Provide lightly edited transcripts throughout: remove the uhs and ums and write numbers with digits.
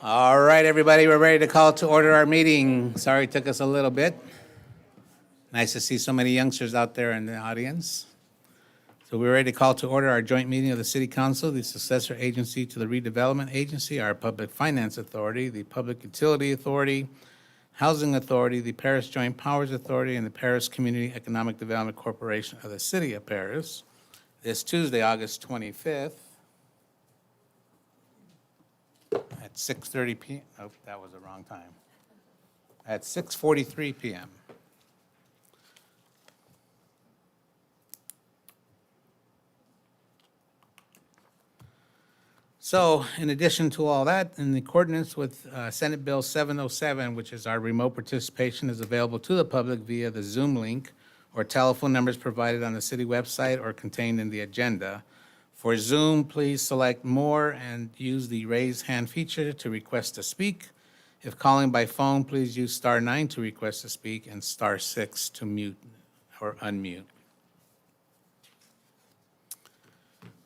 All right, everybody, we're ready to call to order our meeting. Sorry it took us a little bit. Nice to see so many youngsters out there in the audience. So we're ready to call to order our joint meeting of the City Council, the successor agency to the Redevelopment Agency, our Public Finance Authority, the Public Utility Authority, Housing Authority, the Paris Joint Powers Authority, and the Paris Community Economic Development Corporation of the City of Paris. This Tuesday, August 25th, at 6:30 p.m. Oh, that was the wrong time. At 6:43 p.m. So, in addition to all that, in accordance with Senate Bill 707, which is our remote participation, is available to the public via the Zoom link or telephone numbers provided on the city website or contained in the agenda. For Zoom, please select More and use the Raise Hand feature to request to speak. If calling by phone, please use *9 to request to speak and *6 to mute or unmute.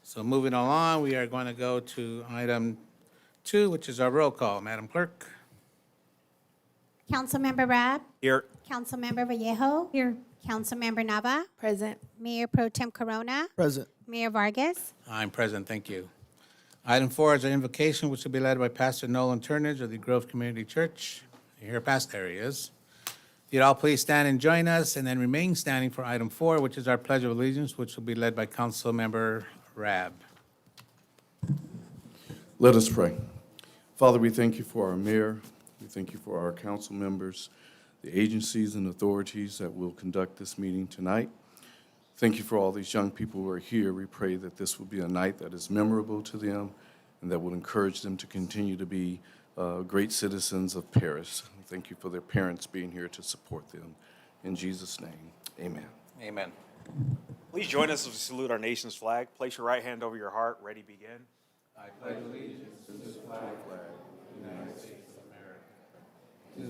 So moving along, we are going to go to item 2, which is our roll call. Madam Clerk? Councilmember Rabb, Here. Councilmember Vallejo. Here. Councilmember Nava, Present. Mayor Pro Tem Corona, Present. Mayor Vargas. I'm present, thank you. Item 4 is our invocation, which will be led by Pastor Nolan Turnage of the Grove Community Church. Here, Pastor, there he is. If you'd all please stand and join us, and then remain standing for item 4, which is our Pledge of Allegiance, which will be led by Councilmember Rabb. Let us pray. Father, we thank you for our mayor. We thank you for our council members, the agencies and authorities that will conduct this meeting tonight. Thank you for all these young people who are here. We pray that this will be a night that is memorable to them and that will encourage them to continue to be great citizens of Paris. Thank you for their parents being here to support them. In Jesus' name, amen. Amen. Please join us as we salute our nation's flag. Place your right hand over your heart. Ready, begin. I pledge allegiance to this flag of the United States of America,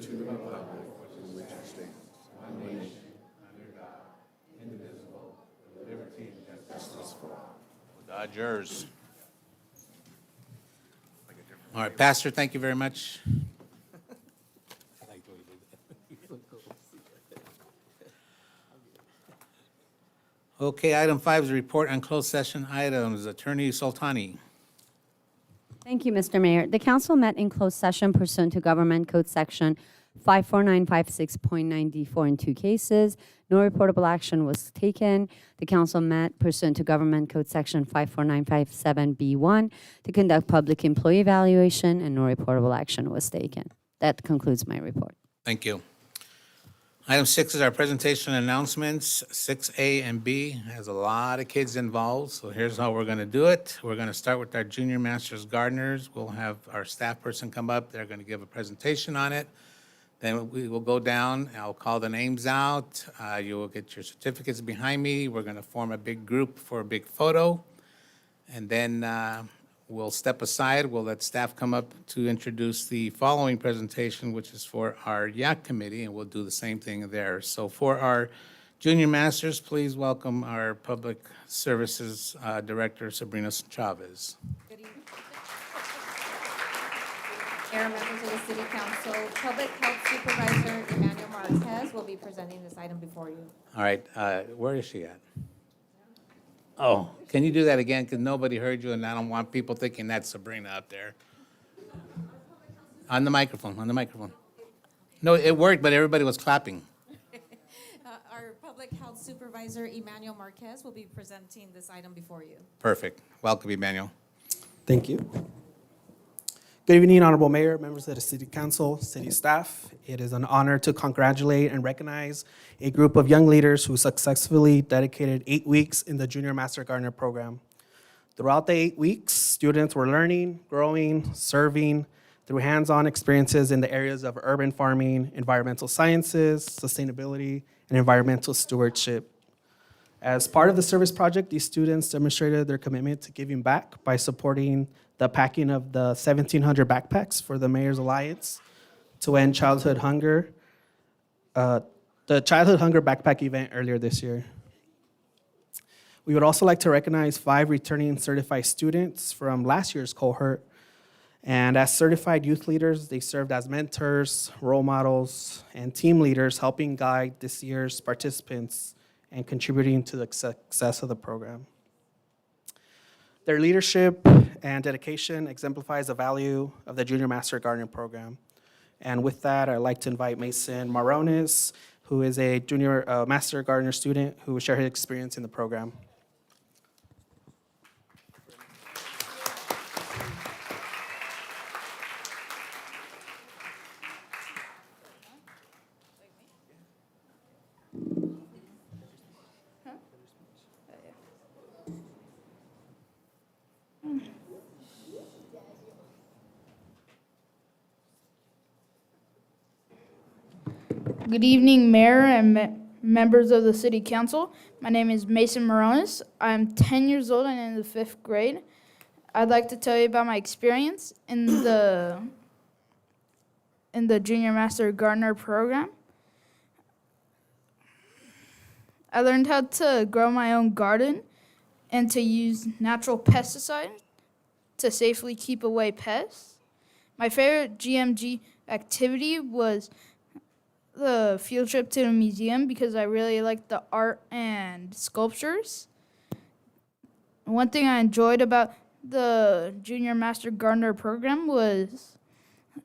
to the republic for which it stands, one nation, under God, indivisible, with liberty and justice for all. God, yours. All right, Pastor, thank you very much. Okay, item 5 is a report on closed session items. Attorney Soltani. Thank you, Mr. Mayor. The council met in closed session pursuant to Government Code Section 54956.9D4 in 2 cases. No reportable action was taken. The council met pursuant to Government Code Section 54957B1 to conduct public employee evaluation, and no reportable action was taken. That concludes my report. Thank you. Item 6 is our presentation announcements. 6A and B has a lot of kids involved, so here's how we're going to do it. We're going to start with our junior master's gardeners. We'll have our staff person come up. They're going to give a presentation on it. Then we will go down. I'll call the names out. You will get your certificates behind me. We're going to form a big group for a big photo. And then we'll step aside. We'll let staff come up to introduce the following presentation, which is for our YAC committee, and we'll do the same thing there. So for our junior masters, please welcome our Public Services Director, Sabrina Chavez. Good evening. Mayor, members of the City Council, Public Health Supervisor Emmanuel Marquez will be presenting this item before you. All right, where is she at? Oh, can you do that again? Because nobody heard you, and I don't want people thinking that's Sabrina up there. On the microphone, on the microphone. No, it worked, but everybody was clapping. Our Public Health Supervisor Emmanuel Marquez will be presenting this item before you. Perfect. Welcome, Emmanuel. Thank you. Good evening, Honorable Mayor, members of the City Council, city staff. It is an honor to congratulate and recognize a group of young leaders who successfully dedicated 8 weeks in the Junior Master Gardener program. Throughout the 8 weeks, students were learning, growing, serving through hands-on experiences in the areas of urban farming, environmental sciences, sustainability, and environmental stewardship. As part of the service project, these students demonstrated their commitment to giving back by supporting the packing of the 1,700 backpacks for the Mayor's Alliance to end childhood hunger, the childhood hunger backpack event earlier this year. We would also like to recognize 5 returning certified students from last year's cohort And as certified youth leaders, they served as mentors, role models, and team leaders, helping guide this year's participants and contributing to the success of the program. Their leadership and dedication exemplifies the value of the Junior Master Gardener program. And with that, I'd like to invite Mason Marones, who is a Junior Master Gardener student, who will share his experience in the program. Good evening, Mayor and members of the City Council. My name is Mason Moronis. I'm 10 years old and in the 5th grade. I'd like to tell you about my experience in the Junior Master Gardener program. I learned how to grow my own garden and to use natural pesticides to safely keep away pests. My favorite GMG activity was the field trip to the museum because I really liked the art and sculptures. One thing I enjoyed about the Junior Master Gardener program was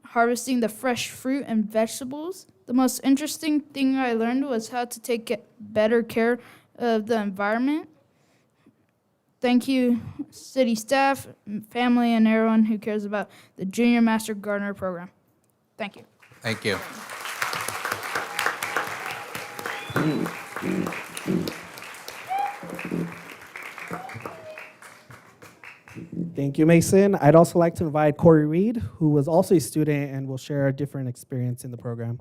harvesting the fresh fruit and vegetables. The most interesting thing I learned was how to take better care of the environment. Thank you, city staff, family, and everyone who cares about the Junior Master Gardener program. Thank you. Thank you. Thank you, Mason. I'd also like to invite Corey Reed, who was also a student and will share a different experience in the program.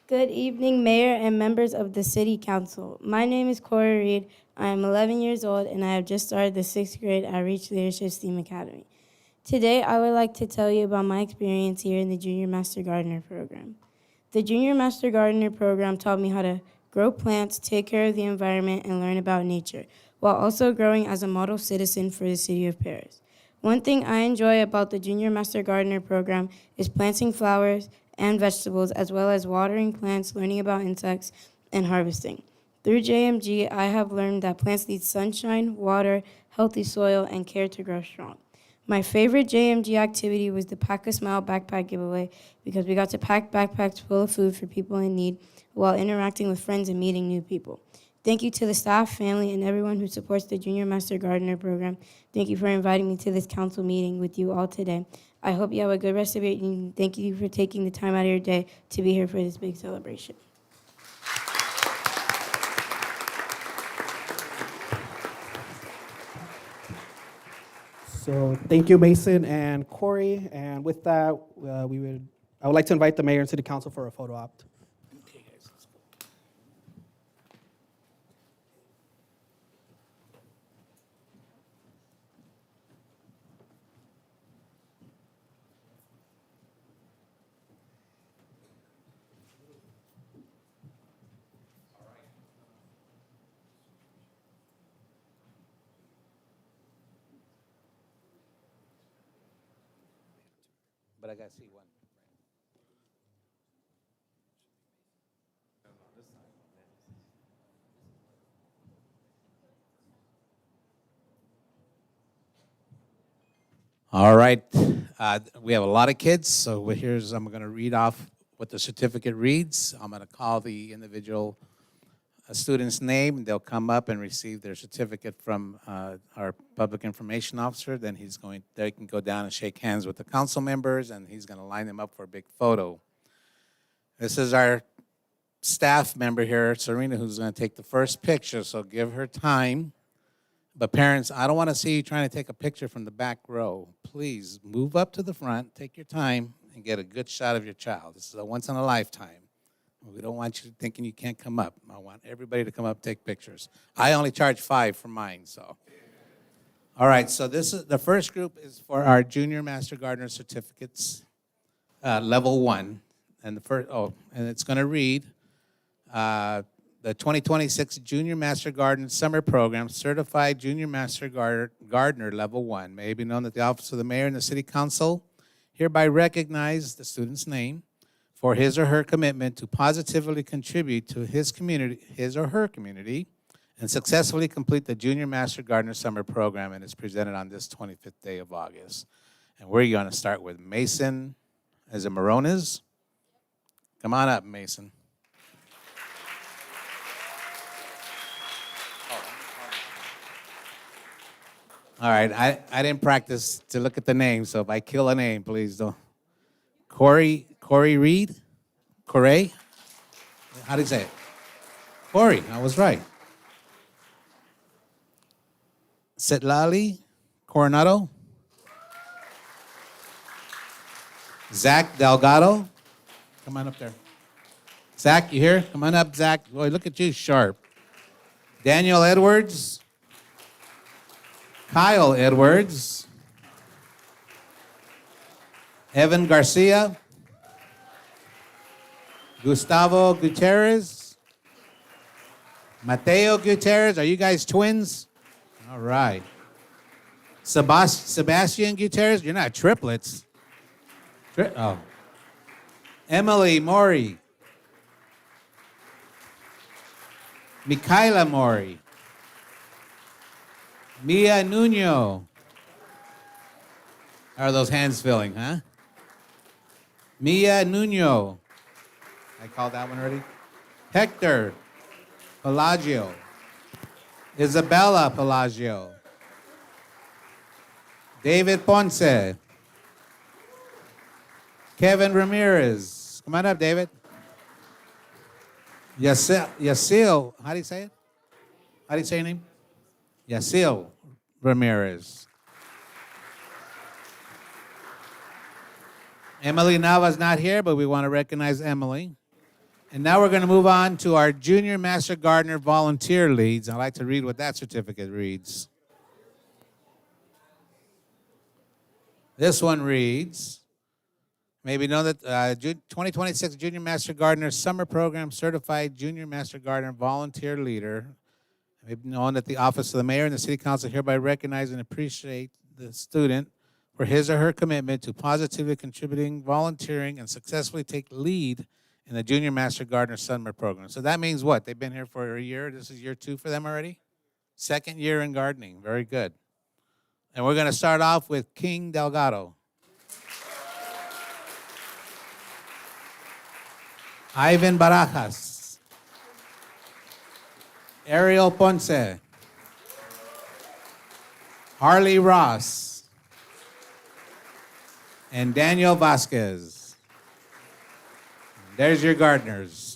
Good evening, Mayor and members of the City Council. My name is Corey Reed. I am 11 years old, and I have just started the 6th grade at Reach Leadership STEAM Academy. Today, I would like to tell you about my experience here in the Junior Master Gardener program. The Junior Master Gardener program taught me how to grow plants, take care of the environment, and learn about nature, while also growing as a model citizen for the city of Paris. One thing I enjoy about the Junior Master Gardener program is planting flowers and vegetables, as well as watering plants, learning about insects, and harvesting. Through JMG, I have learned that plants need sunshine, water, healthy soil, and care to grow strong. My favorite JMG activity was the Pack a Smile backpack giveaway because we got to pack backpacks full of food for people in need while interacting with friends and meeting new people. Thank you to the staff, family, and everyone who supports the Junior Master Gardener program. Thank you for inviting me to this council meeting with you all today. I hope you have a good rest of your evening. Thank you for taking the time out of your day to be here for this big celebration. So thank you, Mason and Corey. And with that, I would like to invite the mayor and city council for a photo op. But I got to see one. All right, we have a lot of kids, so I'm going to read off what the certificate reads. I'm going to call the individual student's name, and they'll come up and receive their certificate from our public information officer. Then they can go down and shake hands with the council members, and he's going to line them up for a big photo. This is our staff member here, Serena, who's going to take the first picture, so give her time. But parents, I don't want to see you trying to take a picture from the back row. Please move up to the front, take your time, and get a good shot of your child. This is a once in a lifetime. We don't want you thinking you can't come up. I want everybody to come up, take pictures. I only charge $5 for mine, so. All right, so the first group is for our Junior Master Gardener certificates, level 1. And and it's going to read, the 2026 Junior Master Garden Summer Program Certified Junior Master Gardener Level 1. May it be known that the Office of the Mayor and the City Council hereby recognize the student's name for his or her commitment to positively contribute to his or her community, and successfully complete the Junior Master Gardener Summer Program, and is presented on this 25th day of August. And we're going to start with Mason, as a Morones. Come on up, Mason. All right, I didn't practice to look at the name, so if I kill a name, please don't. Corey Reed? Corey? How do you say it? Corey, I was right. Setlali Coronado? Zach Delgado? Come on up there. Zach, you here? Come on up, Zach. Boy, look at you, sharp. Daniel Edwards? Kyle Edwards, Evan Garcia, Gustavo Gutierrez, Mateo Gutierrez. Are you guys twins? All right. Sebastian Gutierrez. You're not triplets. Oh. Emily Mori. Michaela Mori. Mia Nuno. How are those hands feeling, huh? Mia Nuno. I called that one already. Hector Pelagio. Isabella Pelagio. David Ponce. Kevin Ramirez. Come on up, David. Yasil. How do you say it? How do you say your name? Yasil Ramirez. Emily Nava's not here, but we want to recognize Emily. And now we're going to move on to our Junior Master Gardener volunteer leads. I'd like to read what that certificate reads. This one reads, maybe know that 2026 Junior Master Gardener Summer Program Certified Junior Master Gardener Volunteer Leader. May be known that the Office of the Mayor and the City Council hereby recognize and appreciate the student for his or her commitment to positively contributing, volunteering, and successfully take lead in the Junior Master Gardener Summer Program. So that means what? They've been here for a year. This is year 2 for them already? Second year in gardening. Very good. And we're going to start off with King Delgado. Ivan Barajas. Ariel Ponce. Harley Ross. And Daniel Vasquez. There's your gardeners.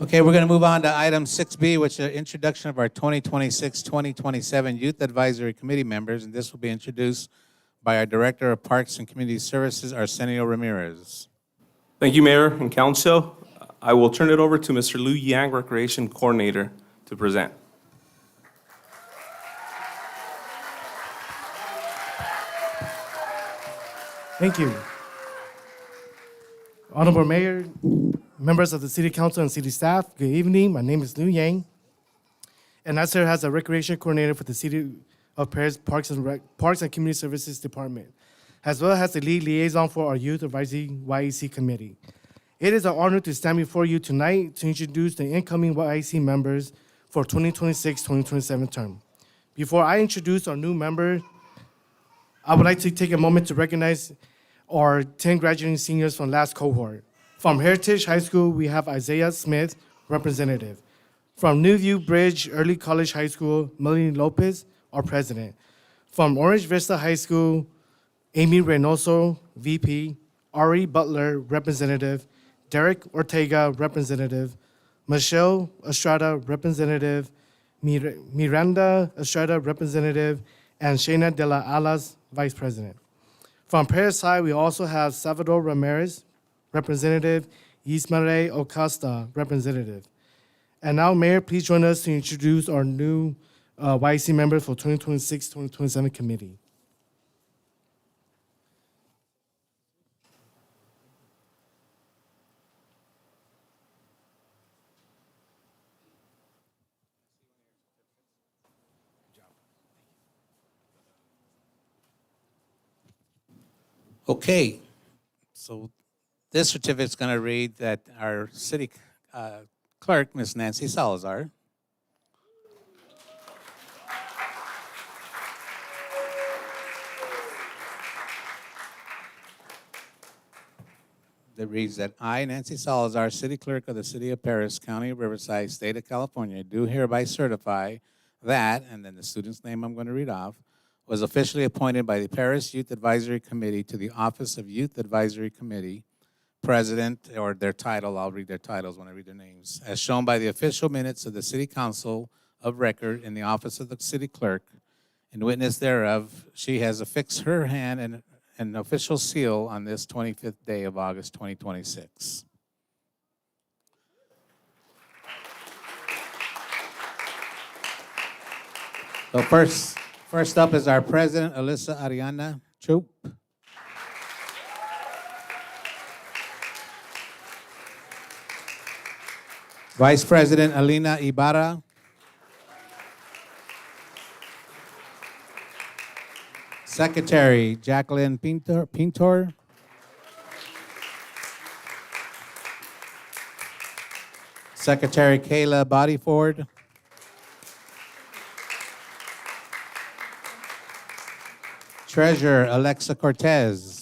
Okay, we're going to move on to item 6B, which is introduction of our 2026-2027 Youth Advisory Committee members, and this will be introduced by our Director of Parks and Community Services, Arsenio Ramirez. Thank you, Mayor and Council. I will turn it over to Mr. Liu Yang, Recreation Coordinator, to present. Thank you. Honorable Mayor, members of the City Council and City staff, good evening. My name is Liu Yang, and I serve as a Recreation Coordinator for the City of Paris Parks and Community Services Department, as well as the lead liaison for our Youth Advisory YEC Committee. It is an honor to stand before you tonight to introduce the incoming YEC members for 2026-2027 term. Before I introduce our new member, I would like to take a moment to recognize our 10 graduating seniors from last cohort. From Heritage High School, we have Isaiah Smith, representative. From New View Bridge Early College High School, Melanie Lopez, our president. From Orange Vista High School, Amy Reynoso, VP. Ari Butler, representative. Derek Ortega, representative. Michelle Estrada, representative. Miranda Estrada, representative. And Shayna de la Alas, vice president. From Paris High, we also have Salvador Ramirez, representative. Ismael Ocasta, representative. And now, Mayor, please join us to introduce our new YEC member for 2026-2027 committee. Okay, so this certificate is going to read that our city clerk, Ms. Nancy Salazar, that reads that I, Nancy Salazar, City Clerk of the City of Paris, County of Riverside, State of California, do hereby certify that, and then the student's name I'm going to read off, was officially appointed by the Paris Youth Advisory Committee to the Office of Youth Advisory Committee President, or their title, I'll read their titles when I read their names, as shown by the official minutes of the City Council of Record in the Office of the City Clerk. In witness thereof, she has affixed her hand and an official seal on this 25th day of August 2026. So first up is our president, Alyssa Ariana Troop. Vice President Alina Ibarra. Secretary Jacqueline Pintor. Secretary Kayla Bodyford. Treasurer Alexa Cortez.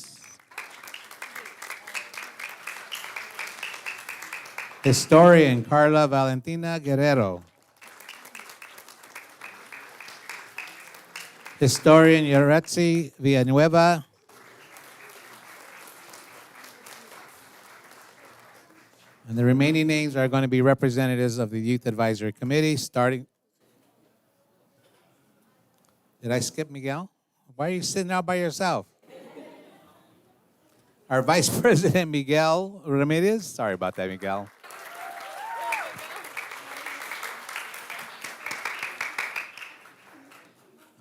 Historian Carla Valentina Guerrero. Historian Yaretsi Villanueva. And the remaining names are going to be representatives of the Youth Advisory Committee, starting. Did I skip Miguel? Why are you sitting out by yourself? Our Vice President, Miguel Ramirez. Sorry about that, Miguel.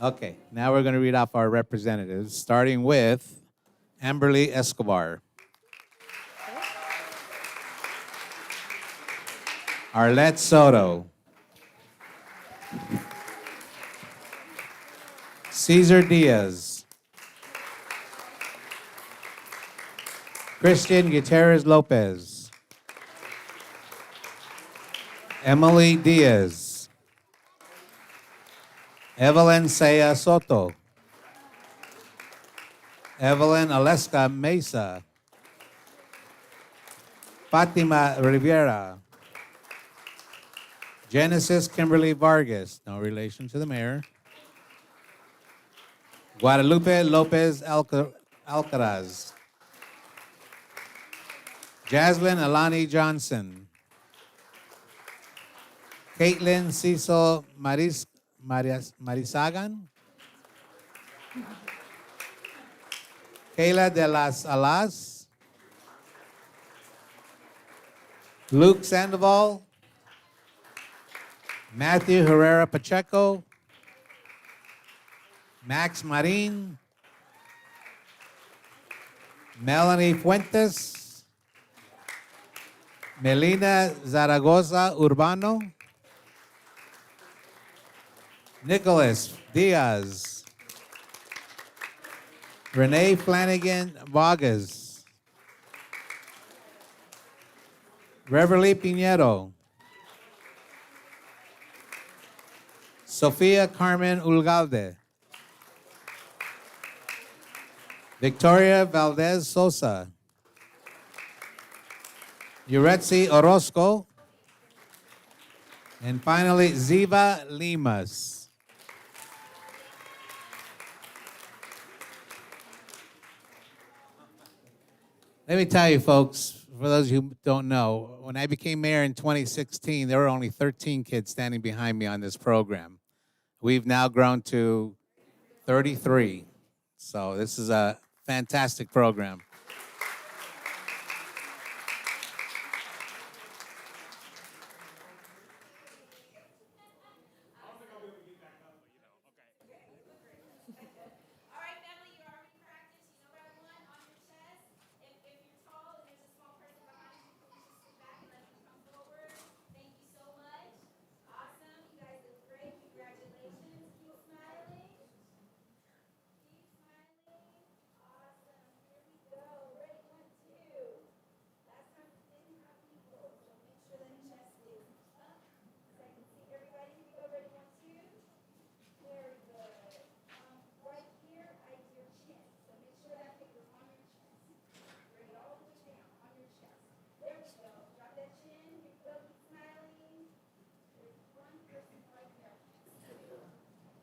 Okay, now we're going to read off our representatives, starting with Amberly Escobar. Arlette Soto. Cesar Diaz. Christian Gutierrez Lopez. Emily Diaz. Evelyn Saya Soto. Evelyn Aleska Mesa. Fatima Rivera. Genesis Kimberly Vargas, no relation to the mayor. Guadalupe Lopez Alcaraz. Jaslyn Alani Johnson. Caitlin Cecil Marisagan. Kayla de las Alas. Luke Sandoval. Matthew Herrera Pacheco. Max Marin. Melanie Fuentes. Melina Zaragoza Urbano. Nicholas Diaz. Renee Flanagan Vargas. Reverly Piñero. Sofia Carmen Ulgalde. Victoria Valdez Sosa. Yuretsi Orozco. And finally, Ziva Limas. Let me tell you, folks, for those who don't know, when I became mayor in 2016, there were only 13 kids standing behind me on this program. We've now grown to 33. So this is a fantastic program. All right, family, you already practiced. You know everyone on your chest. If you're tall and there's a small person behind you, please just sit back and let them come forward. Thank you so much. Awesome. You guys did great. Congratulations. Keep smiling. Keep smiling. Awesome. Here we go. Ready? 1, 2. Last time we didn't have people, so make sure that chest is up. So I can see everybody. Here we go. Ready? 1, 2. Very good. Right here, eyes your chin. So make sure that paper's on your chest. Bring it all the way down on your chest. There we go. Drop that chin. Here we go. Keep smiling. There's one person right there. All right. There we go. Ready?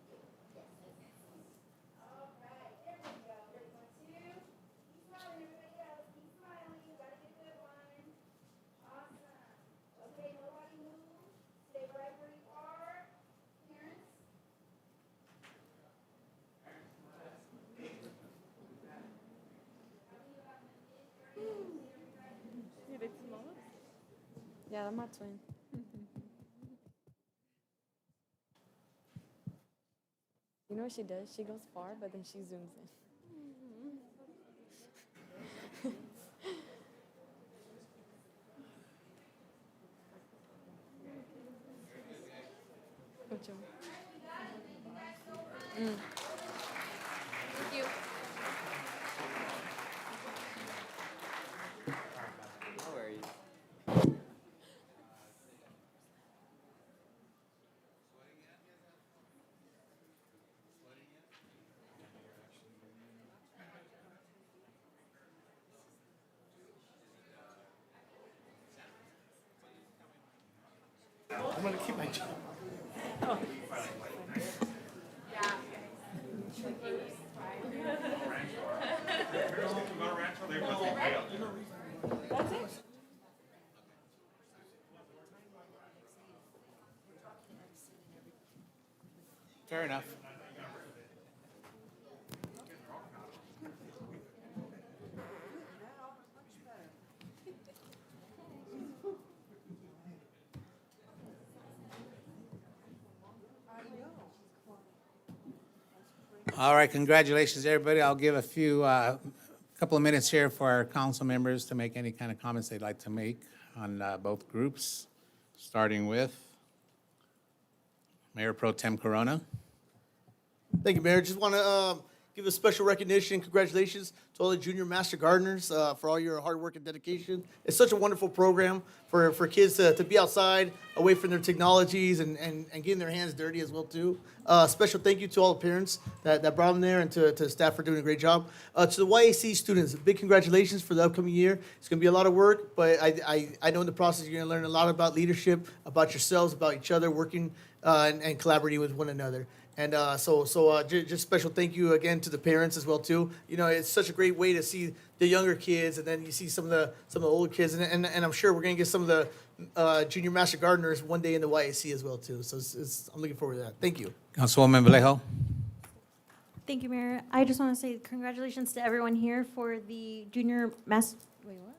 1, 2. Keep smiling, everybody else. Keep smiling. You got a good one. Awesome. Okay, nobody move. Stay right where you are. Parents. Yeah, I'm not twin. You know what she does? She goes far, but then she zooms in. Mucho. Thank you. I'm gonna keep my job. Fair enough. All right, congratulations, everybody. I'll give a couple of minutes here for our council members to make any kind of comments they'd like to make on both groups, starting with Mayor Pro Tem Corona. Thank you, Mayor. Just want to give a special recognition, congratulations to all the junior master gardeners for all your hard work and dedication. It's such a wonderful program for kids to be outside, away from their technologies, and getting their hands dirty as well, too. Special thank you to all the parents that brought them there, and to staff for doing a great job. To the YAC students, big congratulations for the upcoming year. It's going to be a lot of work, but I know in the process you're going to learn a lot about leadership, about yourselves, about each other, working and collaborating with one another. And just special thank you again to the parents as well too. You know, it's such a great way to see the younger kids, and then you see some of the older kids, and I'm sure we're gonna get some of the junior master gardeners one day in the YAC as well too. So I'm looking forward to that. Thank you. Councilwoman Vallejo? Thank you, Mayor. I just want to say congratulations to everyone here for the junior master. Wait, what?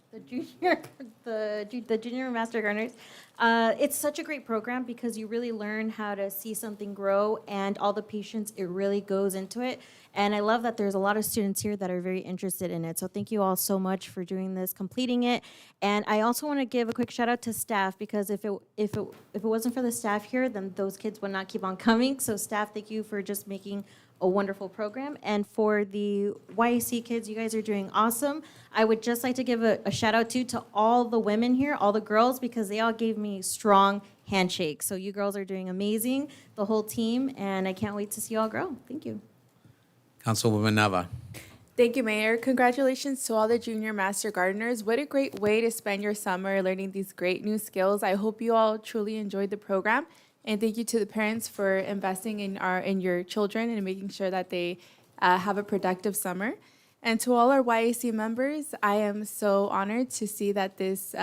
The junior master gardeners. It's such a great program because you really learn how to see something grow and all the patience it really goes into it. And I love that there's a lot of students here that are very interested in it. So thank you all so much for doing this, completing it. And I also want to give a quick shout out to staff because if it wasn't for the staff here, then those kids would not keep on coming. So staff, thank you for just making a wonderful program. And for the YAC kids, you guys are doing awesome. I would just like to give a shout out to all the women here, all the girls, because they all gave me strong handshakes. So you girls are doing amazing, the whole team, and I can't wait to see you all grow. Thank you. Councilwoman Nava? Thank you, Mayor. Congratulations to all the junior master gardeners. What a great way to spend your summer learning these great new skills. I hope you all truly enjoyed the program. And thank you to the parents for investing in your children and making sure that they have a productive summer. And to all our YAC members, I am so honored to see that this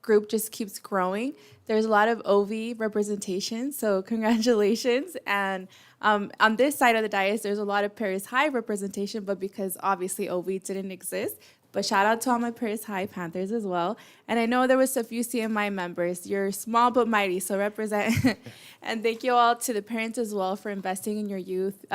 group just keeps growing. There's a lot of OV representation, so congratulations. And on this side of the dais, there's a lot of Paris High representation, but because obviously OV didn't exist. But shout out to all my Paris High Panthers as well. And I know there was a few CMI members. You're small but mighty, so represent. And thank you all to the parents as well for investing in your youth.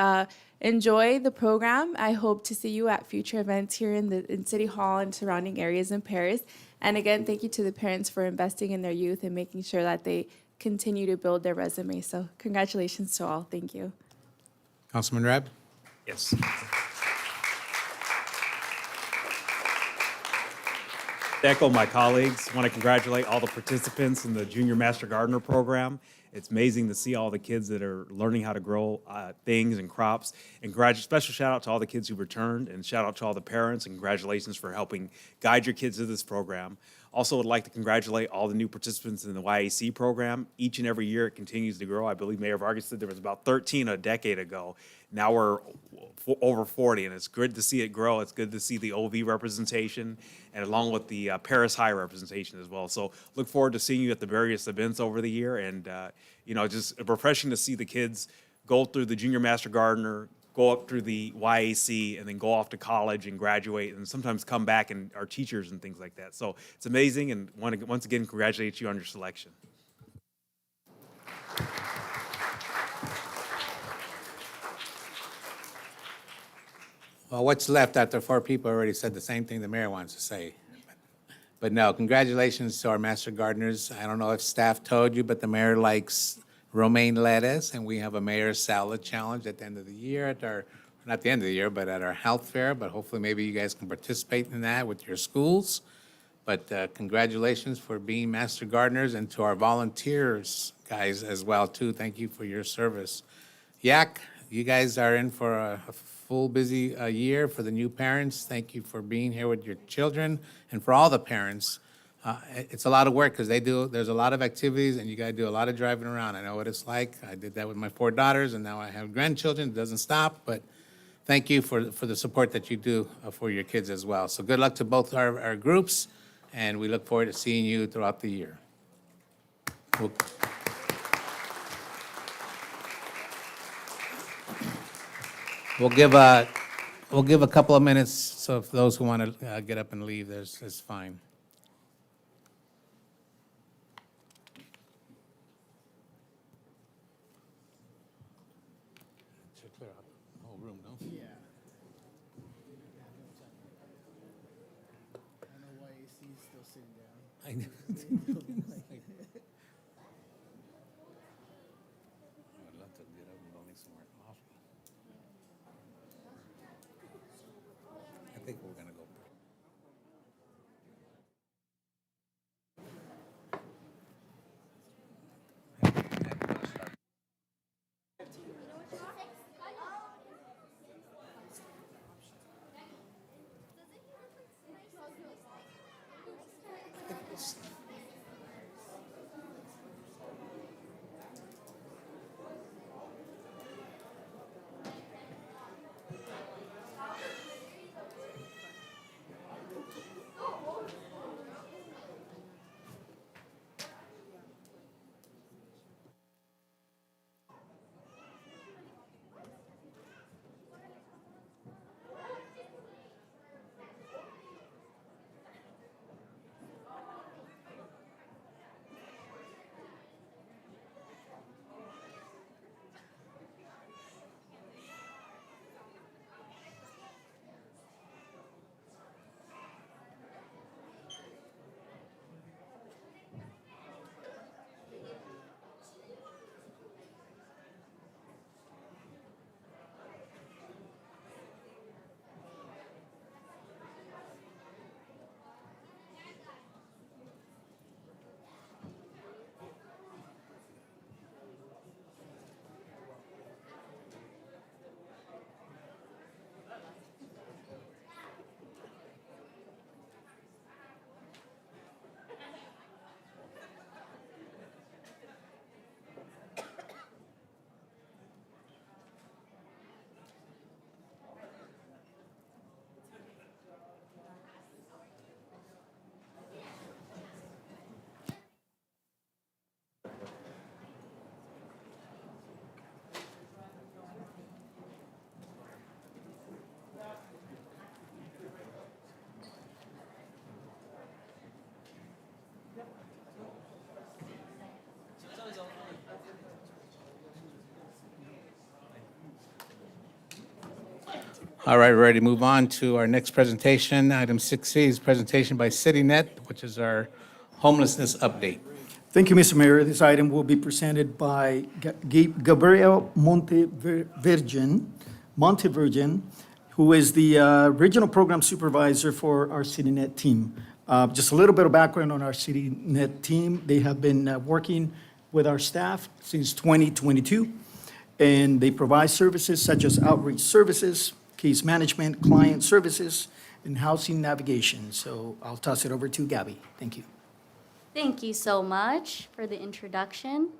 Enjoy the program. I hope to see you at future events here in City Hall and surrounding areas in Paris. And again, thank you to the parents for investing in their youth and making sure that they continue to build their resume. So congratulations to all. Thank you. Councilman Reb? Yes. To echo my colleagues, want to congratulate all the participants in the Junior Master Gardener program. It's amazing to see all the kids that are learning how to grow things and crops. And special shout out to all the kids who returned, and shout out to all the parents, and congratulations for helping guide your kids to this program. Also would like to congratulate all the new participants in the YAC program. Each and every year it continues to grow. I believe Mayor Vargas said there was about 13 a decade ago. Now we're over 40, and it's good to see it grow. It's good to see the OV representation, and along with the Paris High representation as well. So look forward to seeing you at the various events over the year, and just refreshing to see the kids go through the Junior Master Gardener, go up through the YAC, and then go off to college and graduate, and sometimes come back and are teachers and things like that. So it's amazing, and want to once again congratulate you on your selection. Well, what's left after 4 people already said the same thing the mayor wants to say. But no, congratulations to our master gardeners. I don't know if staff told you, but the mayor likes romaine lettuce, and we have a mayor's salad challenge at the end of the year at our, not the end of the year, but at our health fair. But hopefully maybe you guys can participate in that with your schools. But congratulations for being master gardeners, and to our volunteers, guys, as well, too. Thank you for your service. Yak, you guys are in for a full busy year. For the new parents, thank you for being here with your children, and for all the parents. It's a lot of work because there's a lot of activities, and you got to do a lot of driving around. I know what it's like. I did that with my 4 daughters, and now I have grandchildren. It doesn't stop, but thank you for the support that you do for your kids as well. So good luck to both our groups, and we look forward to seeing you throughout the year. We'll give a couple of minutes, so if those who want to get up and leave, it's fine. Should clear out the whole room, no? Yeah. I know YAC is still sitting down. I know. I would love to get up and go make some more coffee. I think we're gonna go. All right, we're ready to move on to our next presentation. Item 6C is presentation by CityNet, which is our homelessness update. Thank you, Mr. Mayor. This item will be presented by Gabriel Montevirgen, who is the regional program supervisor for our CityNet team. Just a little bit of background on our CityNet team. They have been working with our staff since 2022, and they provide services such as outreach services, case management, client services, and housing navigation. So I'll toss it over to Gabby. Thank you. Thank you so much for the introduction.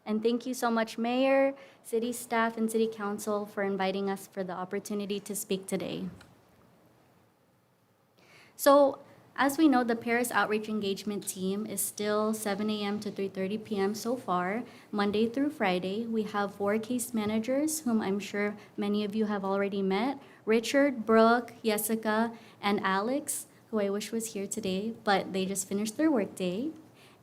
And thank you so much, Mayor, city staff, and City Council for inviting us for the opportunity to speak today. So, as we know, the Paris Outreach Engagement Team is still 7 a.m. to 3:30 p.m. so far, Monday through Friday. We have 4 case managers, whom I'm sure many of you have already met, Richard, Brooke, Jessica, and Alex, who I wish was here today, but they just finished their workday.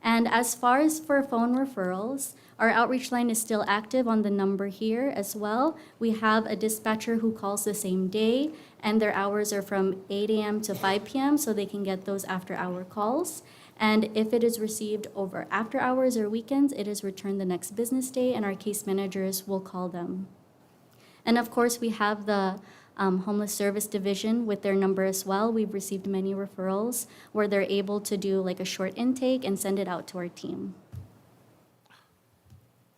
And as far as for phone referrals, our outreach line is still active on the number here as well. We have a dispatcher who calls the same day, and their hours are from 8 a.m. to 5 p.m., so they can get those after-hour calls. And if it is received over after hours or weekends, it is returned the next business day, and our case managers will call them. And of course, we have the Homeless Service Division with their number as well. We've received many referrals where they're able to do like a short intake and send it out to our team.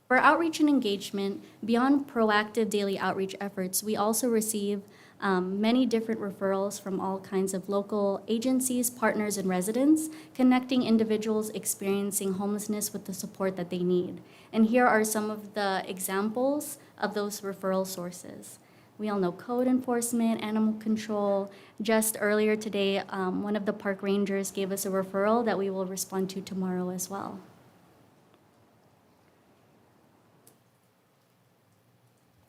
For outreach and engagement, beyond proactive daily outreach efforts, we also receive many different referrals from all kinds of local agencies, partners, and residents, connecting individuals experiencing homelessness with the support that they need. And here are some of the examples of those referral sources. We all know code enforcement, animal control. Just earlier today, one of the park rangers gave us a referral that we will respond to tomorrow as well.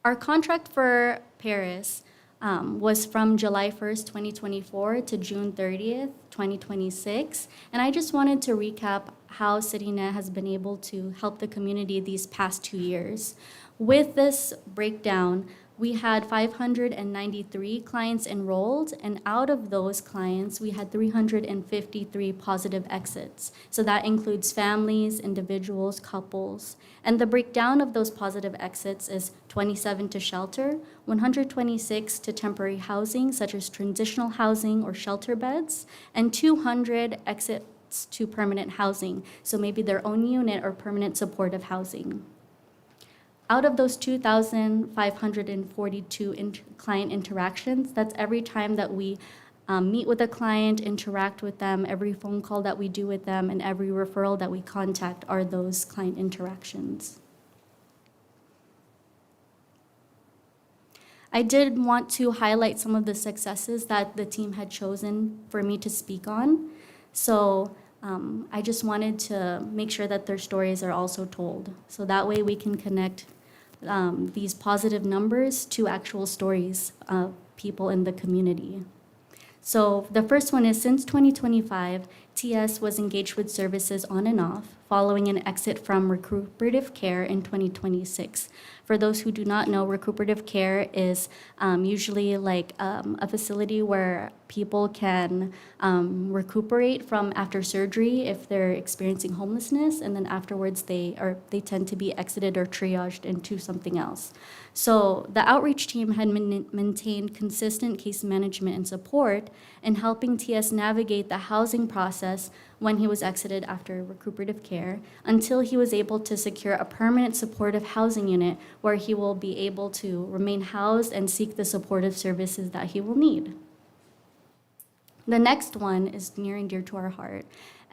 Our contract for Paris was from July 1st, 2024 to June 30th, 2026. And I just wanted to recap how CityNet has been able to help the community these past 2 years. With this breakdown, we had 593 clients enrolled, and out of those clients, we had 353 positive exits. So that includes families, individuals, couples. And the breakdown of those positive exits is 27 to shelter, 126 to temporary housing, such as transitional housing or shelter beds, and 200 exits to permanent housing, so maybe their own unit or permanent supportive housing. Out of those 2,542 client interactions, that's every time that we meet with a client, interact with them, every phone call that we do with them, and every referral that we contact are those client interactions. I did want to highlight some of the successes that the team had chosen for me to speak on. So I just wanted to make sure that their stories are also told. So that way we can connect these positive numbers to actual stories of people in the community. So the first one is, since 2025, TS was engaged with services on and off, following an exit from recuperative care in 2026. For those who do not know, recuperative care is usually like a facility where people can recuperate from after surgery if they're experiencing homelessness, and then afterwards they tend to be exited or triaged into something else. So the outreach team had maintained consistent case management and support in helping TS navigate the housing process when he was exited after recuperative care, until he was able to secure a permanent supportive housing unit where he will be able to remain housed and seek the supportive services that he will need. The next one is near and dear to our heart.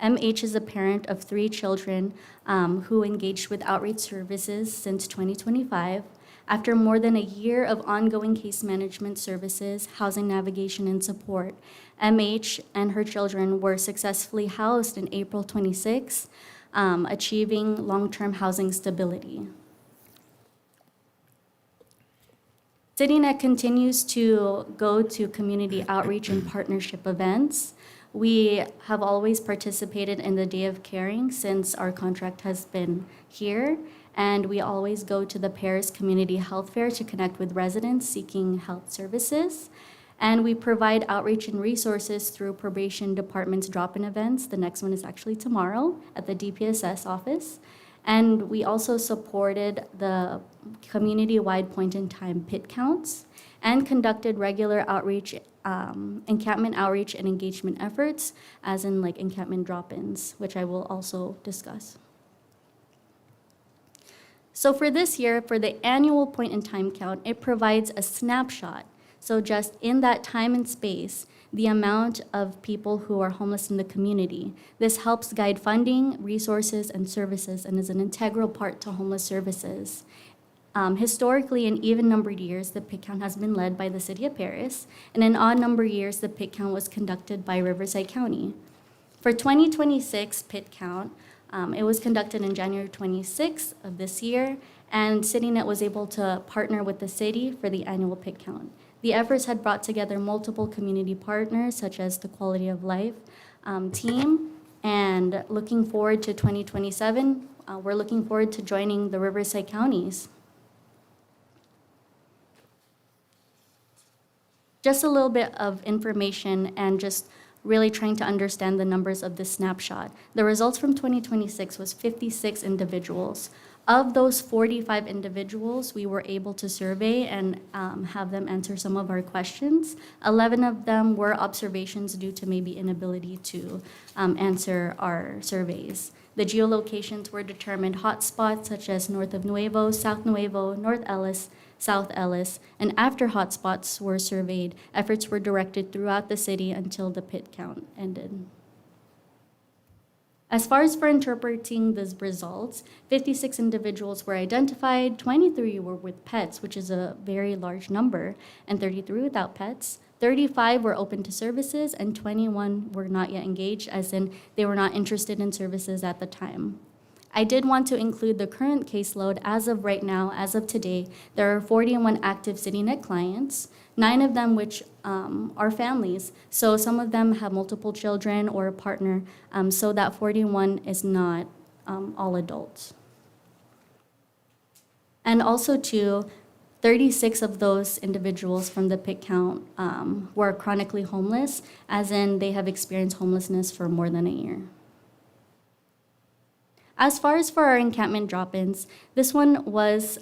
MH is a parent of 3 children who engaged with outreach services since 2025. After more than a year of ongoing case management services, housing navigation, and support, MH and her children were successfully housed in April 26, achieving long-term housing stability. CityNet continues to go to community outreach and partnership events. We have always participated in the Day of Caring since our contract has been here, And we always go to the Paris Community Health Fair to connect with residents seeking health services. And we provide outreach and resources through probation department's drop-in events. The next one is actually tomorrow at the DPSS office. And we also supported the community-wide point-in-time pit counts and conducted regular outreach, encampment outreach and engagement efforts, as in like encampment drop-ins, which I will also discuss. So for this year, for the annual point-in-time count, it provides a snapshot. So just in that time and space, the amount of people who are homeless in the community. This helps guide funding, resources, and services, and is an integral part to homeless services. Historically, in even-numbered years, the pit count has been led by the City of Paris, and in odd-numbered years, the pit count was conducted by Riverside County. For 2026 pit count, it was conducted in January 26th of this year, and CityNet was able to partner with the city for the annual pit count. The efforts had brought together multiple community partners, such as the Quality of Life team, and looking forward to 2027, we're looking forward to joining the Riverside counties. Just a little bit of information and just really trying to understand the numbers of this snapshot. The results from 2026 was 56 individuals. Of those 45 individuals, we were able to survey and have them answer some of our questions. 11 of them were observations due to maybe inability to answer our surveys. The geolocations were determined hotspots such as north of Nuevo, South Nuevo, North Ellis, South Ellis, and after hotspots were surveyed, efforts were directed throughout the city until the pit count ended. As far as for interpreting these results, 56 individuals were identified, 23 were with pets, which is a very large number, and 33 without pets. 35 were open to services, and 21 were not yet engaged, as in they were not interested in services at the time. I did want to include the current caseload as of right now, as of today. There are 41 active CityNet clients, 9 of them which are families. So some of them have multiple children or a partner, so that 41 is not all adults. And also too, 36 of those individuals from the pit count were chronically homeless, as in they have experienced homelessness for more than a year. As far as for our encampment drop-ins, this one was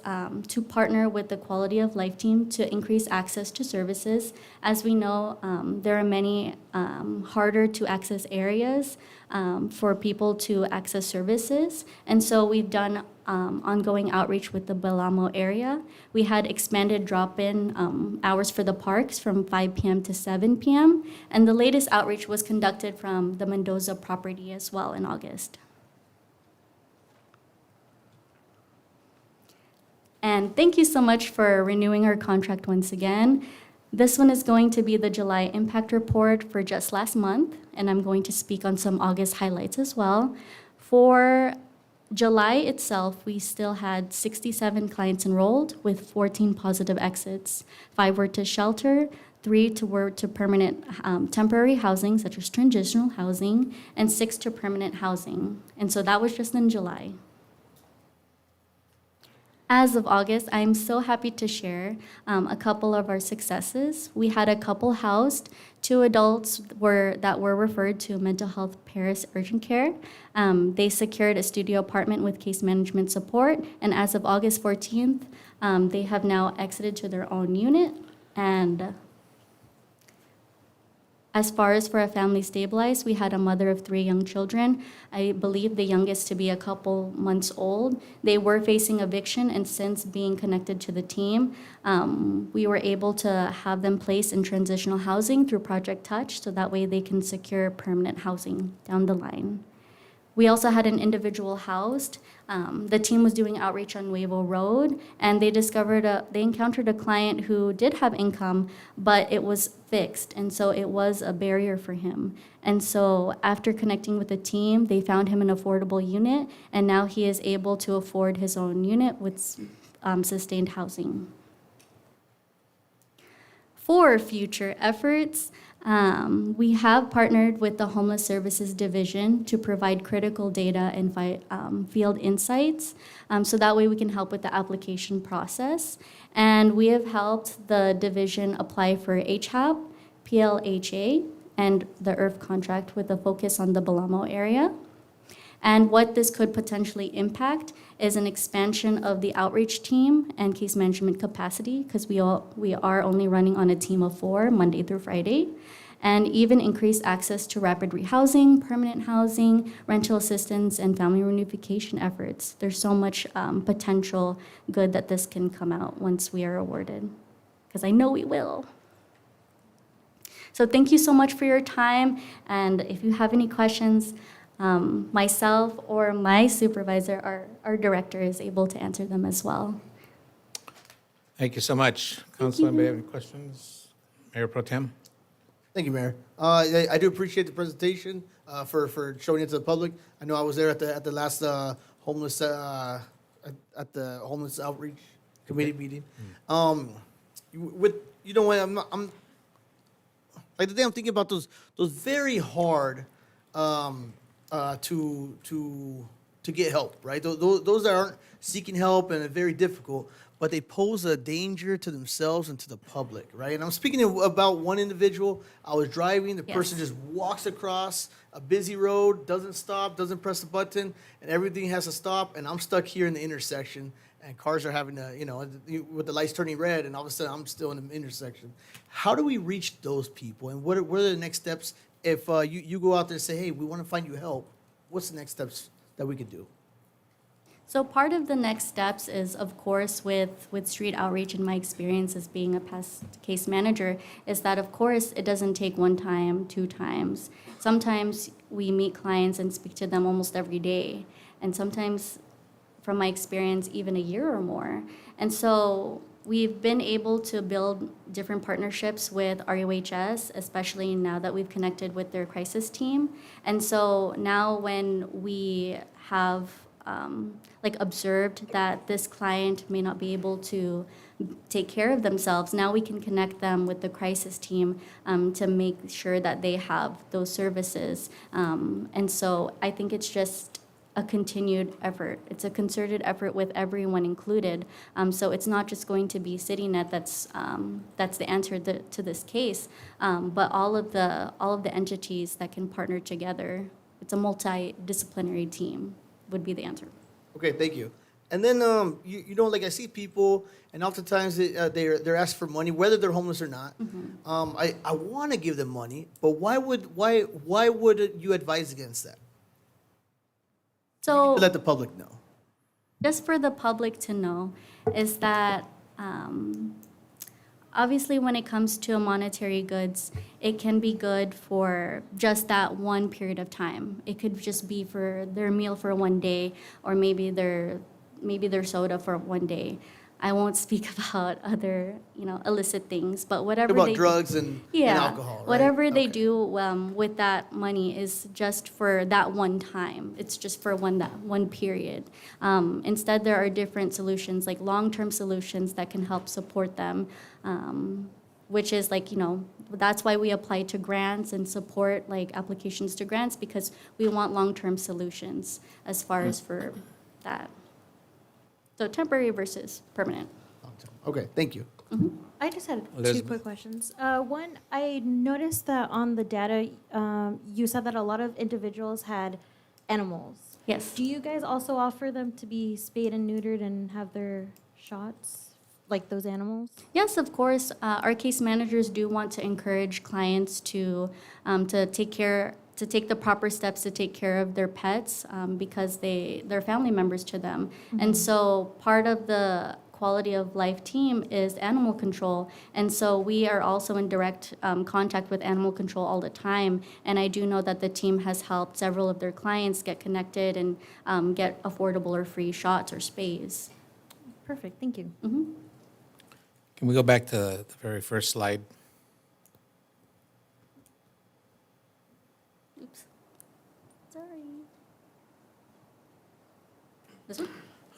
to partner with the Quality of Life team to increase access to services. As we know, there are many harder to access areas for people to access services. And so we've done ongoing outreach with the Belamo area. We had expanded drop-in hours for the parks from 5 p.m. to 7 p.m. And the latest outreach was conducted from the Mendoza property as well in August. And thank you so much for renewing our contract once again. This one is going to be the July impact report for just last month, and I'm going to speak on some August highlights as well. For July itself, we still had 67 clients enrolled with 14 positive exits. 5 were to shelter, 3 were to permanent temporary housing, such as transitional housing, and 6 to permanent housing. And so that was just in July. As of August, I'm so happy to share a couple of our successes. We had a couple housed, 2 adults that were referred to Mental Health Paris Urgent Care. They secured a studio apartment with case management support, and as of August 14th, they have now exited to their own unit. And as far as for a family stabilized, we had a mother of 3 young children. I believe the youngest to be a couple months old. They were facing eviction, and since being connected to the team, we were able to have them placed in transitional housing through Project Touch, so that way they can secure permanent housing down the line. We also had an individual housed. The team was doing outreach on Nuevo Road, and they encountered a client who did have income, but it was fixed, and so it was a barrier for him. And so after connecting with the team, they found him an affordable unit, and now he is able to afford his own unit with sustained housing. For future efforts, We have partnered with the Homeless Services Division to provide critical data and field insights, so that way we can help with the application process. And we have helped the division apply for HAP, PLHA, and the IRF contract with a focus on the Balamo area. And what this could potentially impact is an expansion of the outreach team and case management capacity, because we are only running on a team of 4, Monday through Friday, and even increased access to rapid rehousing, permanent housing, rental assistance, and family reunification efforts. There's so much potential good that this can come out once we are awarded, because I know we will. So thank you so much for your time, and if you have any questions, myself or my supervisor, our director, is able to answer them as well. Thank you so much. Council, anybody have any questions? Mayor Pro Tem? Thank you, Mayor. I do appreciate the presentation for showing it to the public. I know I was there at the last homeless at the homeless outreach committee meeting. You know what, I'm like today I'm thinking about those very hard to get help, right? Those that aren't seeking help and are very difficult, but they pose a danger to themselves and to the public, right? And I'm speaking about one individual. I was driving, the person just walks across a busy road, doesn't stop, doesn't press the button, and everything has to stop, and I'm stuck here in the intersection, and cars are having to, with the lights turning red, and all of a sudden I'm still in the intersection. How do we reach those people, and what are the next steps if you go out there and say, hey, we want to find you help? What's the next steps that we could do? So part of the next steps is, of course, with street outreach, and my experience as being a past case manager, is that, of course, it doesn't take 1 time, 2 times. Sometimes we meet clients and speak to them almost every day, and sometimes, from my experience, even a year or more. And so we've been able to build different partnerships with RUHS, especially now that we've connected with their crisis team. And so now when we have observed that this client may not be able to take care of themselves, now we can connect them with the crisis team to make sure that they have those services. And so I think it's just a continued effort. It's a concerted effort with everyone included. So it's not just going to be CityNet that's the answer to this case, but all of the entities that can partner together. It's a multidisciplinary team would be the answer. Okay, thank you. And then like I see people, and oftentimes they're asked for money, whether they're homeless or not. I want to give them money, but why would you advise against that? So Let the public know. just for the public to know is that obviously when it comes to monetary goods, it can be good for just that one period of time. It could just be for their meal for 1 day, or maybe their soda for 1 day. I won't speak about other, illicit things, but whatever About they drugs and alcohol, right? whatever they Okay. do with that money is just for that one time. It's just for one period. Instead, there are different solutions, like long-term solutions that can help support them, which is that's why we apply to grants and support applications to grants, because we want long-term solutions as far as for that. So temporary versus permanent. Okay, thank you. I just had 2 Elizabeth. quick questions. One, I noticed that on the data, you said that a lot of individuals had animals. Yes. Do you guys also offer them to be spayed and neutered and have their shots, like those animals? Yes, of course. Our case managers do want to encourage clients to take the proper steps to take care of their pets, because they're family members to them. And so part of the quality of life team is animal control. And so we are also in direct contact with animal control all the time. And I do know that the team has helped several of their clients get connected and get affordable or free shots or spays. Perfect, thank you. Can we go back to the very first slide? Oops. Sorry. This one?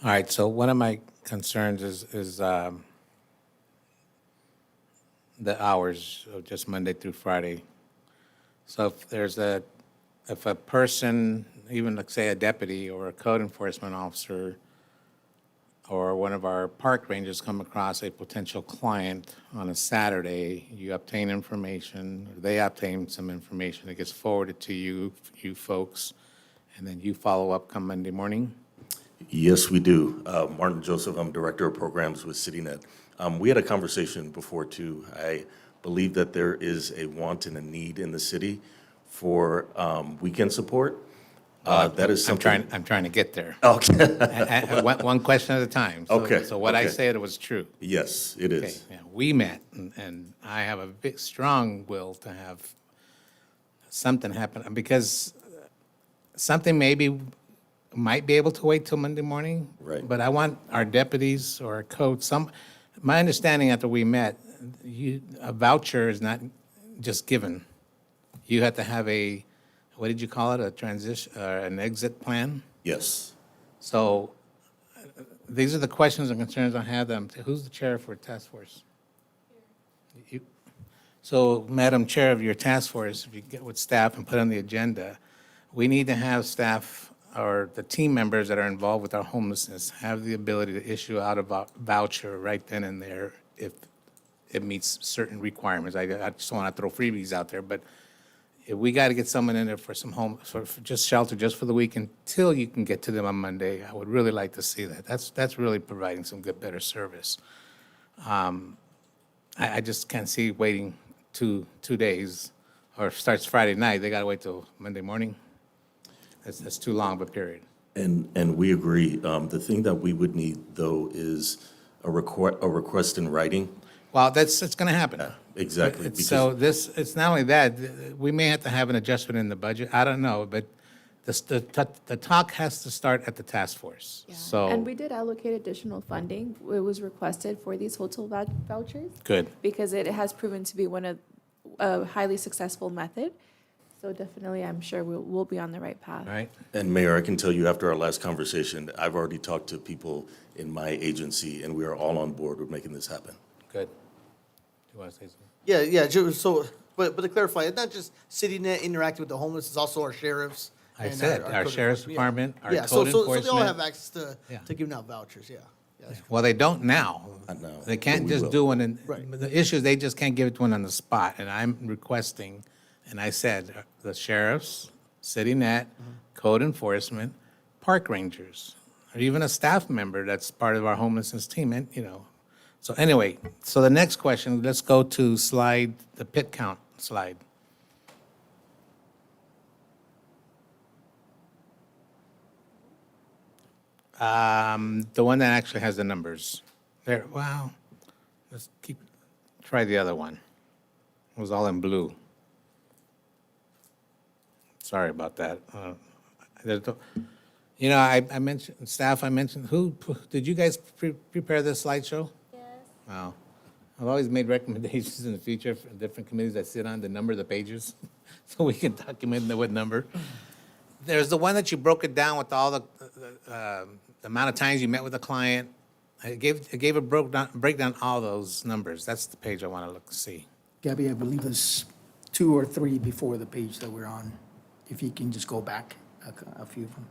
All right, so one of my concerns is the hours of just Monday through Friday. So if a person, even like say a deputy or a code enforcement officer or one of our park rangers come across a potential client on a Saturday, you obtain information, or they obtain some information, it gets forwarded to you folks, and then you follow up come Monday morning? Yes, we do. Martin Joseph, I'm Director of Programs with CityNet. We had a conversation before, too. I believe that there is a want and a need in the city for weekend support. That is something. I'm trying to get there. Okay. One question at a time. Okay, So what I okay. said was true. Yes, it Okay, is. yeah, we met, and I have a big, strong will to have something happen, because something might be able to wait till Monday morning. Right. But I want our deputies or our code, my understanding after we met, a voucher is not just given. You have to have what did you call it, a transition, an exit plan? Yes. So these are the questions and concerns I have. Who's the chair for task force? You. So, Madam Chair of your task force, if you get with staff and put on the agenda, we need to have staff or the team members that are involved with our homelessness have the ability to issue out a voucher right then and there if it meets certain requirements. I just don't want to throw freebies out there, but if we got to get someone in there for some for just shelter just for the week until you can get to them on Monday, I would really like to see that. That's really providing some better service. I just can't see waiting two days, or if it starts Friday night, they got to wait till Monday morning. That's too long of a period. And we agree. The thing that we would need, though, is a request in writing. Well, it's going to happen. Exactly. So it's not only that, we may have to have an adjustment in the budget. I don't know, but the talk has to start at the task force. So And we did allocate additional funding. It was requested for these hotel vouchers. Good. Because it has proven to be a highly successful method. So definitely, I'm sure we'll be on the right path. Right. And Mayor, I can tell you after our last conversation, I've already talked to people in my agency, and we are all on board with making this happen. Good. You want to say something? Yeah. So, but to clarify, it's not just CityNet interacting with the homeless; it's also our sheriffs. I and said our code sheriff's enforcement. department, our Yeah. code So enforcement. they all have access Yeah. to giving out vouchers. Yeah. Well, they don't now. Not now, They can't but we just will. do one, and Right. the issue is they just can't give it to one on the spot. And I'm requesting, and I said, the sheriffs, CityNet, code enforcement, park rangers, or even a staff member that's part of our homelessness team, and, So anyway, so the next question, let's go to the pit count slide. The one that actually has the numbers. There, wow. Let's try the other one. It was all in blue. Sorry about that. I mentioned, staff, who, did you guys prepare this slideshow? Yes. Wow. I've always made recommendations in the future for different committees that sit on the number of the pages, so we can document what number. There's the one that you broke it down with all the amount of times you met with a client. It gave a breakdown all those numbers. That's the page I want to see. Gabby, I believe there's 2 or 3 before the page that we're on. If you can just go back a few of them.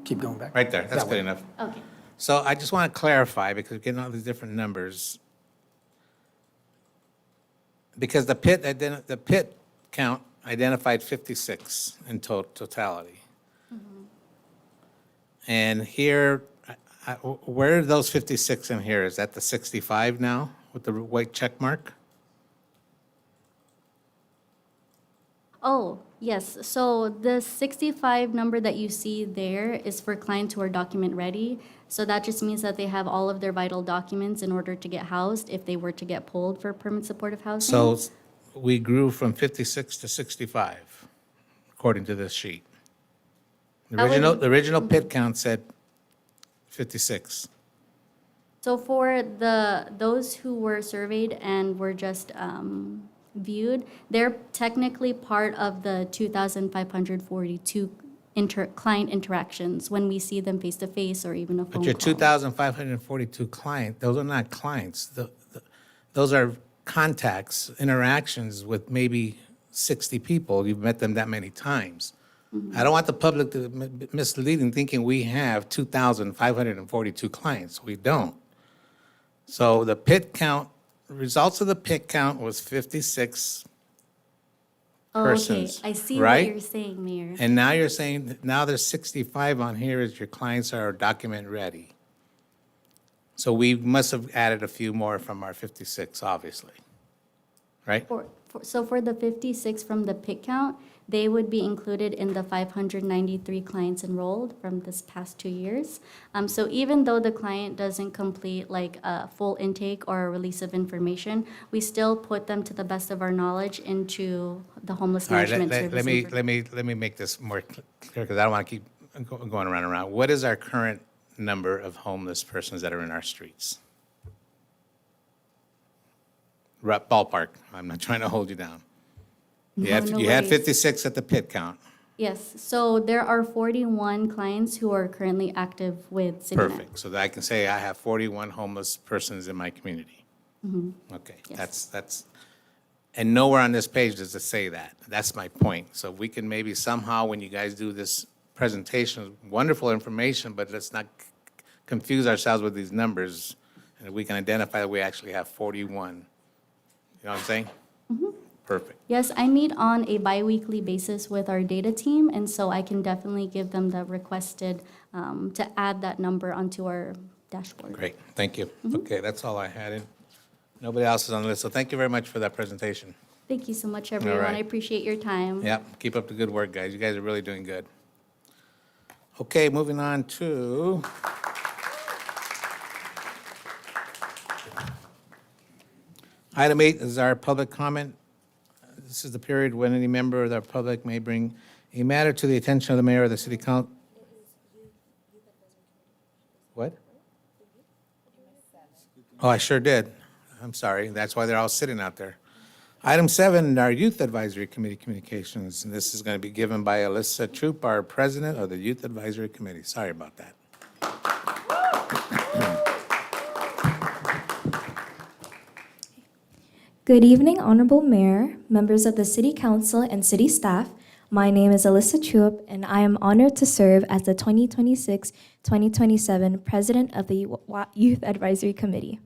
Keep going back. Right there, that's That good way. enough. Okay. So I just want to clarify, because we're getting all these different numbers. Because the pit count identified 56 in totality. And here, where are those 56 in here? Is that the 65 now with the white check mark? Oh, yes. So the 65 number that you see there is for clients who are document ready. So that just means that they have all of their vital documents in order to get housed if they were to get pulled for permanent supportive housing. So we grew from 56 to 65, according to this sheet. The original pit count said 56. So for those who were surveyed and were just viewed, they're technically part of the 2,542 client interactions when we see them face to face or even a phone But your call. 2,542 clients, those are not clients. Those are contacts, interactions with maybe 60 people. You've met them that many times. I don't want the public to misleading, thinking we have 2,542 clients. We don't. So the PIT count, results of the PIT count was 56 Oh, okay. persons, I see right? what you're saying, Mayor. And now you're saying, that now there's 65 on here as your clients are document ready. So we must have added a few more from our 56, obviously, right? So for the 56 from the PIC count, they would be included in the 593 clients enrolled from this past 2 years. So even though the client doesn't complete like a full intake or a release of information, we still put them to the best of our knowledge into the homeless All right, management service. let me make this more clear, because I don't want to keep going around and around. What is our current number of homeless persons that are in our streets? Ballpark. I'm not trying to hold you down. You No, had, no you had worries. 56 at the PIT count. Yes, so there are 41 clients who are currently active with CityNet. Perfect. So that I can say I have 41 homeless persons in my community. Mhm. Okay, Yes. that's, and nowhere on this page does it say that. That's my point. So if we can maybe somehow, when you guys do this presentation, wonderful information, but let's not confuse ourselves with these numbers. And if we can identify that we actually have 41. You know what I'm saying? Perfect. Yes, I meet on a biweekly basis with our data team, and so I can definitely give them the requested to add that number onto our dashboard. Great, thank you. Okay, that's all I had. Nobody else is on the list, so thank you very much for that presentation. Thank you so much, everyone. right. I appreciate your time. Yep, keep up the good work, guys. You guys are really doing good. Okay, moving on to item 8 is our public comment. This is the period when any member of the public may bring a matter to the attention of the mayor or the city council. What? Oh, I sure did. I'm sorry. That's why they're all sitting out there. Item 7, our Youth Advisory Committee communications, and this is going to be given by Alyssa Troop, our president of the Youth Advisory Committee. Sorry about that. Good evening, Honorable Mayor, members of the City Council, and city staff. My name is Alyssa Chuop, and I am honored to serve as the 2026-2027 President of the Youth Advisory Committee.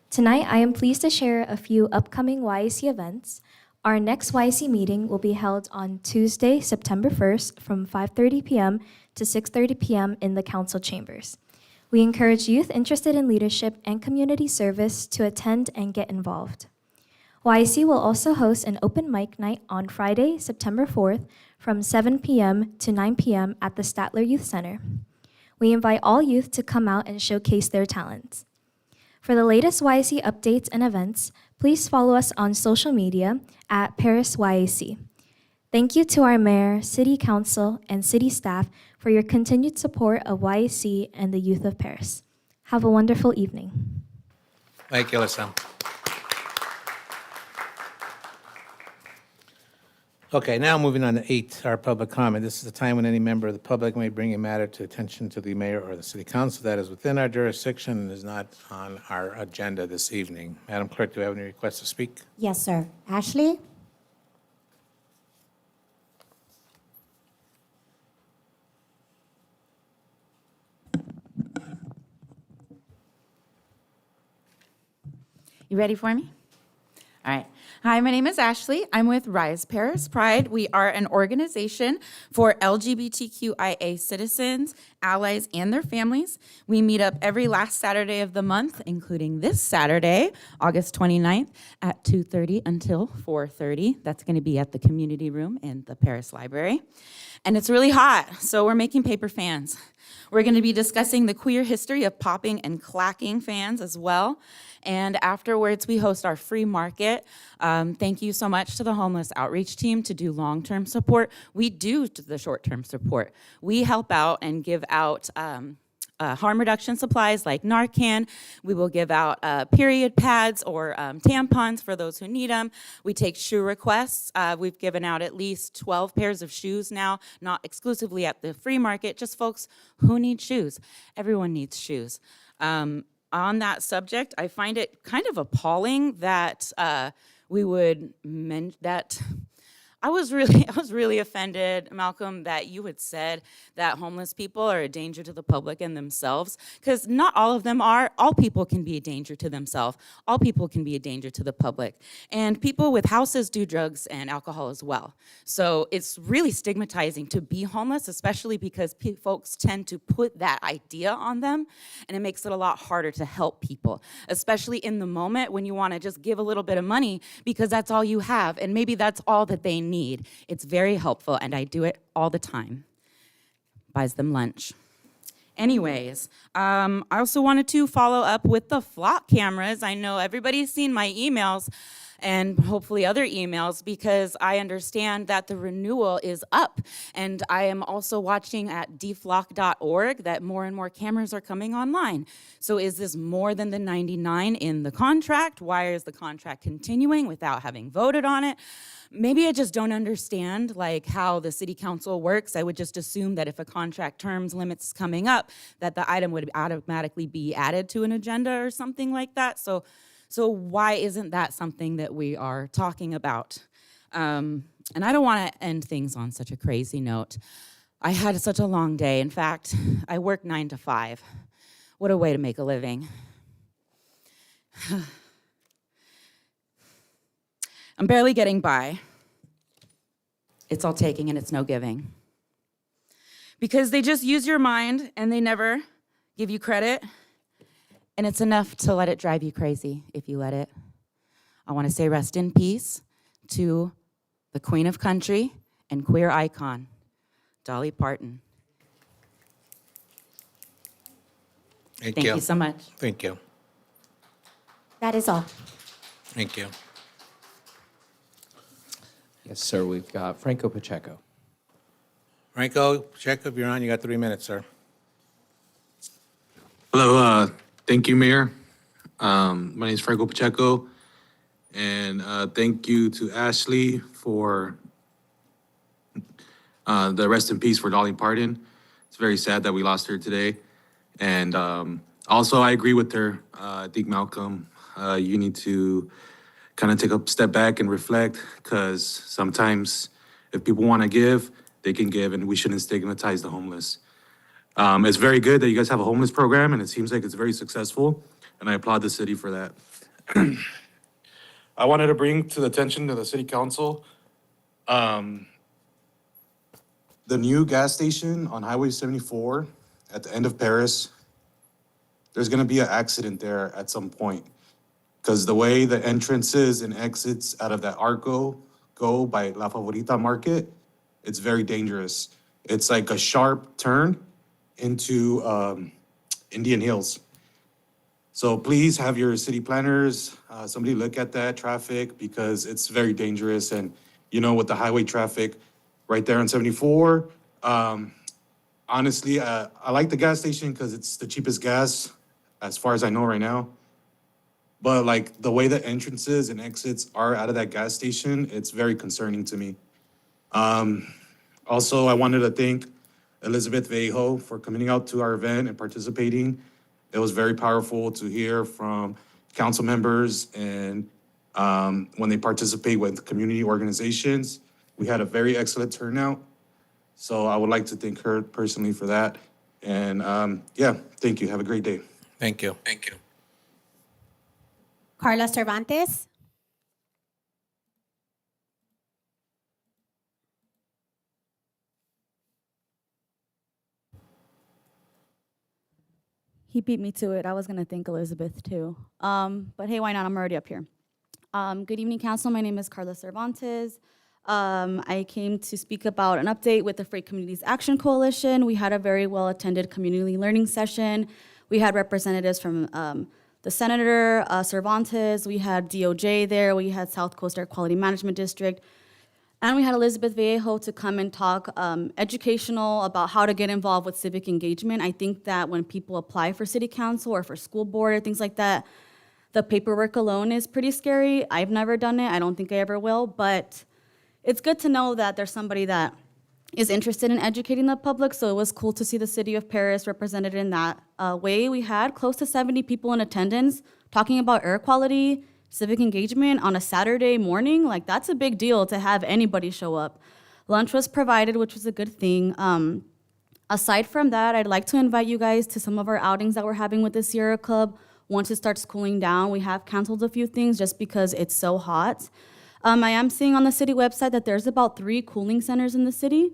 Tonight, I am pleased to share a few upcoming YAC events. Our next YAC meeting will be held on Tuesday, September 1st from 5:30 p.m. to 6:30 p.m. in the council chambers. We encourage youth interested in leadership and community service to attend and get involved. YAC will also host an open mic night on Friday, September 4th from 7 p.m. to 9 p.m. at the Statler Youth Center. We invite all youth to come out and showcase their talents. For the latest YAC updates and events, please follow us on social media at Paris YAC. Thank you to our mayor, city council, and city staff for your continued support of YAC and the youth of Paris. Have a wonderful evening. Thank you, Alyssa. Okay, now moving on to 8, our public comment. This is the time when any member of the public may bring a matter to attention to the mayor or the city council that is within our jurisdiction and is not on our agenda this evening. Madam Clerk, do we have any requests to speak? Yes, sir. Ashley? You ready for me? All right. Hi, my name is Ashley. I'm with Rise Paris Pride. We are an organization for LGBTQIA citizens, allies, and their families. We meet up every last Saturday of the month, including this Saturday, August 29th at 2:30 until 4:30. That's going to be at the community room in the Paris Library. And it's really hot, so we're making paper fans. We're going to be discussing the queer history of popping and clacking fans as well. And afterwards, we host our free market. Thank you so much to the homeless outreach team to do long-term support. We do the short-term support. We help out and give out harm reduction supplies like Narcan. We will give out period pads or tampons for those who need them. We take shoe requests. We've given out at least 12 pairs of shoes now, not exclusively at the free market, just folks who need shoes. Everyone needs shoes. on that subject, I find it kind of appalling that we would that I was really offended, Malcolm, that you had said that homeless people are a danger to the public and themselves, because not all of them are. All people can be a danger to themselves. All people can be a danger to the public. And people with houses do drugs and alcohol as well. So it's really stigmatizing to be homeless, especially because folks tend to put that idea on them, and it makes it a lot harder to help people, especially in the moment when you want to just give a little bit of money because that's all you have, and maybe that's all that they need. It's very helpful, and I do it all the time. Buys them lunch. Anyways, I also wanted to follow up with the flock cameras. I know everybody's seen my emails and hopefully other emails, because I understand that the renewal is up. And I am also watching at dflock.org that more and more cameras are coming online. So is this more than the 99 in the contract? Why is the contract continuing without having voted on it? Maybe I just don't understand like how the city council works. I would just assume that if a contract terms limits coming up, that the item would automatically be added to an agenda or something like that. So why isn't that something that we are talking about? And I don't want to end things on such a crazy note. I had such a long day. In fact, I work 9 to 5. What a way to make a living. I'm barely getting by. It's all taking and it's no giving. Because they just use your mind and they never give you credit. And it's enough to let it drive you crazy if you let it. I want to say rest in peace to the Queen of Country and queer icon, Dolly Parton. Thank you so much. Thank you. That is all. Thank you. Yes, sir. We've got Franco Pacheco. Franco, check if you're on. You got 3 minutes, sir. Hello, thank you, Mayor. My name is Franco Pacheco, and thank you to Ashley for the rest in peace for Dolly Parton. It's very sad that we lost her today. And also, I agree with her. I think, Malcolm, you need to kind of take a step back and reflect, because sometimes if people want to give, they can give, and we shouldn't stigmatize the homeless. It's very good that you guys have a homeless program, and it seems like it's very successful, and I applaud the city for that. I wanted to bring to the attention of the city council the new gas station on Highway 74 at the end of Paris. There's going to be an accident there at some point, because the way the entrances and exits out of that Arco go by La Favorita Market, it's very dangerous. It's like a sharp turn into Indian Hills. So please have your city planners, somebody look at that traffic, because it's very dangerous. And you know, with the highway traffic right there on 74, honestly, I like the gas station because it's the cheapest gas as far as I know right now. But like the way the entrances and exits are out of that gas station, it's very concerning to me. Also, I wanted to thank Elizabeth Vallejo for coming out to our event and participating. It was very powerful to hear from council members, and when they participate with community organizations, we had a very excellent turnout. So I would like to thank her personally for that. And yeah, thank you. Have a great day. Thank you. Thank you. Carla Cervantes. He beat me to it. I was going to thank Elizabeth too. But hey, why not? I'm already up here. Good evening, council. My name is Carla Cervantes. I came to speak about an update with the Freight Communities Action Coalition. We had a very well-attended community learning session. We had representatives from the Senator, Cervantes. We had DOJ there. We had South Coast Air Quality Management District. And we had Elizabeth Vallejo to come and talk educational about how to get involved with civic engagement. I think that when people apply for city council or for school board or things like that, the paperwork alone is pretty scary. I've never done it. I don't think I ever will. But it's good to know that there's somebody that is interested in educating the public, so it was cool to see the city of Paris represented in that way. We had close to 70 people in attendance talking about air quality, civic engagement on a Saturday morning. Like, that's a big deal to have anybody show up. Lunch was provided, which was a good thing. Aside from that, I'd like to invite you guys to some of our outings that we're having with the Sierra Club. Once it starts cooling down, we have canceled a few things just because it's so hot. I am seeing on the city website that there's about 3 cooling centers in the city,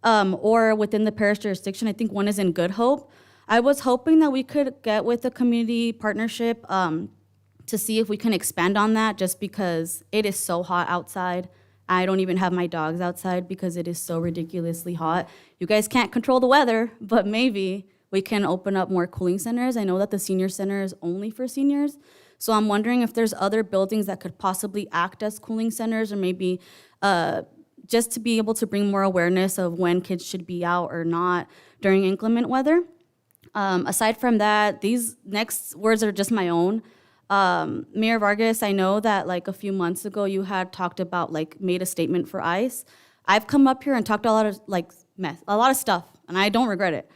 or within the parish jurisdiction. I think one is in Good Hope. I was hoping that we could get with a community partnership to see if we can expand on that, just because it is so hot outside. I don't even have my dogs outside because it is so ridiculously hot. You guys can't control the weather, but maybe we can open up more cooling centers. I know that the senior center is only for seniors, so I'm wondering if there's other buildings that could possibly act as cooling centers, or maybe just to be able to bring more awareness of when kids should be out or not during inclement weather. Aside from that, these next words are just my own. Mayor Vargas, I know that like a few months ago you had talked about, like, made a statement for ICE. I've come up here and talked a lot of a lot of stuff, and I don't regret it.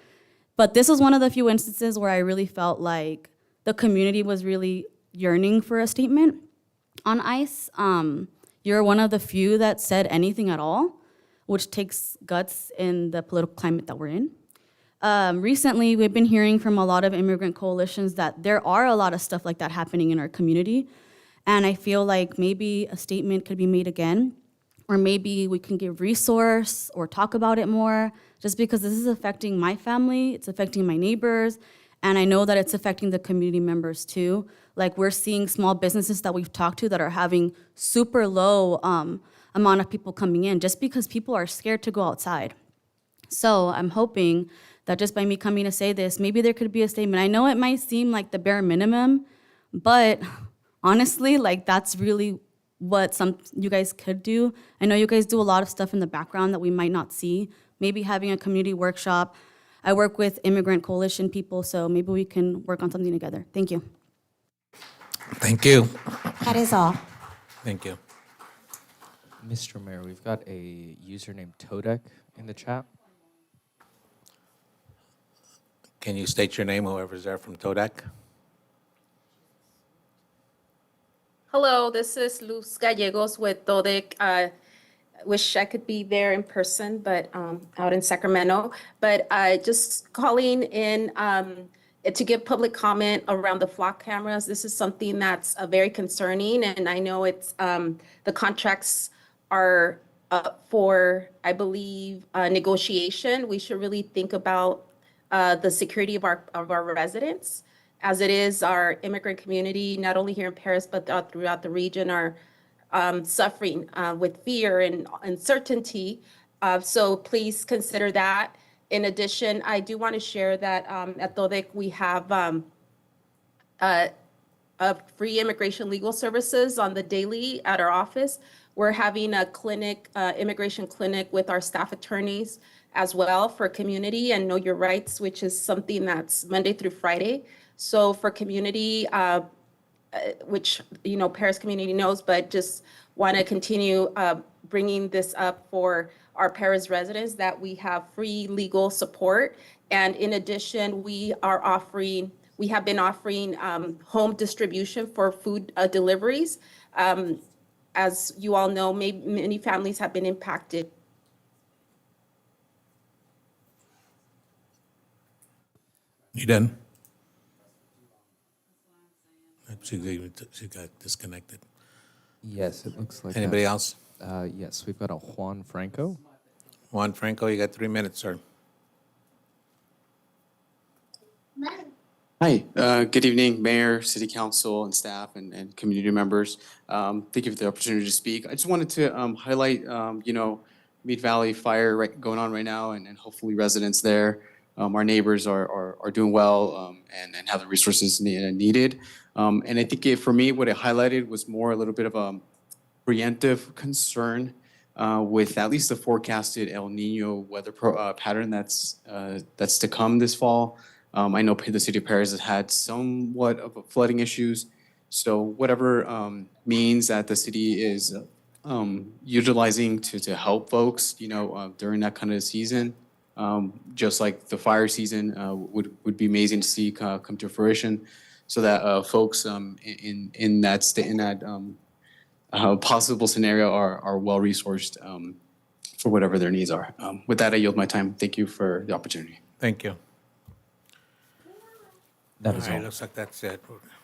But this was one of the few instances where I really felt like the community was really yearning for a statement on ICE. You're one of the few that said anything at all, which takes guts in the political climate that we're in. Recently, we've been hearing from a lot of immigrant coalitions that there are a lot of stuff like that happening in our community. And I feel like maybe a statement could be made again, or maybe we can give resource or talk about it more, just because this is affecting my family, it's affecting my neighbors, and I know that it's affecting the community members too. Like, we're seeing small businesses that we've talked to that are having super low amount of people coming in just because people are scared to go outside. So I'm hoping that just by me coming to say this, maybe there could be a statement. I know it might seem like the bare minimum, but honestly, like, that's really what you guys could do. I know you guys do a lot of stuff in the background that we might not see. Maybe having a community workshop. I work with immigrant coalition people, so maybe we can work on something together. Thank you. Thank you. That is all. Thank you. Mr. Mayor, we've got a user named Todek in the chat. Can you state your name, whoever's there from Todak? Hello, this is Luz Gallegos with Dodec. Wish I could be there in person, but out in Sacramento. But just calling in to give public comment around the flock cameras. This is something that's very concerning, and I know it's the contracts are up for, I believe, negotiation. We should really think about the security of our residents, as it is our immigrant community, not only here in Paris, but throughout the region, are suffering with fear and uncertainty. So please consider that. In addition, I do want to share that at Dodec, we have free immigration legal services on the daily at our office. We're having a clinic, immigration clinic with our staff attorneys as well for community and Know Your Rights, which is something that's Monday through Friday. So for community, which, you know, Paris community knows, but just want to continue bringing this up for our Paris residents, that we have free legal support. And in addition, we have been offering home distribution for food deliveries. As you all know, many families have been impacted. You done? She got disconnected. Yes, it looks like Anybody that. else? Yes, we've got a Juan Franco. Juan Franco, you got 3 minutes, sir. Hi, good evening, Mayor, City Council, and staff, and community members. Thank you for the opportunity to speak. I just wanted to highlight, you know, Mead Valley Fire going on right now, and hopefully residents there, our neighbors are doing well and have the resources needed. And I think for me, what it highlighted was more a little bit of a preemptive concern with at least the forecasted El Nino weather pattern that's to come this fall. I know the city of Paris has had somewhat of flooding issues, so whatever means that the city is utilizing to help folks, during that kind of season. Just like the fire season would be amazing to see come to fruition, so that folks in that possible scenario are well resourced for whatever their needs are. With that, I yield my time. Thank you for the opportunity. Thank you. That is All right, all. looks like that's it.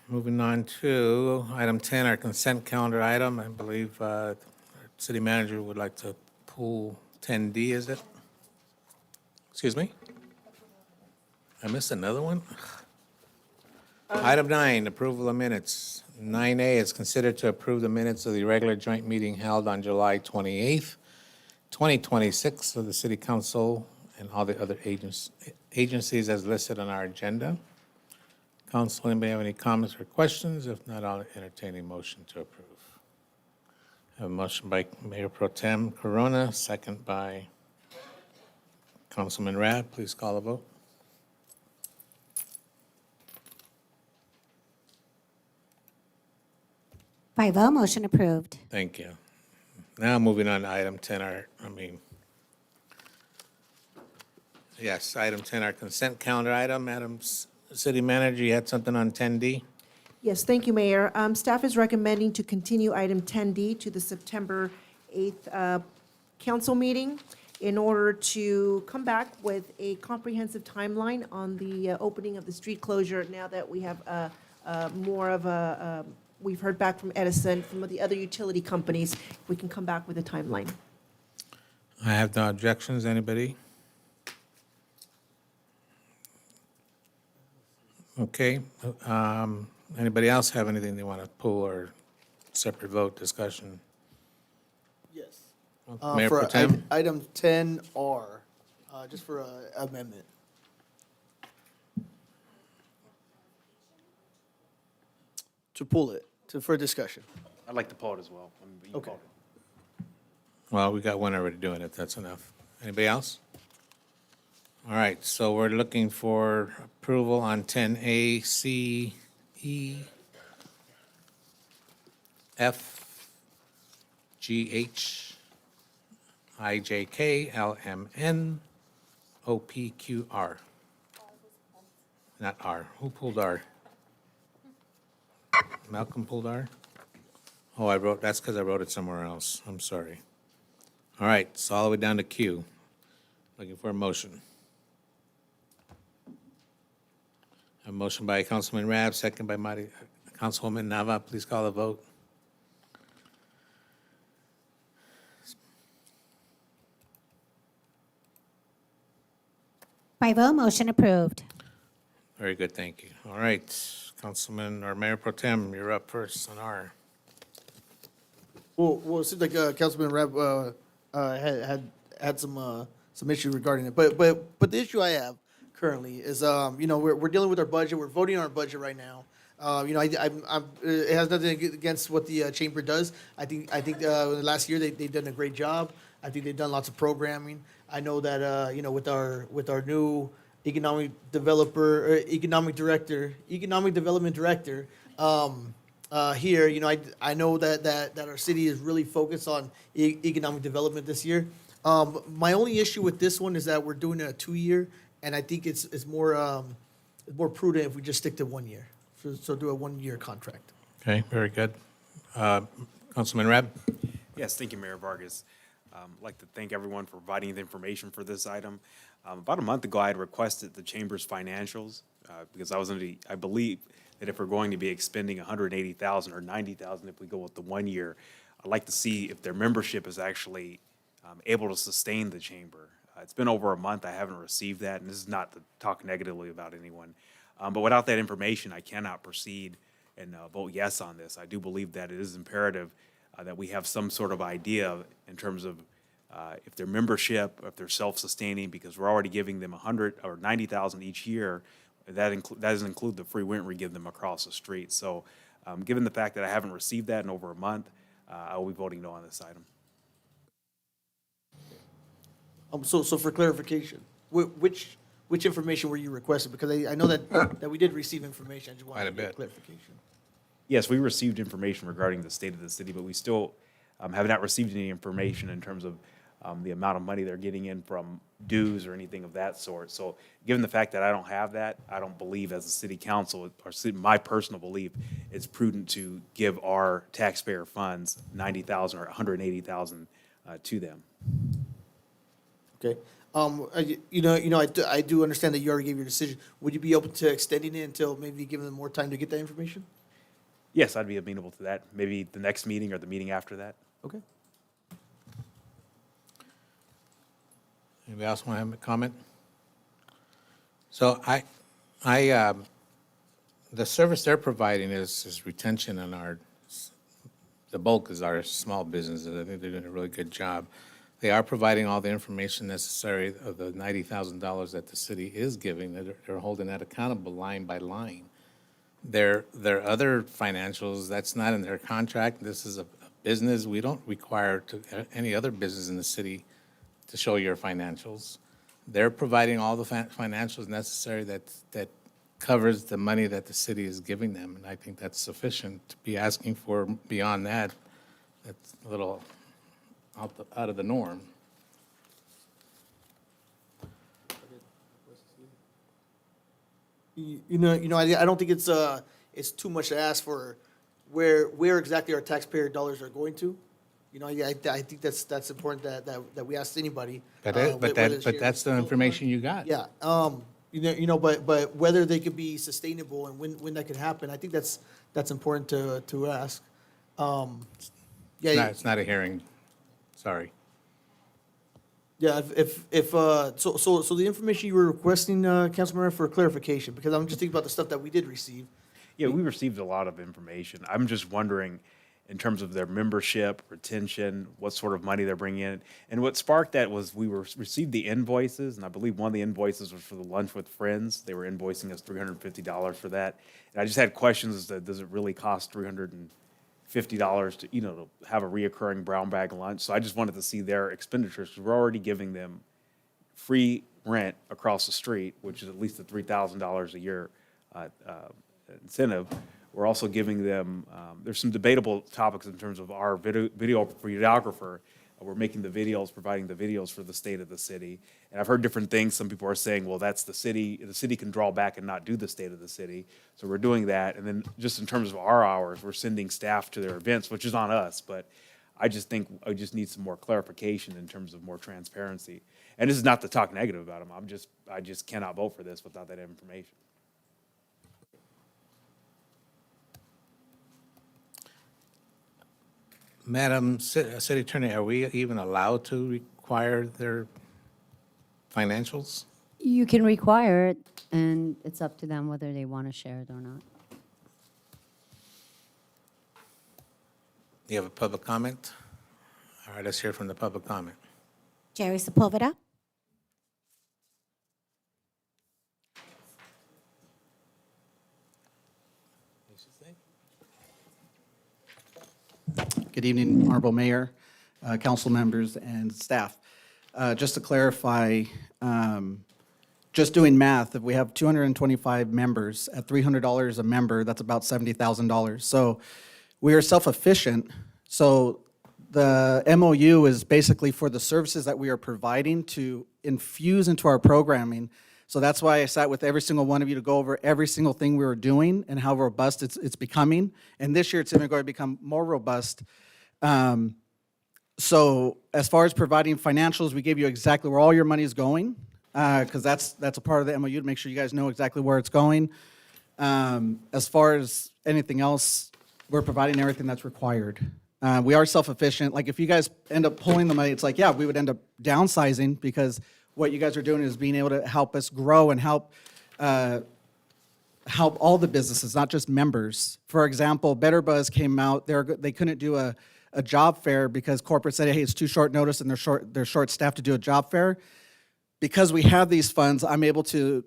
Moving on to item 10, our consent calendar item. I believe our city manager would like to pull 10D, is it? Excuse me? I missed another one? Item 9, approval of minutes. 9A is considered to approve the minutes of the regular joint meeting held on July 28th, 2026 of the city council and all the other agencies as listed on our agenda. Council, anybody have any comments or questions? If not, I'll entertain a motion to approve. I have a motion by Mayor Pro Tem Corona, second by Councilman Rad. Please call a vote. 5-0, motion approved. Thank you. Now moving on to item 10, yes, item 10, our consent calendar item. Madam City Manager, you had something on 10D? Yes, thank you, Mayor. Staff is recommending to continue item 10D to the September 8th council meeting in order to come back with a comprehensive timeline on the opening of the street closure now that we have more of a, we've heard back from Edison, from the other utility companies, we can come back with a timeline. I have no objections. Anybody? Okay. Anybody else have anything they want to pull or separate vote discussion? Yes. Mayor For Pro Tem? item 10R, just for amendment. To pull it, for discussion. I'd like to pull it as well. Okay. Well, we got one already doing it. That's enough. Anybody else? All right, so we're looking for approval on 10A, C, E, F, G, H, I, J, K, L, M, N, O, P, Q, R. Not R. Who pulled R? Malcolm pulled R? Oh, that's because I wrote it somewhere else. I'm sorry. All right, so all the way down to Q. Looking for a motion. A motion by Councilman Rab, second by Councilwoman Nava. Please call the vote. 5-0, motion approved. Very good, thank you. All right, Councilman or Mayor Pro Tem, you're up first on R. Well, it seems like Councilman Rab had some issue regarding it, but the issue I have currently is, we're dealing with our budget. We're voting on our budget right now. It has nothing against what the chamber does. I think last year they've done a great job. I think they've done lots of programming. I know that with our new economic development director here, I know that our city is really focused on economic development this year. My only issue with this one is that we're doing a 2-year, and I think it's more prudent if we just stick to 1 year. So do a 1-year contract. Okay, very good. Councilman Rab? Yes, thank you, Mayor Vargas. I'd like to thank everyone for providing the information for this item. About a month ago, I had requested the Chamber's financials because I believe that if we're going to be expending $180,000 or $90,000 if we go with the 1 year, I'd like to see if their membership is actually able to sustain the chamber. It's been over a month. I haven't received that, and this is not to talk negatively about anyone. But without that information, I cannot proceed and vote yes on this. I do believe that it is imperative that we have some sort of idea in terms of if their membership, if they're self-sustaining, because we're already giving them $100,000 or $90,000 each year. That doesn't include the free rent we give them across the street. So, given the fact that I haven't received that in over a month, I will be voting no on this item. So for clarification, which information were you requesting? Because I know that we did receive information. I just wanted to get clarification. Yes, we received information regarding the state of the city, but we still have not received any information in terms of the amount of money they're getting in from dues or anything of that sort. So given the fact that I don't have that, I don't believe as a city council, my personal belief, it's prudent to give our taxpayer funds $90,000 or $180,000 to them. Okay. I do understand that you already gave your decision. Would you be open to extending it until maybe giving them more time to get that information? Yes, I'd be amenable to that. Maybe the next meeting or the meeting after that. Okay. Anybody else want to have a comment? So the service they're providing is retention on the bulk is our small businesses. I think they're doing a really good job. They are providing all the information necessary of the $90,000 that the city is giving. They're holding that accountable line by line. Their other financials, that's not in their contract. This is a business. We don't require any other business in the city to show your financials. They're providing all the financials necessary that covers the money that the city is giving them, and I think that's sufficient. To be asking for beyond that, that's a little out of the norm. I don't think it's too much to ask for where exactly our taxpayer dollars are going to. I think that's important that we ask anybody. But whether it's your- that's the information you got. Yeah, but whether they could be sustainable and when that could happen, I think that's important to ask. It's not a hearing. Sorry. Yeah, so the information you were requesting, Councilmember, for clarification, because I'm just thinking about the stuff that we did receive. Yeah, we received a lot of information. I'm just wondering, in terms of their membership, retention, what sort of money they're bringing in. And what sparked that was we received the invoices, and I believe one of the invoices was for the Lunch with Friends. They were invoicing us $350 for that. And I just had questions as to, does it really cost $350 to, to have a reoccurring brown bag lunch? So I just wanted to see their expenditures, because we're already giving them free rent across the street, which is at least a $3,000 a year incentive. We're also giving them, there's some debatable topics in terms of our videographer. We're making the videos, providing the videos for the state of the city. And I've heard different things. Some people are saying, well, that's the city can draw back and not do the state of the city. So we're doing that. And then just in terms of our hours, we're sending staff to their events, which is on us. But I just think I just need some more clarification in terms of more transparency. And this is not to talk negative about them. I just cannot vote for this without that information. Madam City Attorney, are we even allowed to require their financials? You can require it, and it's up to them whether they want to share it or not. You have a public comment? All right, let's hear from the public comment. Jerry Sepulveda. Good evening, Honorable Mayor, council members, and staff. Just to clarify, just doing math, if we have 225 members at $300 a member, that's about $70,000. So we are self-efficient. So the MOU is basically for the services that we are providing to infuse into our programming. So that's why I sat with every single one of you to go over every single thing we were doing and how robust it's becoming. And this year, it's even going to become more robust. So as far as providing financials, we gave you exactly where all your money is going, because that's a part of the MOU to make sure you guys know exactly where it's going. As far as anything else, we're providing everything that's required. We are self-efficient. Like if you guys end up pulling the money, it's like, yeah, we would end up downsizing, because what you guys are doing is being able to help us grow and help all the businesses, not just members. For example, Better Buzz came out. They couldn't do a job fair because corporate said, hey, it's too short notice and they're short staffed to do a job fair. Because we have these funds, I'm able to,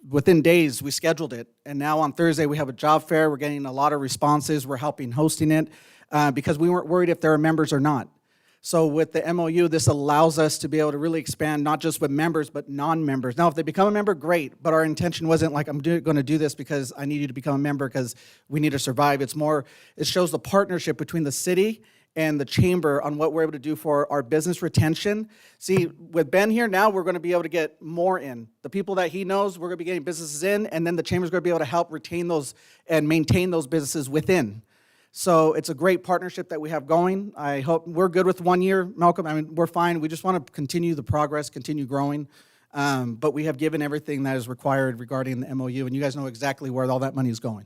within days, we scheduled it. And now on Thursday, we have a job fair. We're getting a lot of responses. We're helping hosting it because we weren't worried if there are members or not. So with the MOU, this allows us to be able to really expand, not just with members, but non-members. Now, if they become a member, great, but our intention wasn't like, I'm going to do this because I need you to become a member because we need to survive. It's more, it shows the partnership between the city and the chamber on what we're able to do for our business retention. See, with Ben here now, we're going to be able to get more in. The people that he knows, we're going to be getting businesses in, and then the chamber's going to be able to help retain those and maintain those businesses within. So it's a great partnership that we have going. I hope we're good with 1 year, Malcolm. I mean, we're fine. We just want to continue the progress, continue growing. But we have given everything that is required regarding the MOU, and you guys know exactly where all that money is going.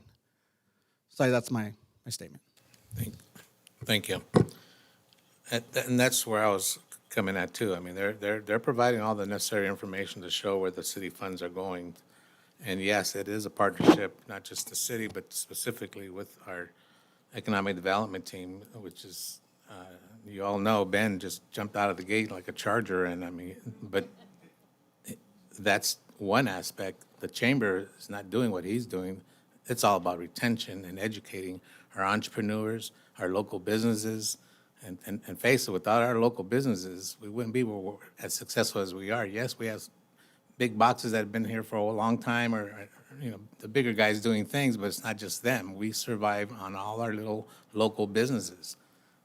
So that's my statement. Thank you. And that's where I was coming at too. I mean, they're providing all the necessary information to show where the city funds are going. And yes, it is a partnership, not just the city, but specifically with our economic development team, which is, you all know, Ben just jumped out of the gate like a charger. And I mean, but that's one aspect. The chamber is not doing what he's doing. It's all about retention and educating our entrepreneurs, our local businesses, and face it, without our local businesses, we wouldn't be as successful as we are. Yes, we have big boxes that have been here for a long time, or the bigger guys doing things, but it's not just them. We survive on all our little local businesses.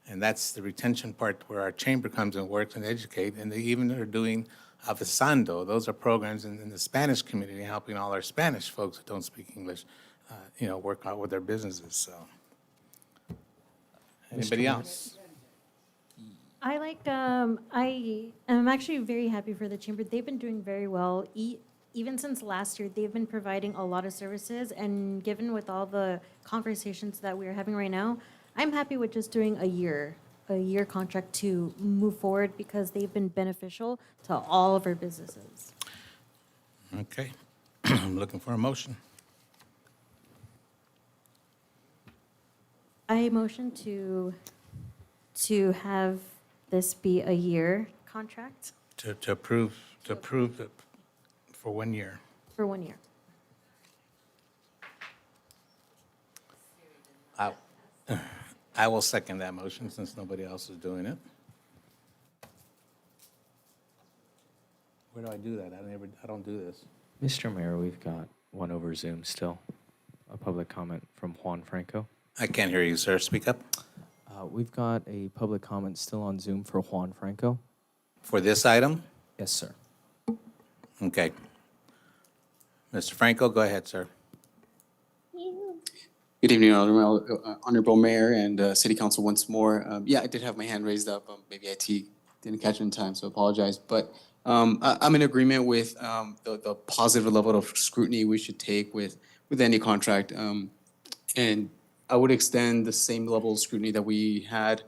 And that's the retention part where our chamber comes and works and educate. And they even are doing Avisando. Those are programs in the Spanish community, helping all our Spanish folks who don't speak English, work out with their businesses. So, anybody else? I am actually very happy for the chamber. They've been doing very well. Even since last year, they've been providing a lot of services, and given with all the conversations that we're having right now, I'm happy with just doing a year contract to move forward, because they've been beneficial to all of our businesses. Okay. I'm looking for a motion. I motion to have this be a year contract To approve it for 1 year. for 1 year. I will second that motion since nobody else is doing it. Where do I do that? I don't do this. Mr. Mayor, we've got one over Zoom still. A public comment from Juan Franco. I can't hear you, sir. Speak up. We've got a public comment still on Zoom for Juan Franco. For this item? Yes, sir. Okay. Mr. Franco, go ahead, sir. Good evening, Honorable Mayor and City Council once more. Yeah, I did have my hand raised up. Maybe IT didn't catch it in time, so I apologize. But I'm in agreement with the positive level of scrutiny we should take with any contract. And I would extend the same level of scrutiny that we had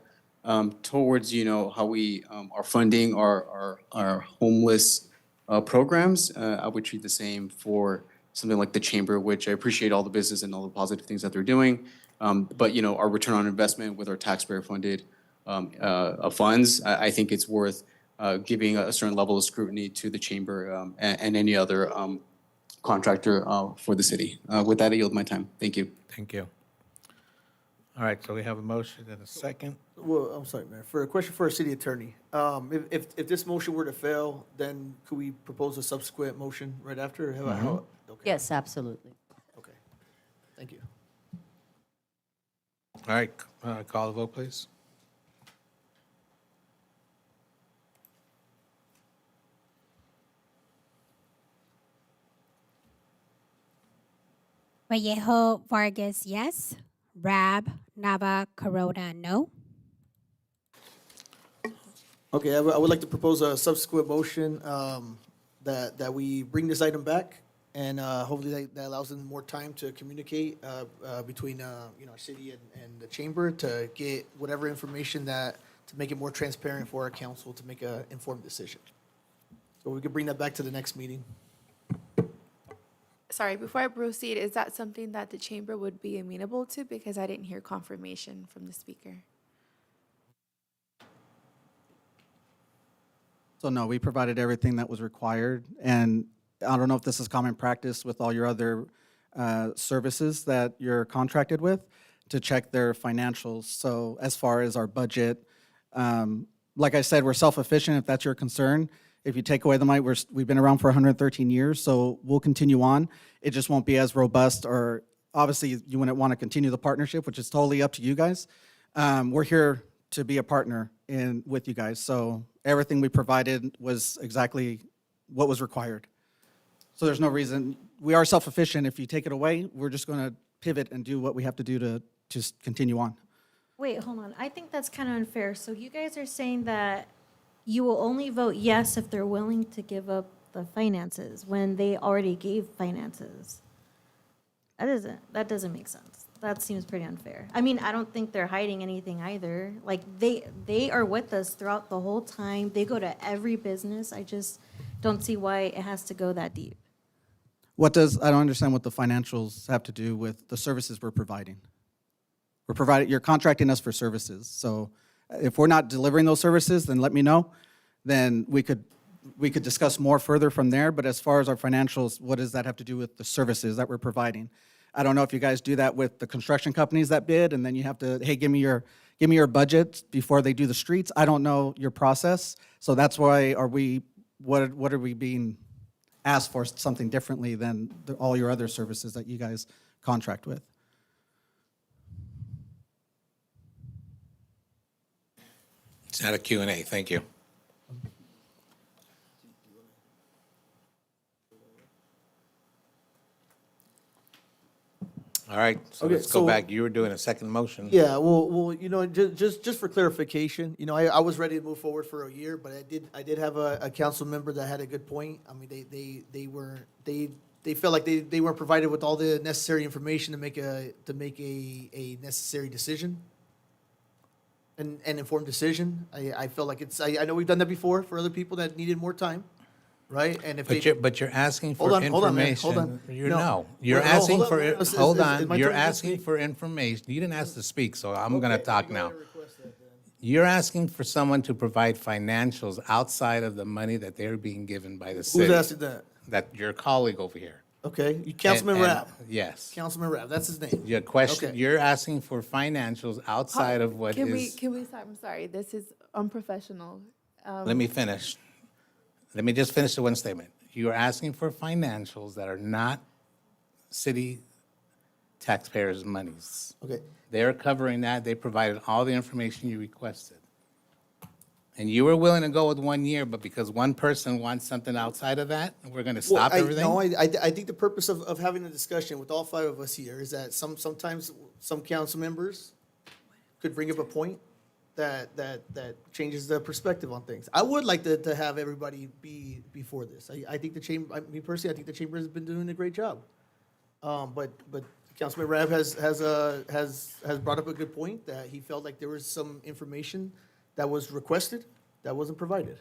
towards, how we are funding our homeless programs. I would treat the same for something like the chamber, which I appreciate all the business and all the positive things that they're doing. But, our return on investment with our taxpayer-funded funds, I think it's worth giving a certain level of scrutiny to the chamber and any other contractor for the city. With that, I yield my time. Thank you. Thank you. All right, so we have a motion and a second. Well, I'm sorry, Mayor. For a question for our city attorney, if this motion were to fail, then could we propose a subsequent motion right after? Okay. Yes, absolutely. Okay. Thank you. All right, call the vote, please. Vallejo Vargas, yes. Rab Nava Corona, no. Okay, I would like to propose a subsequent motion that we bring this item back, and hopefully that allows them more time to communicate between our city and the chamber to get whatever information to make it more transparent for our council to make an informed decision. So we could bring that back to the next meeting. Sorry, before I proceed, is that something that the chamber would be amenable to? Because I didn't hear confirmation from the speaker. So no, we provided everything that was required, and I don't know if this is common practice with all your other services that you're contracted with, to check their financials. So as far as our budget, like I said, we're self-efficient if that's your concern. If you take away the money, we've been around for 113 years, so we'll continue on. It just won't be as robust, or obviously you wouldn't want to continue the partnership, which is totally up to you guys. We're here to be a partner with you guys. So everything we provided was exactly what was required. So there's no reason, we are self-efficient. If you take it away, we're just going to pivot and do what we have to do to just continue on. Wait, hold on. I think that's kind of unfair. So you guys are saying that you will only vote yes if they're willing to give up the finances when they already gave finances. That doesn't make sense. That seems pretty unfair. I mean, I don't think they're hiding anything either. Like, they are with us throughout the whole time. They go to every business. I just don't see why it has to go that deep. I don't understand what the financials have to do with the services we're providing. You're contracting us for services. So if we're not delivering those services, then let me know. Then we could discuss more further from there. But as far as our financials, what does that have to do with the services that we're providing? I don't know if you guys do that with the construction companies that bid, and then you have to, hey, give me your budget before they do the streets. I don't know your process. So that's why what are we being asked for something differently than all your other services that you guys contract with? It's not a Q&A. Thank you. All right, so Okay, let's go so- back. You were doing a second motion. Yeah, well, just for clarification, I was ready to move forward for a year, but I did have a council member that had a good point. I mean, they felt like they weren't provided with all the necessary information to make a necessary decision, an informed decision. I felt like I know we've done that before for other people that needed more time, right? And if But you're asking for Hold on, man, information. hold on. You're No. You're Wait, no, asking hold on, for, man. Is hold my on, turn you're to asking speak? for information. You didn't ask to speak, so I'm gonna Okay, talk go now. ahead and request that then. You're asking for someone to provide financials outside of the money that they're being given by the city. Who's asking that? That your colleague over here. Okay, Councilman And- Rapp. Yes. Councilman Rapp, that's his name. Your question, Okay. you're asking for financials outside of what Can we is, start? I'm sorry, this is unprofessional. let me finish. Let me just finish the one statement. You are asking for financials that are not city taxpayers' monies. Okay. They're covering that. They provided all the information you requested. And you were willing to go with 1 year, but because one person wants something outside of that, we're going to Well, stop everything? No, I think the purpose of having a discussion with all five of us here is that sometimes some council members could bring up a point that changes the perspective on things. I would like to have everybody be before this. I think the chamber, me personally, I think the chamber has been doing a great job. But Councilman Rabb has brought up a good point that he felt like there was some information that was requested that wasn't provided.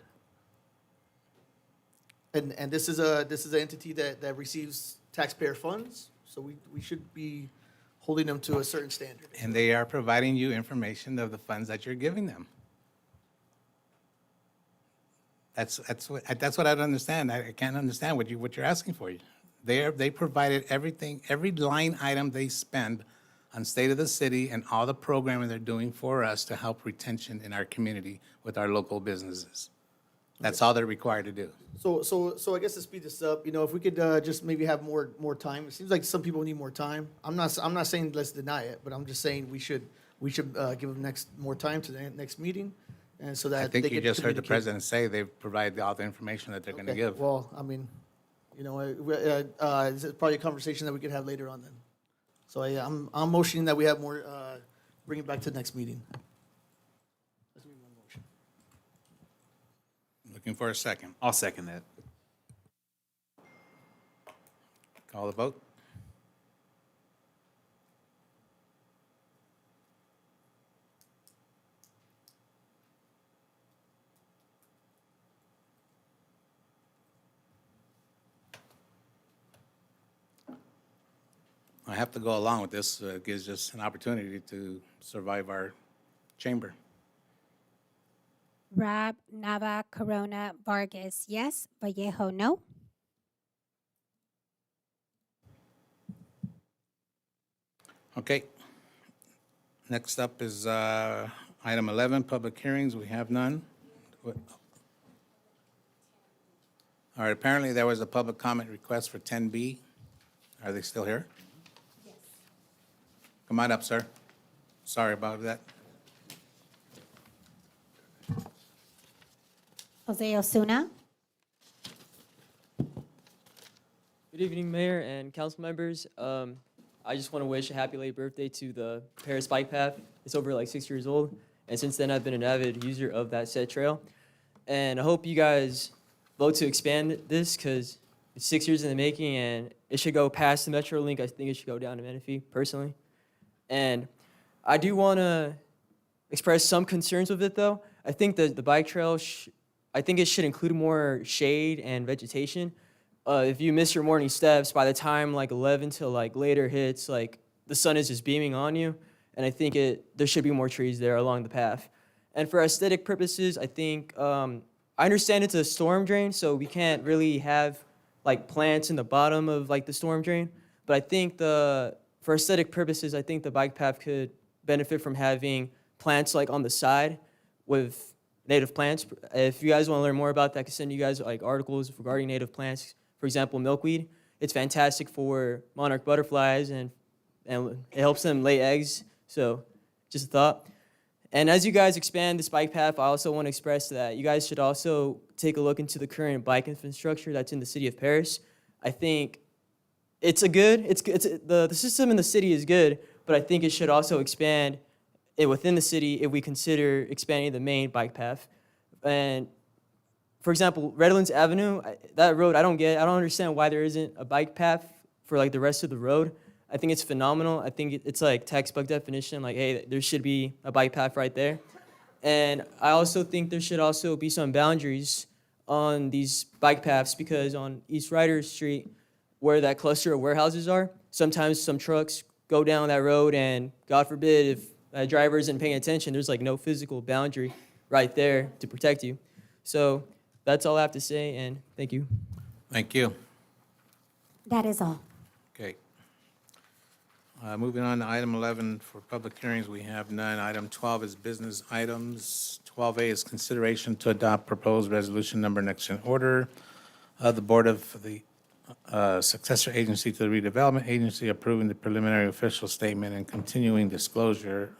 And this is an entity that receives taxpayer funds, so we should be holding them to a certain standard. And they are providing you information of the funds that you're giving them. That's what I don't understand. I can't understand what you're asking for. They provided everything, every line item they spend on State of the City and all the programming they're doing for us to help retention in our community with our local businesses. That's all they're required to do. So I guess to speed this up, if we could just maybe have more time. It seems like some people need more time. I'm not saying let's deny it, but I'm just saying we should give them more time to the next meeting, and so that I think they you can just heard the communicate. president say they've provided all the information that they're going to Okay, give. Well, I mean, this is probably a conversation that we could have later on then. So I'm motioning that we have more, bring it back to the next meeting. Looking for a second. I'll second that. Call the vote. I have to go along with this. It gives us an opportunity to survive our chamber. Rabb, Nava, Corona, Vargas, yes. Vallejo, no. Okay. Next up is item 11, public hearings. We have none. All right, apparently there was a public comment request for 10B. Are they still here? Come on up, sir. Sorry about that. Jose Osuna. Good evening, Mayor and council members. I just want to wish a happy late birthday to the Paris Bike Path. It's over like 6 years old, and since then I've been an avid user of that said trail. And I hope you guys vote to expand this because it's 6 years in the making, and it should go past the Metro Link. I think it should go down to Menifee, personally. And I do want to express some concerns with it, though. I think the bike trail, I think it should include more shade and vegetation. If you miss your morning steps, by the time like 11 till like later hits, like the sun is just beaming on you. And I think there should be more trees there along the path. And for aesthetic purposes, I think, I understand it's a storm drain, so we can't really have like plants in the bottom of like the storm drain. But I think for aesthetic purposes, I think the bike path could benefit from having plants like on the side with native plants. If you guys want to learn more about that, I can send you guys like articles regarding native plants. For example, milkweed. It's fantastic for monarch butterflies and it helps them lay eggs. So just a thought. And as you guys expand this bike path, I also want to express that you guys should also take a look into the current bike infrastructure that's in the city of Paris. I think the system in the city is good, but I think it should also expand it within the city if we consider expanding the main bike path. And for example, Redlands Avenue, that road, I don't understand why there isn't a bike path for like the rest of the road. I think it's phenomenal. I think it's like textbook definition, like, hey, there should be a bike path right there. And I also think there should also be some boundaries on these bike paths because on East Ryder Street, where that cluster of warehouses are, sometimes some trucks go down that road and God forbid if a driver isn't paying attention, there's like no physical boundary right there to protect you. So that's all I have to say, and thank you. Thank you. That is all. Okay. Moving on to item 11 for public hearings, we have none. Item 12 is business items. 12A is consideration to adopt proposed resolution number next in order of the Board of the Successor Agency to the Redevelopment Agency approving the preliminary official statement and continuing disclosure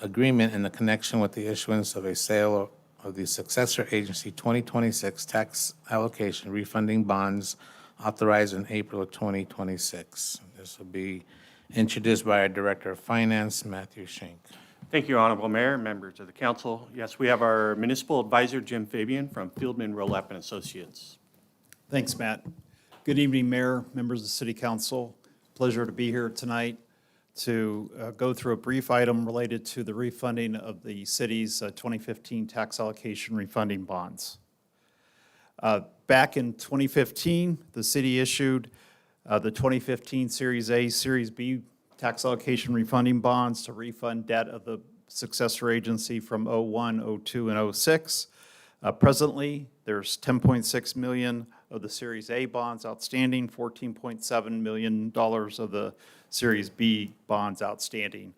agreement in the connection with the issuance of a sale of the Successor Agency 2026 tax allocation refunding bonds authorized in April of 2026. This will be introduced by our Director of Finance, Matthew Schenk. Thank you, Honorable Mayor, members of the council. Yes, we have our municipal advisor, Jim Fabian, from Fieldman, Rolap and Associates. Thanks, Matt. Good evening, Mayor, members of the City Council. Pleasure to be here tonight to go through a brief item related to the refunding of the city's 2015 tax allocation refunding bonds. Back in 2015, the city issued the 2015 Series A, Series B tax allocation refunding bonds to refund debt of the successor agency from 01, 02, and 06. Presently, there's 10.6 million of the Series A bonds outstanding, $14.7 million of the Series B bonds outstanding.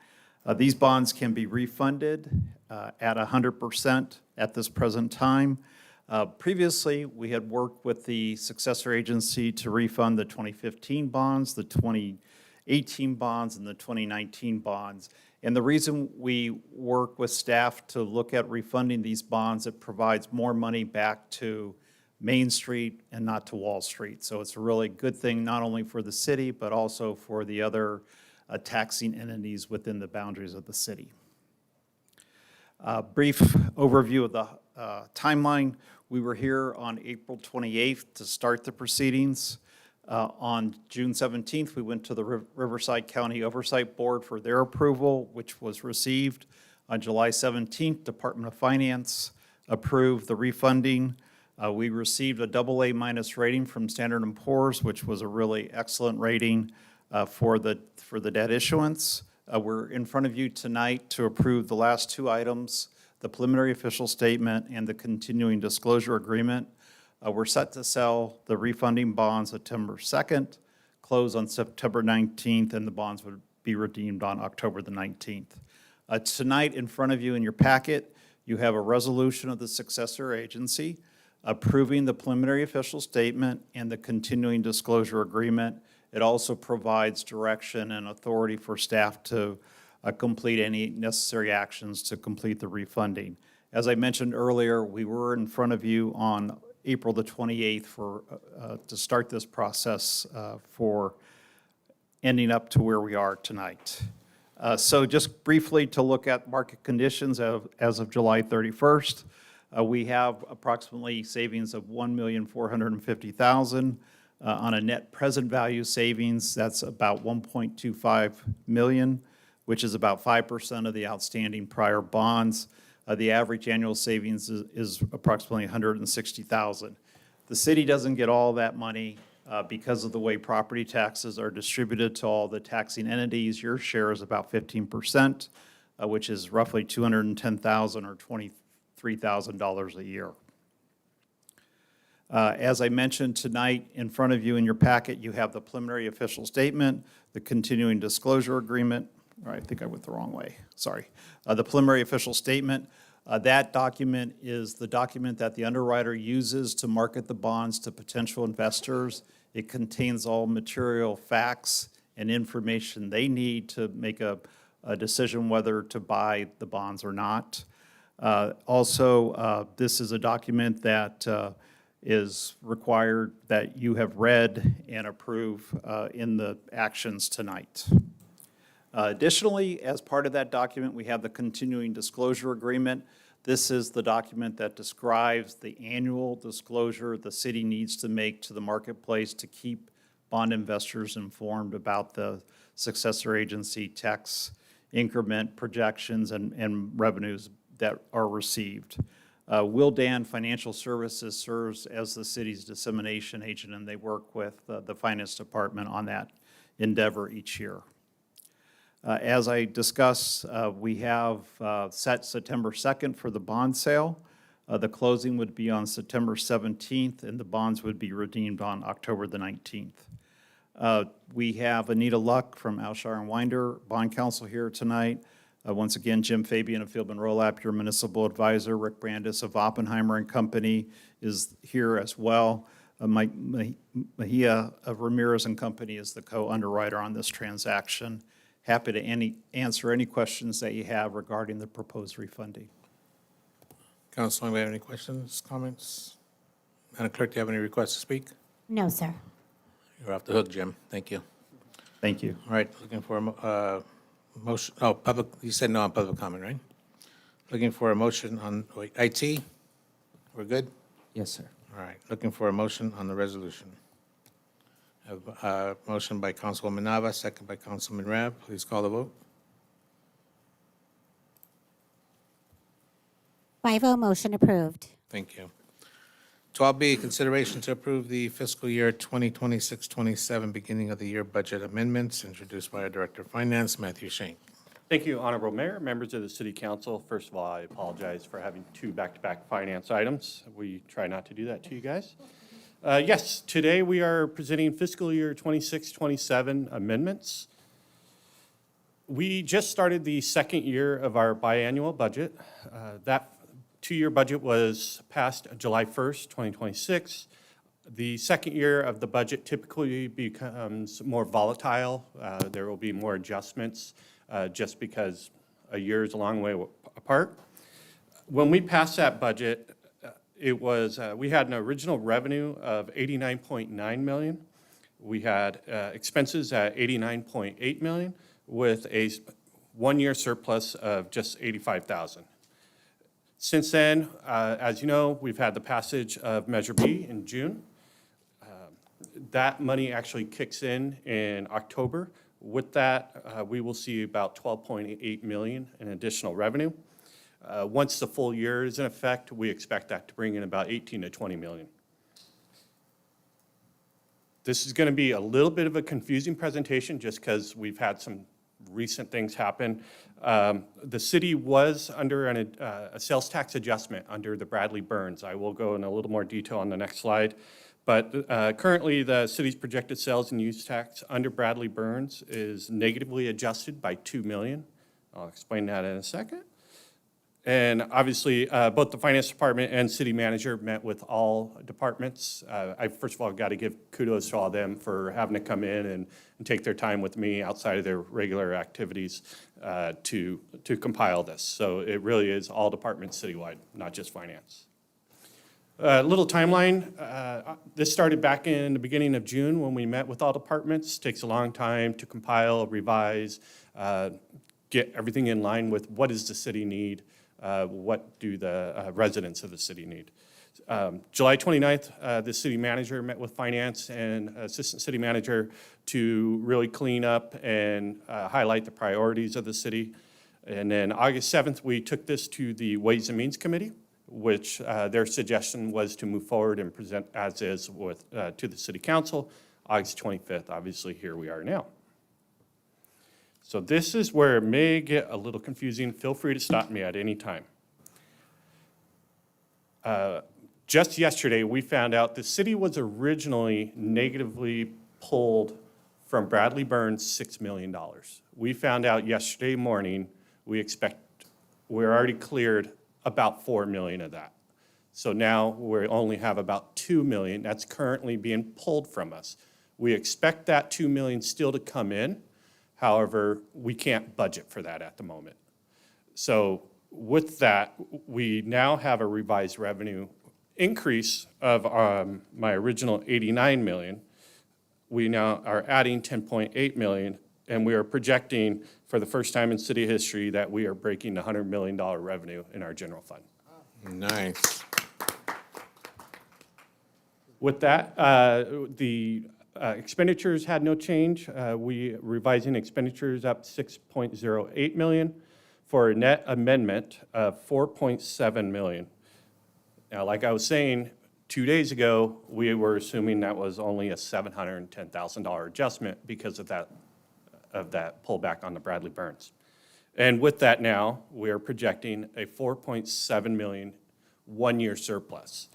These bonds can be refunded at 100% at this present time. Previously, we had worked with the successor agency to refund the 2015 bonds, the 2018 bonds, and the 2019 bonds. And the reason we work with staff to look at refunding these bonds, it provides more money back to Main Street and not to Wall Street. So it's a really good thing, not only for the city, but also for the other taxing entities within the boundaries of the city. Brief overview of the timeline. We were here on April 28th to start the proceedings. On June 17th, we went to the Riverside County Oversight Board for their approval, which was received. On July 17th, Department of Finance approved the refunding. We received a AA- rating from Standard & Poor's, which was a really excellent rating for the debt issuance. We're in front of you tonight to approve the last two items, the preliminary official statement and the continuing disclosure agreement. We're set to sell the refunding bonds September 2nd, close on September 19th, and the bonds would be redeemed on October the 19th. Tonight, in front of you in your packet, you have a resolution of the successor agency approving the preliminary official statement and the continuing disclosure agreement. It also provides direction and authority for staff to complete any necessary actions to complete the refunding. As I mentioned earlier, we were in front of you on April the 28th to start this process for ending up to where we are tonight. So just briefly to look at market conditions as of July 31st, we have approximately savings of $1,450,000. On a net present value savings, that's about $1.25 million, which is about 5% of the outstanding prior bonds. The average annual savings is approximately $160,000. The city doesn't get all that money because of the way property taxes are distributed to all the taxing entities. Your share is about 15%, which is roughly $210,000 or $23,000 a year. As I mentioned tonight, in front of you in your packet, you have the preliminary official statement, the continuing disclosure agreement. I think I went the wrong way, sorry. The preliminary official statement, that document is the document that the underwriter uses to market the bonds to potential investors. It contains all material facts and information they need to make a decision whether to buy the bonds or not. Also, this is a document that is required that you have read and approve in the actions tonight. Additionally, as part of that document, we have the continuing disclosure agreement. This is the document that describes the annual disclosure the city needs to make to the marketplace to keep bond investors informed about the successor agency tax increment projections and revenues that are received. Wildan Financial Services serves as the city's dissemination agent, and they work with the finance department on that endeavor each year. As I discussed, we have set September 2nd for the bond sale. The closing would be on September 17th, and the bonds would be redeemed on October the 19th. We have Anita Luck from Alshire and Winder Bond Counsel here tonight. Once again, Jim Fabian of Fieldman Rolap, your municipal advisor. Rick Brandis of Oppenheimer and Company is here as well. Mike Mejia of Ramirez and Company is the co-underwriter on this transaction. Happy to answer any questions that you have regarding the proposed refunding. Councilman, do you have any questions, comments? Madam Clerk, do you have any requests to speak? No, sir. You're off the hook, Jim. Thank you. Thank you. All right, looking for a motion, public, you said no on public comment, right? Looking for a motion on, IT? We're good? Yes, sir. All right, looking for a motion on the resolution. Have a motion by Councilwoman Nava, second by Councilman Rab. Please call the vote. 5-0, motion approved. Thank you. 12B, consideration to approve the fiscal year 2026-27 beginning of the year budget amendments introduced by our Director of Finance, Matthew Shank. Thank you, Honorable Mayor, members of the City Council. First of all, I apologize for having two back-to-back finance items. We try not to do that to you guys. Yes, today we are presenting fiscal year 26-27 amendments. We just started the second year of our biannual budget. That two-year budget was passed July 1st, 2026. The second year of the budget typically becomes more volatile. There will be more adjustments just because a year is a long way apart. When we passed that budget, it was, we had an original revenue of $89.9 million. We had expenses at $89.8 million with a one-year surplus of just $85,000. Since then, as you know, we've had the passage of Measure B in June. That money actually kicks in October. With that, we will see about $12.8 million in additional revenue. Once the full year is in effect, we expect that to bring in about 18 to 20 million. This is going to be a little bit of a confusing presentation just because we've had some recent things happen. The city was under a sales tax adjustment under the Bradley Burns. I will go in a little more detail on the next slide. But currently, the city's projected sales and use tax under Bradley Burns is negatively adjusted by $2 million. I'll explain that in a second. And obviously, both the finance department and city manager met with all departments. I first of all got to give kudos to all of them for having to come in and take their time with me outside of their regular activities to compile this. So it really is all departments citywide, not just finance. Little timeline. This started back in the beginning of June when we met with all departments. Takes a long time to compile, revise, get everything in line with what does the city need. What do the residents of the city need? July 29th, the city manager met with finance and assistant city manager to really clean up and highlight the priorities of the city. And then August 7th, we took this to the Ways and Means Committee, which their suggestion was to move forward and present as is with, to the city council. August 25th, obviously here we are now. So this is where it may get a little confusing. Feel free to stop me at any time. Just yesterday, we found out the city was originally negatively pulled from Bradley Burns $6 million. We found out yesterday morning, we're already cleared about $4 million of that. So now we only have about $2 million that's currently being pulled from us. We expect that $2 million still to come in. However, we can't budget for that at the moment. So with that, we now have a revised revenue increase of my original $89 million. We now are adding $10.8 million, and we are projecting for the first time in city history that we are breaking the $100 million revenue in our general fund. Nice. With that, the expenditures had no change. We revising expenditures up $6.08 million for a net amendment of $4.7 million. Now, like I was saying, 2 days ago, we were assuming that was only a $710,000 adjustment because of that pullback on the Bradley Burns. And with that now, we are projecting a $4.7 million one-year surplus.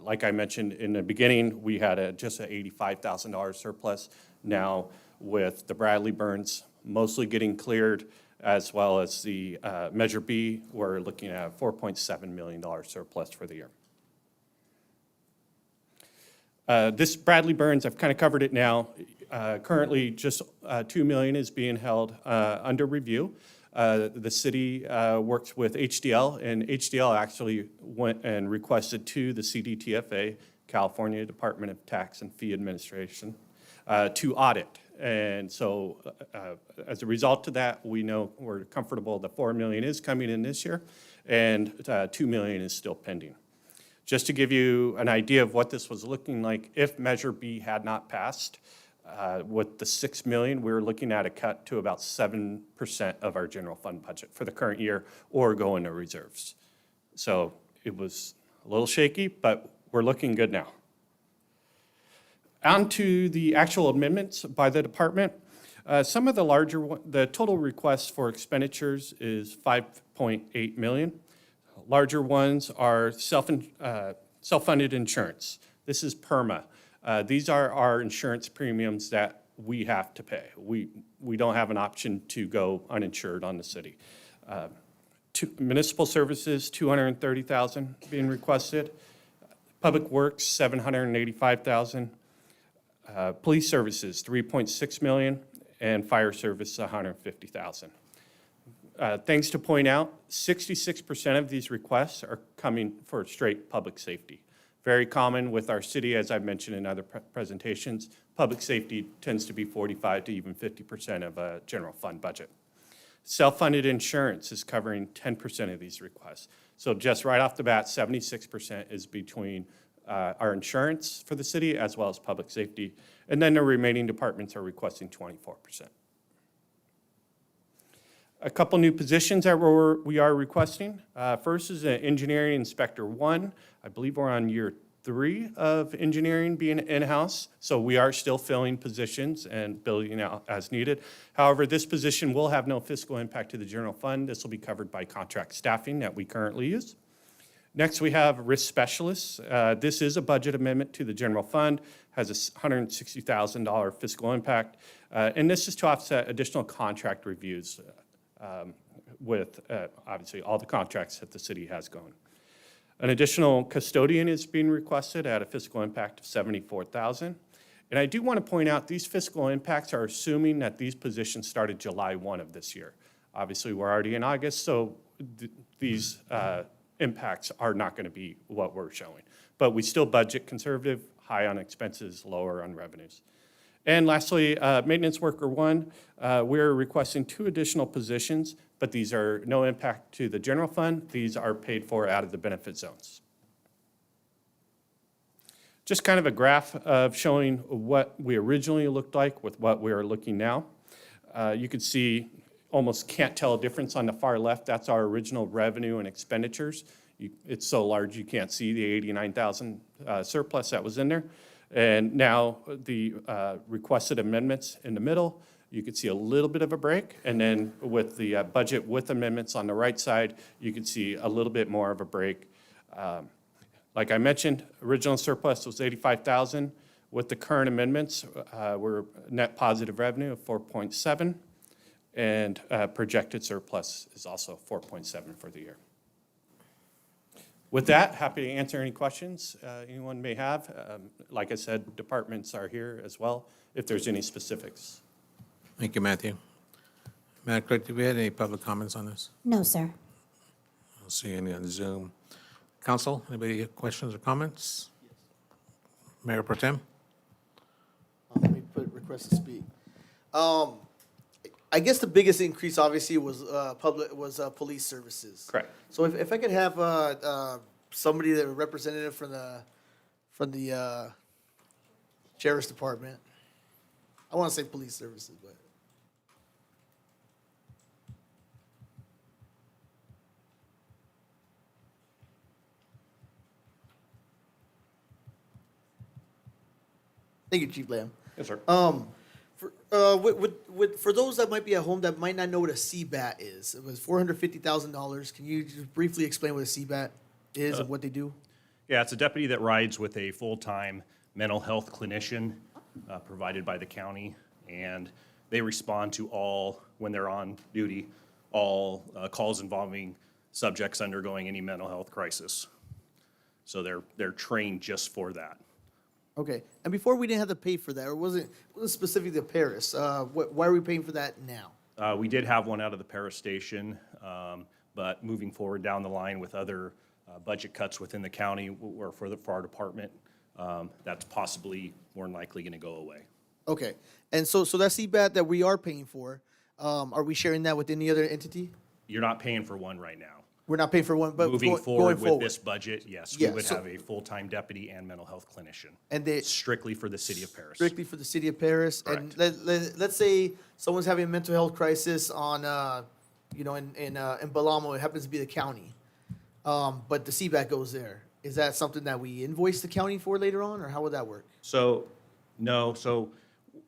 Like I mentioned in the beginning, we had just an $85,000 surplus. Now, with the Bradley Burns mostly getting cleared, as well as the Measure B, we're looking at a $4.7 million surplus for the year. This Bradley Burns, I've kind of covered it now. Currently, just $2 million is being held under review. The city works with HDL, and HDL actually went and requested to the CDTFA, California Department of Tax and Fee Administration, to audit. And so as a result of that, we know we're comfortable the $4 million is coming in this year, and $2 million is still pending. Just to give you an idea of what this was looking like, if Measure B had not passed, with the $6 million, we were looking at a cut to about 7% of our general fund budget for the current year, or go into reserves. So it was a little shaky, but we're looking good now. On to the actual amendments by the department. Some of the larger the total request for expenditures is $5.8 million. Larger ones are self-funded insurance. This is PERMA. These are our insurance premiums that we have to pay. We don't have an option to go uninsured on the city. Municipal services, $230,000 being requested. Public Works, $785,000. Police services, $3.6 million, and fire service, $150,000. Things to point out, 66% of these requests are coming for straight public safety. Very common with our city, as I've mentioned in other presentations, public safety tends to be 45 to even 50% of a general fund budget. Self-funded insurance is covering 10% of these requests. So just right off the bat, 76% is between our insurance for the city as well as public safety. And then the remaining departments are requesting 24%. A couple new positions that we are requesting. First is an Engineering Inspector 1. I believe we're on year 3 of engineering being in-house, so we are still filling positions and building out as needed. However, this position will have no fiscal impact to the general fund. This will be covered by contract staffing that we currently use. Next, we have risk specialists. This is a budget amendment to the general fund, has a $160,000 fiscal impact, and this is to offset additional contract reviews. with, obviously, all the contracts that the city has going. An additional custodian is being requested at a fiscal impact of $74,000. And I do want to point out, these fiscal impacts are assuming that these positions started July 1 of this year. Obviously, we're already in August, so these impacts are not going to be what we're showing. But we still budget conservative, high on expenses, lower on revenues. And lastly, maintenance worker 1, we're requesting 2 additional positions, but these are no impact to the general fund. These are paid for out of the benefit zones. Just kind of a graph of showing what we originally looked like with what we are looking now. You can see, almost can't tell a difference on the far left. That's our original revenue and expenditures. It's so large you can't see the 89,000 surplus that was in there. And now the requested amendments in the middle, you can see a little bit of a break. And then with the budget with amendments on the right side, you can see a little bit more of a break. Like I mentioned, original surplus was 85,000. With the current amendments, we're net positive revenue of 4.7, and projected surplus is also 4.7 for the year. With that, happy to answer any questions anyone may have. Like I said, departments are here as well if there's any specifics. Thank you, Matthew. Madam Clerk, do we have any public comments on this? No, sir. I don't see any on Zoom. Council, anybody have questions or comments? Mayor Pro Tem? Let me put request to speak. I guess the biggest increase obviously was police services. Correct. So if I could have somebody, that representative from the sheriff's department. I want to say police services, but. Thank you, Chief Lamb. Yes, sir. For those that might be at home that might not know what a CBAT is, it was $450,000. Can you just briefly explain what a CBAT is and what they do? Yeah, it's a deputy that rides with a full-time mental health clinician provided by the county, and they respond to all, when they're on duty, all calls involving subjects undergoing any mental health crisis. So they're trained just for that. Okay, and before we didn't have to pay for that, or wasn't specific to Paris? Why are we paying for that now? We did have one out of the Paris station, but moving forward down the line with other budget cuts within the county or for our department, that's possibly more than likely going to go away. Okay, and so that CBAT that we are paying for, are we sharing that with any other entity? You're not paying for one right now. We're not paying for one, but Moving going forward forward. with this budget, yes, Yeah, we would so- have a full-time deputy and mental health clinician. And they Strictly for the city of Paris. strictly for the city of Paris. And let's say someone's having a mental health crisis on, in Balamo, it happens to be the county. But the CBAT goes there. Is that something that we invoice the county for later on, or how would that work? So, no, so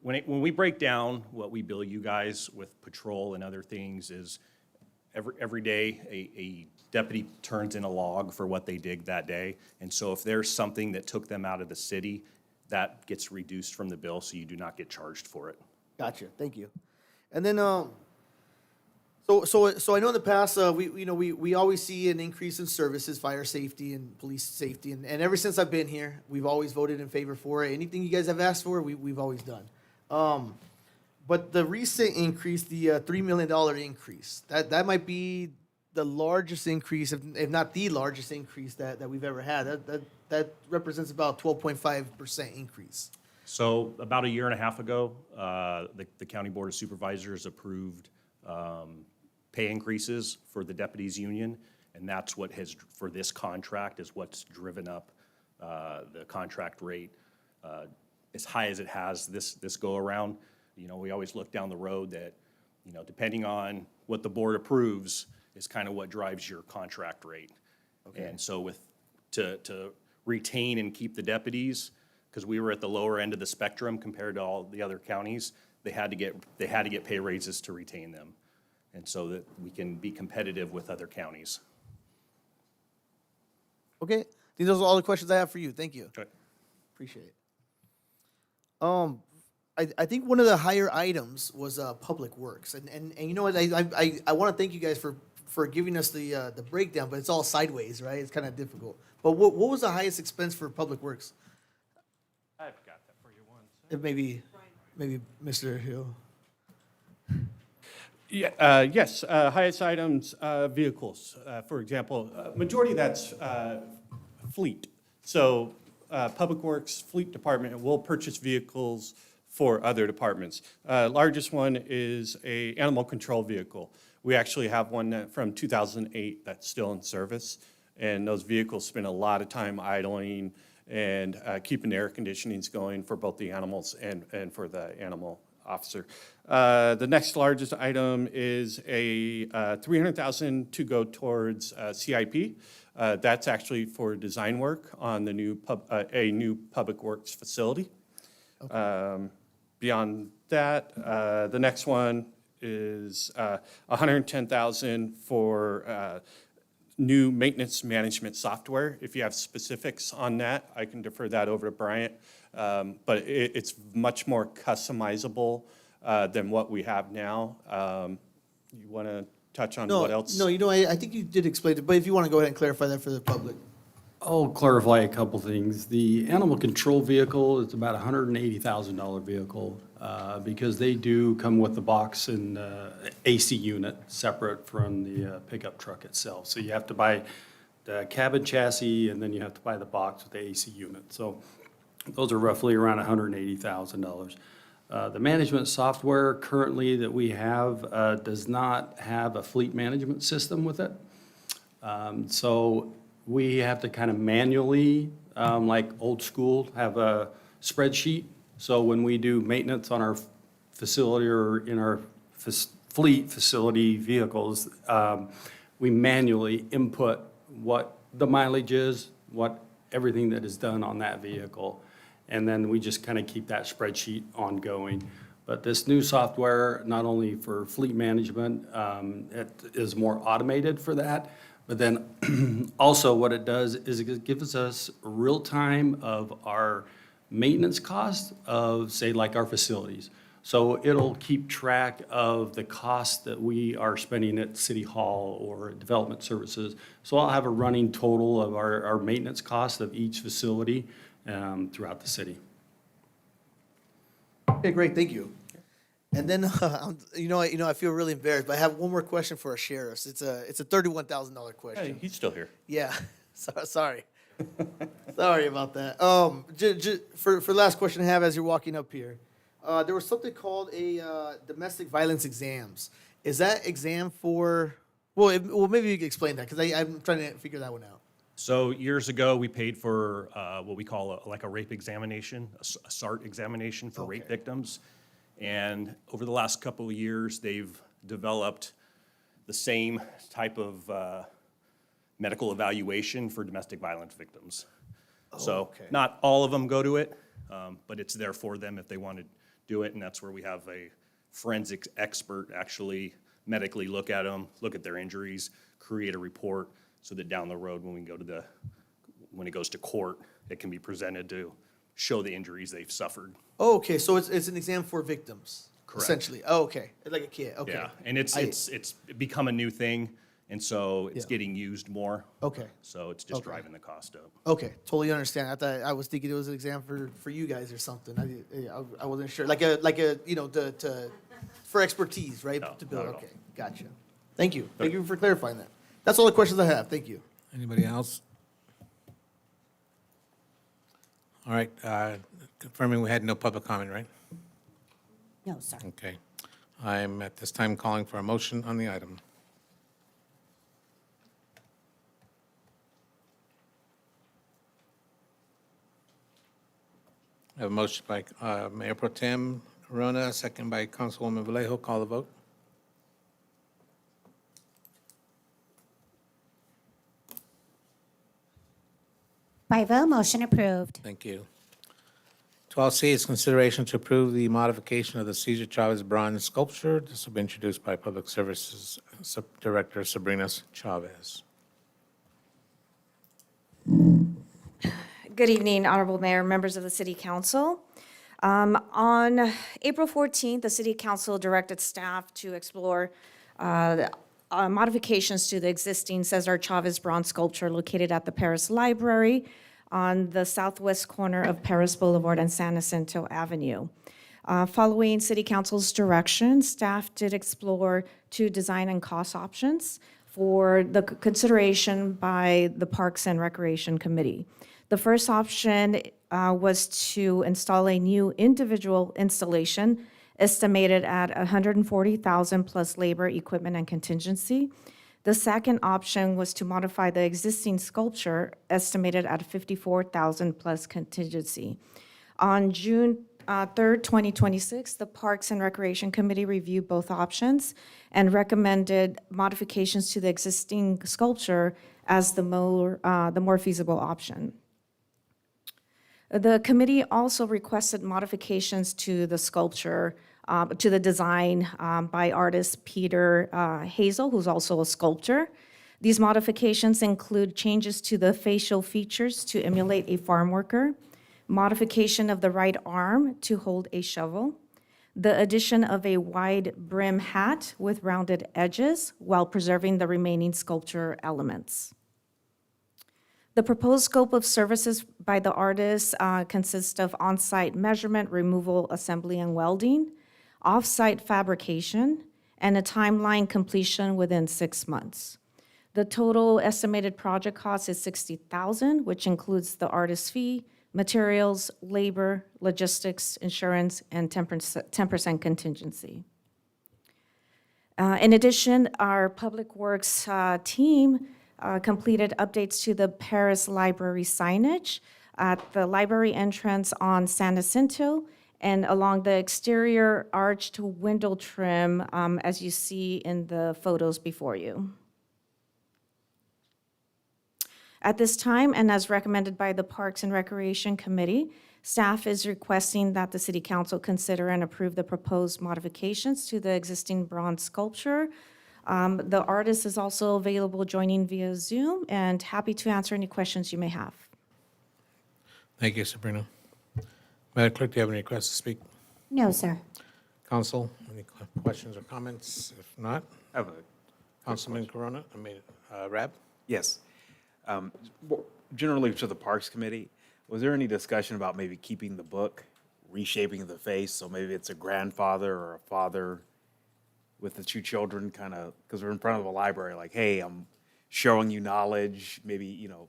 when we break down what we bill you guys with patrol and other things is every day a deputy turns in a log for what they did that day. And so if there's something that took them out of the city, that gets reduced from the bill, so you do not get charged for it. Gotcha, thank you. And then, so I know in the past, we always see an increase in services, fire safety and police safety. And ever since I've been here, we've always voted in favor for it. Anything you guys have asked for, we've always done. But the recent increase, the $3 million increase, that might be the largest increase, if not the largest increase that we've ever had. That represents about 12.5% increase. So about a year and a half ago, the County Board of Supervisors approved pay increases for the deputies union, and that's what has, for this contract, is what's driven up the contract rate as high as it has this go-around. You know, we always look down the road that, you know, depending on what the board approves is kind of what drives your contract rate. Okay. And so to retain and keep the deputies, because we were at the lower end of the spectrum compared to all the other counties, they had to get pay raises to retain them, and so that we can be competitive with other counties. Okay, these are all the questions I have for you. Thank you. Okay. Appreciate it. I think one of the higher items was Public Works. And you know what, I want to thank you guys for giving us the breakdown, but it's all sideways, right? It's kind of difficult. But what was the highest expense for Public Works? I've got that for you once. If maybe Mr. Hill. Yeah, yes, highest items, vehicles. For example, majority of that's fleet. So Public Works Fleet Department will purchase vehicles for other departments. Largest one is a animal control vehicle. We actually have one from 2008 that's still in service. And those vehicles spend a lot of time idling and keeping the air conditionings going for both the animals and for the animal officer. The next largest item is a $300,000 to go towards CIP. That's actually for design work on the new a new Public Works facility. Beyond that, the next one is $110,000 for new maintenance management software. If you have specifics on that, I can defer that over to Bryant. But it's much more customizable than what we have now. You want to touch on what else? No, I think you did explain it, but if you want to go ahead and clarify that for the public. I'll clarify a couple things. The animal control vehicle is about a $180,000 vehicle because they do come with the box and AC unit separate from the pickup truck itself. So you have to buy the cabin chassis and then you have to buy the box with the AC unit. So those are roughly around $180,000. The management software currently that we have does not have a fleet management system with it. So we have to kind of manually, like old school, have a spreadsheet. So when we do maintenance on our facility or in our fleet facility vehicles, we manually input what the mileage is, what everything that is done on that vehicle. And then we just kind of keep that spreadsheet ongoing. But this new software, not only for fleet management, it is more automated for that. But then also what it does is it gives us real time of our maintenance cost of, say, like our facilities. So it'll keep track of the cost that we are spending at City Hall or Development Services. So I'll have a running total of our maintenance cost of each facility throughout the city. Okay, great, thank you. And then, I feel really embarrassed, but I have one more question for our sheriffs. It's a $31,000 question. Hey, he's still here. Yeah, sorry. Sorry about that. For the last question I have as you're walking up here, there was something called a domestic violence exams. Is that exam for, well, maybe you can explain that, because I'm trying to figure that one out. So years ago, we paid for what we call a rape examination, a SART examination for rape victims. And over the last couple of years, they've developed the same type of medical evaluation for domestic violence victims. So not all of them go to it, but it's there for them if they want to do it. And that's where we have a forensics expert actually medically look at them, look at their injuries, create a report so that down the road when it goes to court, it can be presented to show the injuries they've suffered. Oh, okay, so it's an exam for victims, Correct. essentially. Oh, okay, like a kid, okay. Yeah, and it's become a new thing, and so it's getting used more. Okay. So it's just driving the cost up. Okay, totally understand. I was thinking it was an exam for you guys or something. I wasn't sure. Like a for expertise, right? No, To build. not at all. Okay, gotcha. Thank you. Thank you for clarifying that. That's all the questions I have. Thank you. Anybody else? All right, confirming we had no public comment, right? No, sir. Okay. I'm at this time calling for a motion on the item. I have a motion by Mayor Pro Tem Rona, second by Councilwoman Vallejo. Call the vote. By vote, motion approved. Thank you. 12C is consideration to approve the modification of the Cesar Chavez bronze sculpture. This will be introduced by Public Services Director Sabrina Chavez. Good evening, Honorable Mayor, members of the City Council. On April 14th, the City Council directed staff to explore modifications to the existing Cesar Chavez bronze sculpture located at the Paris Library on the southwest corner of Paris Boulevard and San Jacinto Avenue. Following City Council's direction, staff did explore two design and cost options for the consideration by the Parks and Recreation Committee. The first option was to install a new individual installation estimated at $140,000 plus labor, equipment, and contingency. The second option was to modify the existing sculpture estimated at $54,000 plus contingency. On June 3rd, 2026, the Parks and Recreation Committee reviewed both options and recommended modifications to the existing sculpture as the more feasible option. The committee also requested modifications to the sculpture, to the design by artist Peter Hazel, who's also a sculptor. These modifications include changes to the facial features to emulate a farm worker, modification of the right arm to hold a shovel, the addition of a wide brim hat with rounded edges while preserving the remaining sculpture elements. The proposed scope of services by the artist consists of on-site measurement, removal, assembly, and welding, off-site fabrication, and a timeline completion within 6 months. The total estimated project cost is $60,000, which includes the artist's fee, materials, labor, logistics, insurance, and 10% contingency. In addition, our Public Works team completed updates to the Paris Library signage at the library entrance on San Jacinto and along the exterior arched window trim, as you see in the photos before you. At this time, and as recommended by the Parks and Recreation Committee, staff is requesting that the City Council consider and approve the proposed modifications to the existing bronze sculpture. The artist is also available joining via Zoom and happy to answer any questions you may have. Thank you, Sabrina. Madam Clerk, do you have any requests to speak? No, sir. Council, any questions or comments? If not, I have a Councilman Corona, Rab? Yes. Generally to the Parks Committee, was there any discussion about maybe keeping the book, reshaping the face, so maybe it's a grandfather or a father with the two children, kind of, because we're in front of a library, like, hey, I'm showing you knowledge, maybe, you know,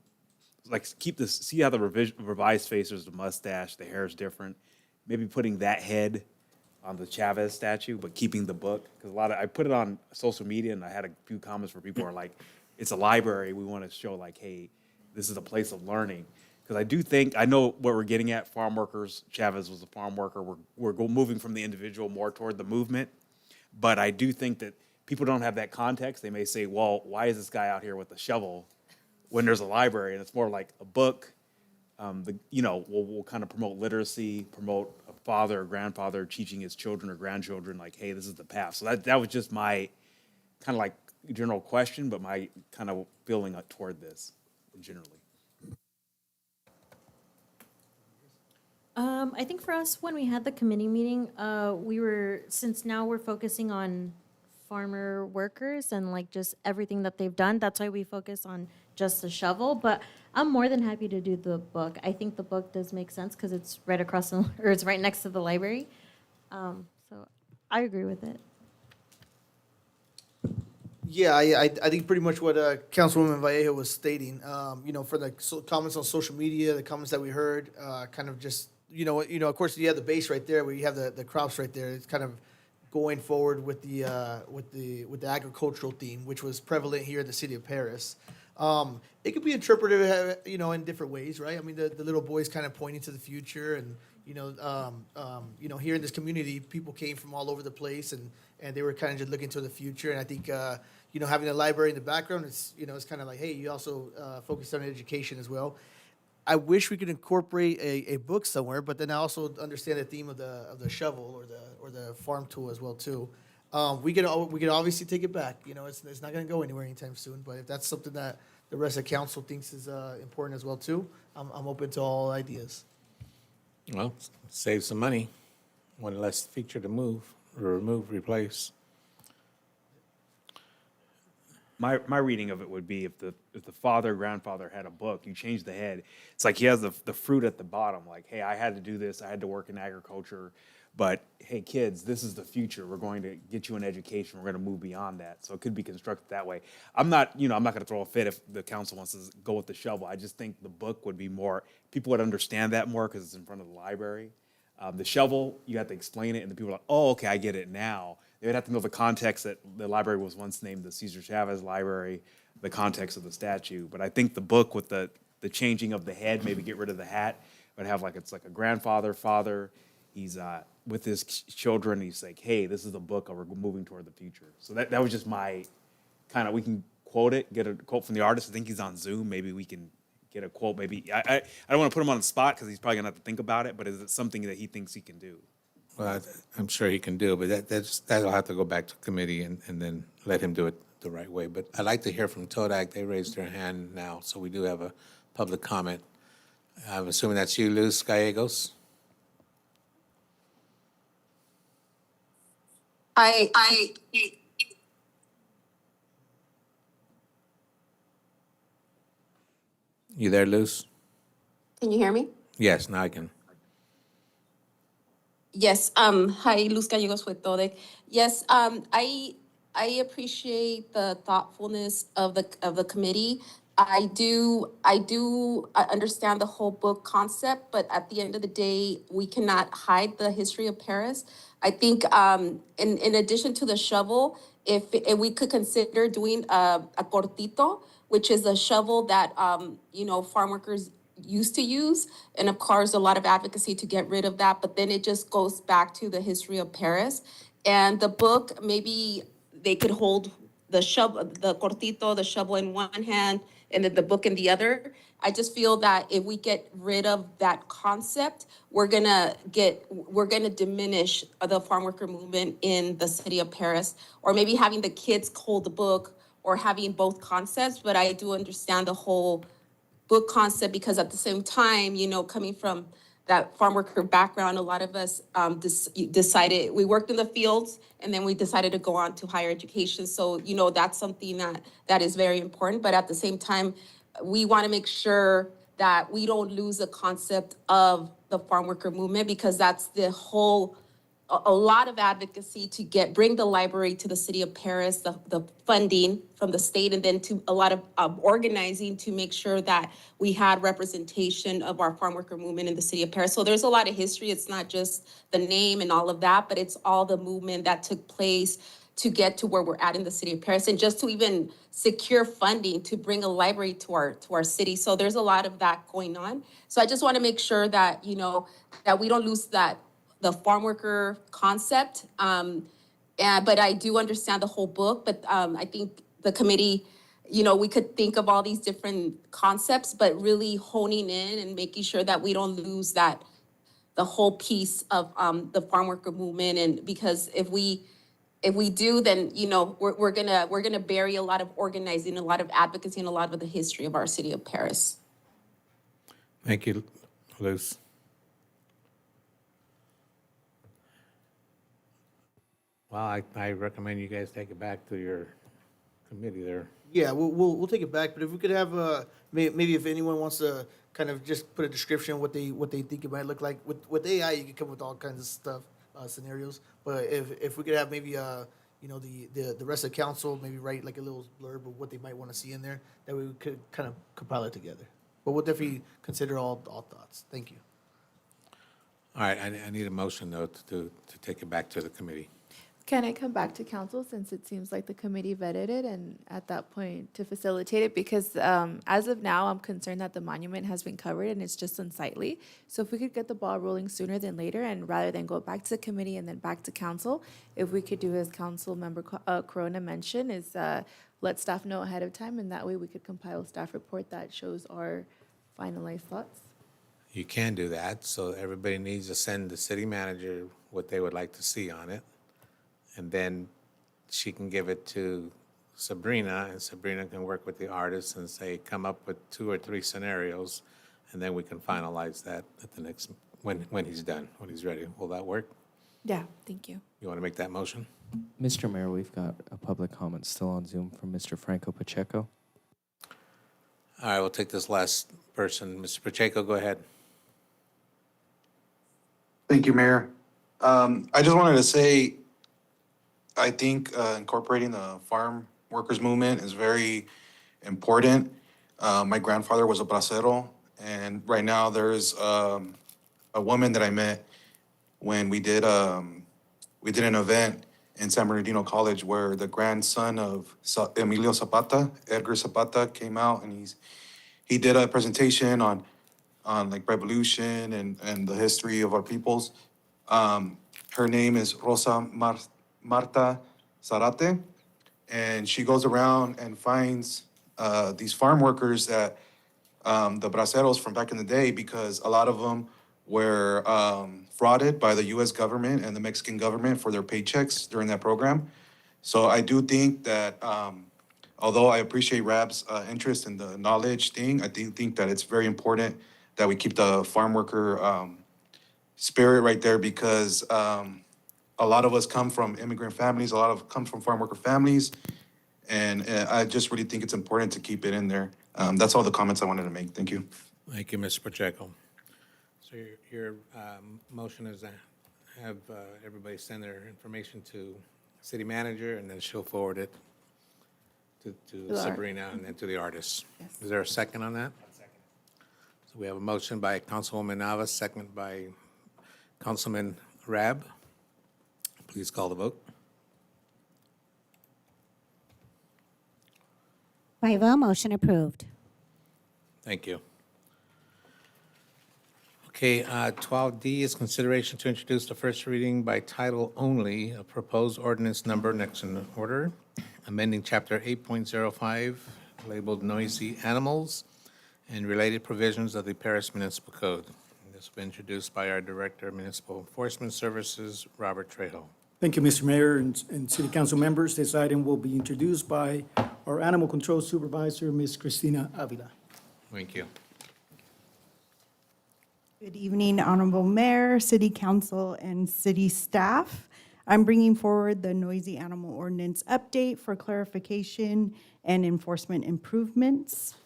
like keep this, see how the revised face is, the mustache, the hair is different, maybe putting that head on the Chavez statue, but keeping the book, because I put it on social media and I had a few comments where people are like, it's a library, we want to show like, hey, this is a place of learning. Because I do think, I know what we're getting at, farm workers, Chavez was a farm worker, we're moving from the individual more toward the movement. But I do think that people don't have that context. They may say, well, why is this guy out here with a shovel when there's a library? And it's more like a book. We'll kind of promote literacy, promote a father or grandfather teaching his children or grandchildren, like, hey, this is the path. So that was just my kind of like general question, but my kind of feeling toward this generally. I think for us, when we had the committee meeting, since now we're focusing on farmer workers and like just everything that they've done, that's why we focus on just the shovel. But I'm more than happy to do the book. I think the book does make sense because it's right across, or it's right next to the library. So I agree with it. Yeah, I think pretty much what Councilwoman Vallejo was stating. For the comments on social media, the comments that we heard, kind of just of course you have the base right there where you have the crops right there. It's kind of going forward with the agricultural theme, which was prevalent here in the city of Paris. It could be interpreted, in different ways, right? I mean, the little boy's kind of pointing to the future, and here in this community, people came from all over the place, and they were kind of just looking to the future. And I think, having a library in the background, it's kind of like, hey, you also focused on education as well. I wish we could incorporate a book somewhere, but then I also understand the theme of the shovel or the farm tool as well too. We could obviously take it back. It's not going to go anywhere anytime soon. But if that's something that the rest of council thinks is important as well too, I'm open to all ideas. Well, save some money, one less feature to move, or remove, replace. My reading of it would be if the father, grandfather had a book, you change the head. It's like he has the fruit at the bottom, like, hey, I had to do this, I had to work in agriculture, but hey, kids, this is the future. We're going to get you an education. We're going to move beyond that. So it could be constructed that way. I'm not going to throw a fit if the council wants to go with the shovel. I just think the book would be more, people would understand that more because it's in front of the library. The shovel, you have to explain it, and the people are like, oh, okay, I get it now. They would have to know the context that the library was once named the Cesar Chavez Library, the context of the statue. But I think the book with the changing of the head, maybe get rid of the hat, would have like, it's like a grandfather, father, he's with his children, he's like, hey, this is the book, we're moving toward the future. So that was just my kind of, we can quote it, get a quote from the artist. I think he's on Zoom, maybe we can get a quote, maybe. I don't want to put him on the spot because he's probably going to have to think about it, but is it something that he thinks he can do? Well, I'm sure he can do, but that'll have to go back to committee and then let him do it the right way. But I'd like to hear from Todak. They raised their hand now, so we do have a public comment. I'm assuming that's you, Luz Gallegos? You there, Luz? Can you hear me? Yes, now I can. Yes, hi, Luz Gallegos with TODEC. Yes, I appreciate the thoughtfulness of the committee. I understand the whole book concept, but at the end of the day, we cannot hide the history of Paris. I think in addition to the shovel, if we could consider doing a cortito, which is a shovel that farm workers used to use, and of course a lot of advocacy to get rid of that, but then it just goes back to the history of Paris. And the book, maybe they could hold the shovel, the cortito, the shovel in one hand, and then the book in the other. I just feel that if we get rid of that concept, we're gonna diminish the farm worker movement in the city of Paris, or maybe having the kids hold the book, or having both concepts. But I do understand the whole book concept, because at the same time, coming from that farm worker background, a lot of us decided, we worked in the fields, and then we decided to go on to higher education. So, that's something that is very important. But at the same time, we want to make sure that we don't lose the concept of the farm worker movement, because that's the whole, a lot of advocacy to bring the library to the city of Paris, the funding from the state, and then to a lot of organizing to make sure that we had representation of our farm worker movement in the city of Paris. So there's a lot of history. It's not just the name and all of that, but it's all the movement that took place to get to where we're at in the city of Paris, and just to even secure funding to bring a library to our city. So there's a lot of that going on. So I just want to make sure that, that we don't lose the farm worker concept. But I do understand the whole book, but I think the committee, we could think of all these different concepts, but really honing in and making sure that we don't lose the whole piece of the farm worker movement. And because if we do, then, we're gonna bury a lot of organizing, a lot of advocacy, and a lot of the history of our city of Paris. Thank you, Luz. Well, I recommend you guys take it back to your committee there. Yeah, we'll take it back, but if we could have, maybe if anyone wants to kind of just put a description of what they think it might look like. With AI, you can come with all kinds of stuff, scenarios. But if we could have maybe, the rest of the council, maybe write like a little blurb of what they might want to see in there, that we could kind of compile it together. But we'll definitely consider all thoughts. Thank you. All right, I need a motion, though, to take it back to the committee. Can I come back to council, since it seems like the committee vetted it, and at that point to facilitate it? Because as of now, I'm concerned that the monument has been covered and it's just unsightly. So if we could get the ball rolling sooner than later, and rather than go back to the committee and then back to council, if we could do as Council Member Corona mentioned, is let staff know ahead of time, and that way we could compile a staff report that shows our finalized thoughts. You can do that, so everybody needs to send the city manager what they would like to see on it. And then she can give it to Sabrina, and Sabrina can work with the artist and say, come up with 2 or 3 scenarios, and then we can finalize that at the next when he's done, when he's ready. Will that work? Yeah, thank you. You want to make that motion? Mr. Mayor, we've got a public comment still on Zoom from Mr. Franco Pacheco. All right, we'll take this last person. Mr. Pacheco, go ahead. Thank you, Mayor. I just wanted to say, I think incorporating the farm workers movement is very important. My grandfather was a bracero, and right now there's a woman that I met when we did an event in San Bernardino College where the grandson of Emilio Zapata, Edgar Zapata, came out, and he did a presentation on like revolution and the history of our peoples. Her name is Rosa Marta Zarate, and she goes around and finds these farm workers that the braceros from back in the day, because a lot of them were frauded by the U.S. government and the Mexican government for their paychecks during that program. So I do think that although I appreciate Rab's interest in the knowledge thing, I do think that it's very important that we keep the farm worker spirit right there, because a lot of us come from immigrant families, a lot of come from farm worker families, and I just really think it's important to keep it in there. That's all the comments I wanted to make. Thank you. Thank you, Mr. Pacheco. So your motion is to have everybody send their information to city manager, and then she'll forward it to Sabrina and then to the artists. Is there a second on that? So we have a motion by Councilwoman Navas, second by Councilman Rab. Please call the vote. 5-0, motion approved. Thank you. Okay, 12D is consideration to introduce the first reading by title only of proposed ordinance number, next in order, amending Chapter 8.05 labeled noisy animals and related provisions of the Paris Municipal Code. This will be introduced by our Director of Municipal Enforcement Services, Robert Trejo. Thank you, Mr. Mayor and City Council members. This item will be introduced by our Animal Control Supervisor, Ms. Cristina Avila. Thank you. Good evening, Honorable Mayor, City Council, and city staff. I'm bringing forward the noisy animal ordinance update for clarification and enforcement improvements.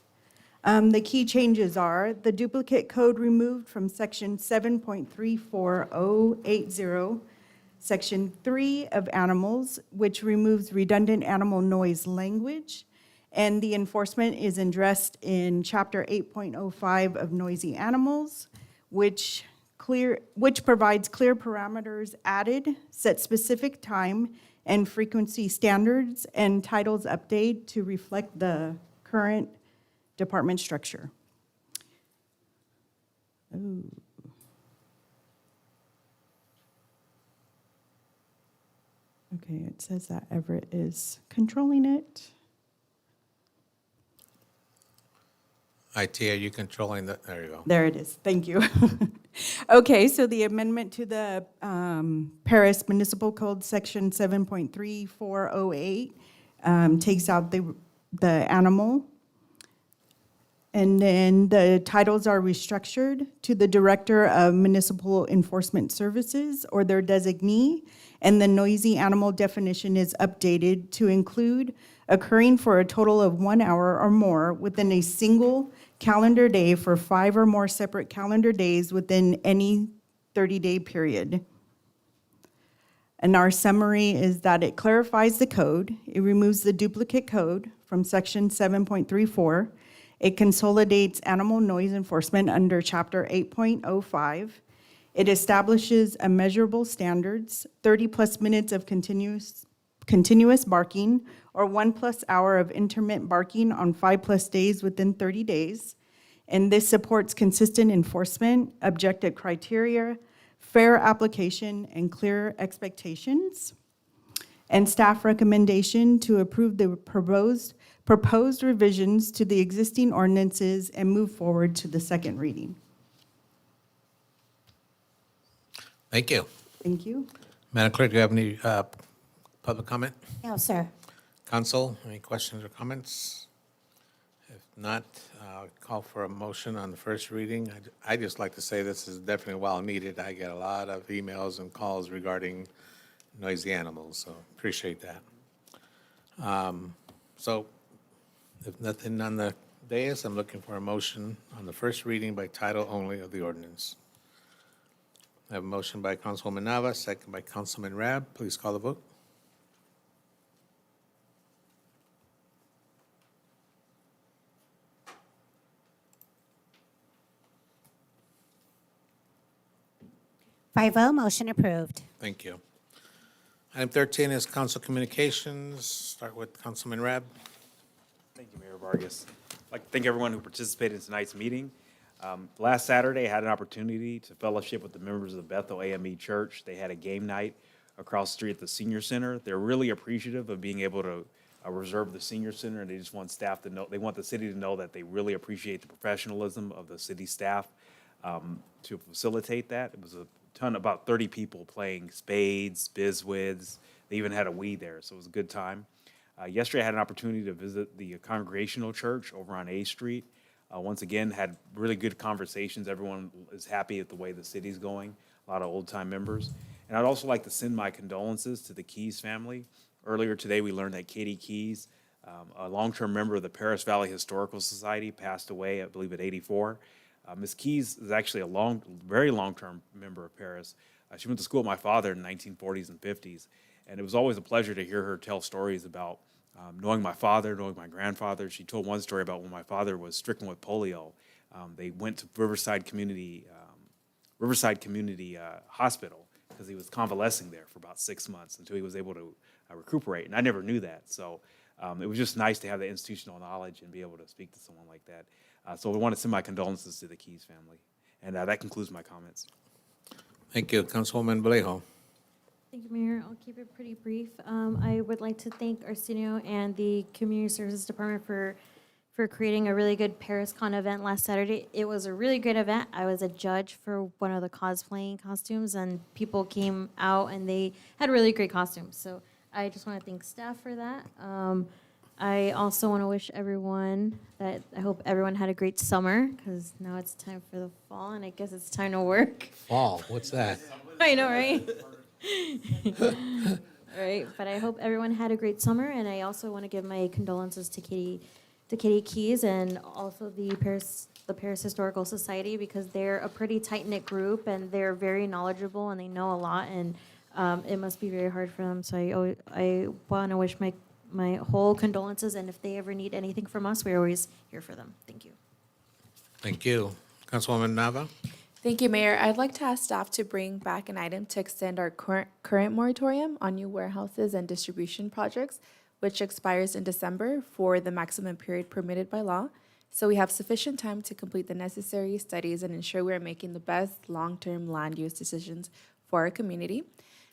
The key changes are the duplicate code removed from section 7.34080, section 3 of animals, which removes redundant animal noise language, and the enforcement is addressed in chapter 8.05 of noisy animals, which provides clear parameters added, set specific time and frequency standards, and titles update to reflect the current department structure. Ooh. Okay, it says that Everett is controlling it. IT, are you controlling that? There you go. There it is. Thank you. Okay, so the amendment to the Paris Municipal Code, Section 7.3408, takes out the animal. And then the titles are restructured to the Director of Municipal Enforcement Services or their designee, and the noisy animal definition is updated to include occurring for a total of 1 hour or more within a single calendar day for 5 or more separate calendar days within any 30-day period. And our summary is that it clarifies the code, it removes the duplicate code from section 7.34, it consolidates animal noise enforcement under chapter 8.05, it establishes a measurable standards, 30+ minutes of continuous barking, or 1+ hour of intermittent barking on 5+ days within 30 days. And this supports consistent enforcement, objective criteria, fair application, and clear expectations. And staff recommendation to approve the proposed revisions to the existing ordinances and move forward to the second reading. Thank you. Thank you. Madam Clerk, do you have any public comment? No, sir. Council, any questions or comments? If Not, call for a motion on the first reading. I just like to say this is definitely well needed. I get a lot of emails and calls regarding noisy animals, so appreciate that. So if nothing on the dais, I'm looking for a motion on the first reading by title only of the ordinance. I have a motion by Councilwoman Nava, second by Councilman Rab. Please call the vote. Five oh, motion approved. Thank you. Item 13 is council communications. Start with Councilman Rab. Thank you, Mayor Vargas. I'd like to thank everyone who participated in tonight's meeting. Last Saturday, I had an opportunity to fellowship with the members of the Bethel AME Church. They had a game night across the street at the Senior Center. They're really appreciative of being able to reserve the Senior Center, and they just want staff to know, they want the city to know that they really appreciate the professionalism of the city staff to facilitate that. It was a ton, about 30 people playing spades, bizwids. They even had a Wii there, so it was a good time. Yesterday, I had an opportunity to visit the Congregational Church over on A Street. Once again, had really good conversations. Everyone is happy at the way the city's going, a lot of old-time members. And I'd also like to send my condolences to the Keys family. Earlier today, we learned that Katie Keys, a long-term member of the Paris Valley Historical Society, passed away, I believe, at 84. Ms. Keys is actually a very long-term member of Paris. She went to school with my father in the 1940s and 50s, and it was always a pleasure to hear her tell stories about knowing my father, knowing my grandfather. She told one story about when my father was stricken with polio. They went to Riverside Community Hospital because he was convalescing there for about 6 months until he was able to recuperate, and I never knew that. So it was just nice to have the institutional knowledge and be able to speak to someone like that. So I want to send my condolences to the Keys family. And that concludes my comments. Thank you. Councilwoman Vallejo. Thank you, Mayor. I'll keep it pretty brief. I would like to thank Arsenio and the Community Services Department for creating a really good ParisCon event last Saturday. It was a really great event. I was a judge for one of the cosplaying costumes, and people came out and they had really great costumes. So I just want to thank staff for that. I also want to wish everyone that I hope everyone had a great summer, because now it's time for the fall, and I guess it's time to work. Fall, what's that? I know, right? Right, but I hope everyone had a great summer, and I also want to give my condolences to Katie Keys and also the Paris Historical Society, because they're a pretty tight-knit group and they're very knowledgeable and they know a lot, and it must be very hard for them. So I want to wish my whole condolences, and if they ever need anything from us, we're always here for them. Thank you. Thank you. Councilwoman Nava. Thank you, Mayor. I'd like to ask staff to bring back an item to extend our current moratorium on new warehouses and distribution projects, which expires in December for the maximum period permitted by law. So we have sufficient time to complete the necessary studies and ensure we are making the best long-term land use decisions for our community.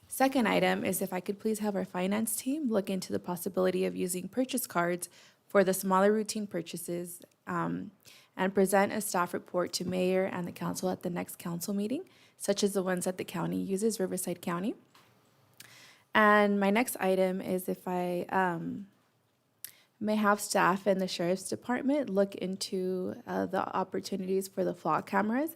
Second item is if I could please have our finance team look into the possibility of using purchase cards for the smaller routine purchases, and present a staff report to mayor and the council at the next council meeting, such as the ones that the county uses, Riverside County. And my next item is if I may have staff in the sheriff's department look into the opportunities for the flock cameras.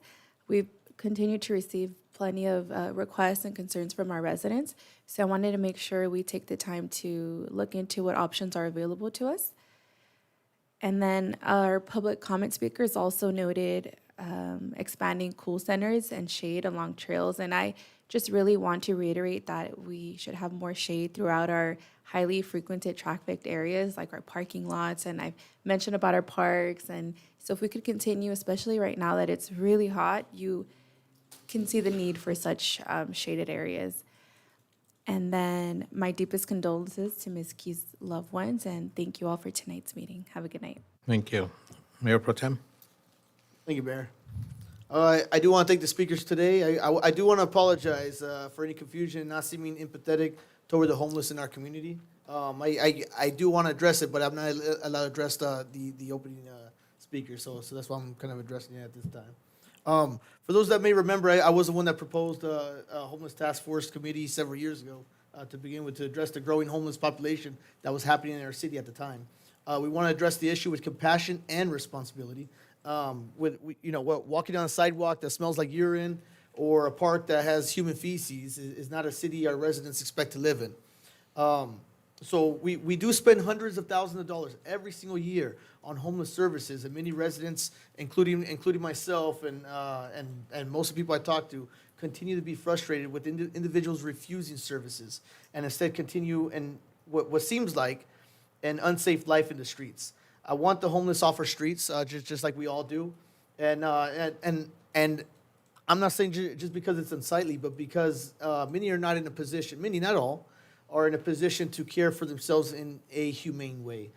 We've continued to receive plenty of requests and concerns from our residents, so I wanted to make sure we take the time to look into what options are available to us. And then our public comment speakers also noted expanding cool centers and shade along trails. And I just really want to reiterate that we should have more shade throughout our highly frequented trafficked areas, like our parking lots. And I've mentioned about our parks. And so if we could continue, especially right now that it's really hot, you can see the need for such shaded areas. And then my deepest condolences to Ms. Key's loved ones, and thank you all for tonight's meeting. Have a good night. Thank you. Mayor Pro Tem. Thank you, Mayor. I do want to thank the speakers today. I do want to apologize for any confusion and not seeming empathetic toward the homeless in our community. I do want to address it, but I'm not allowed to address the opening speaker, so that's why I'm kind of addressing it at this time. For those that may remember, I was the one that proposed a homeless task force committee several years ago to begin with, to address the growing homeless population that was happening in our city at the time. We want to address the issue with compassion and responsibility. Walking down a sidewalk that smells like urine or a park that has human feces is not a city our residents expect to live in. So we do spend hundreds of thousands of dollars every single year on homeless services, and many residents, including myself and most of the people I talk to, continue to be frustrated with individuals refusing services and instead continue in what seems like an unsafe life in the streets. I want the homeless off our streets, just like we all do, and I'm not saying just because it's unsightly, but because many are not in a position, many, not all, are in a position to care for themselves in a humane way.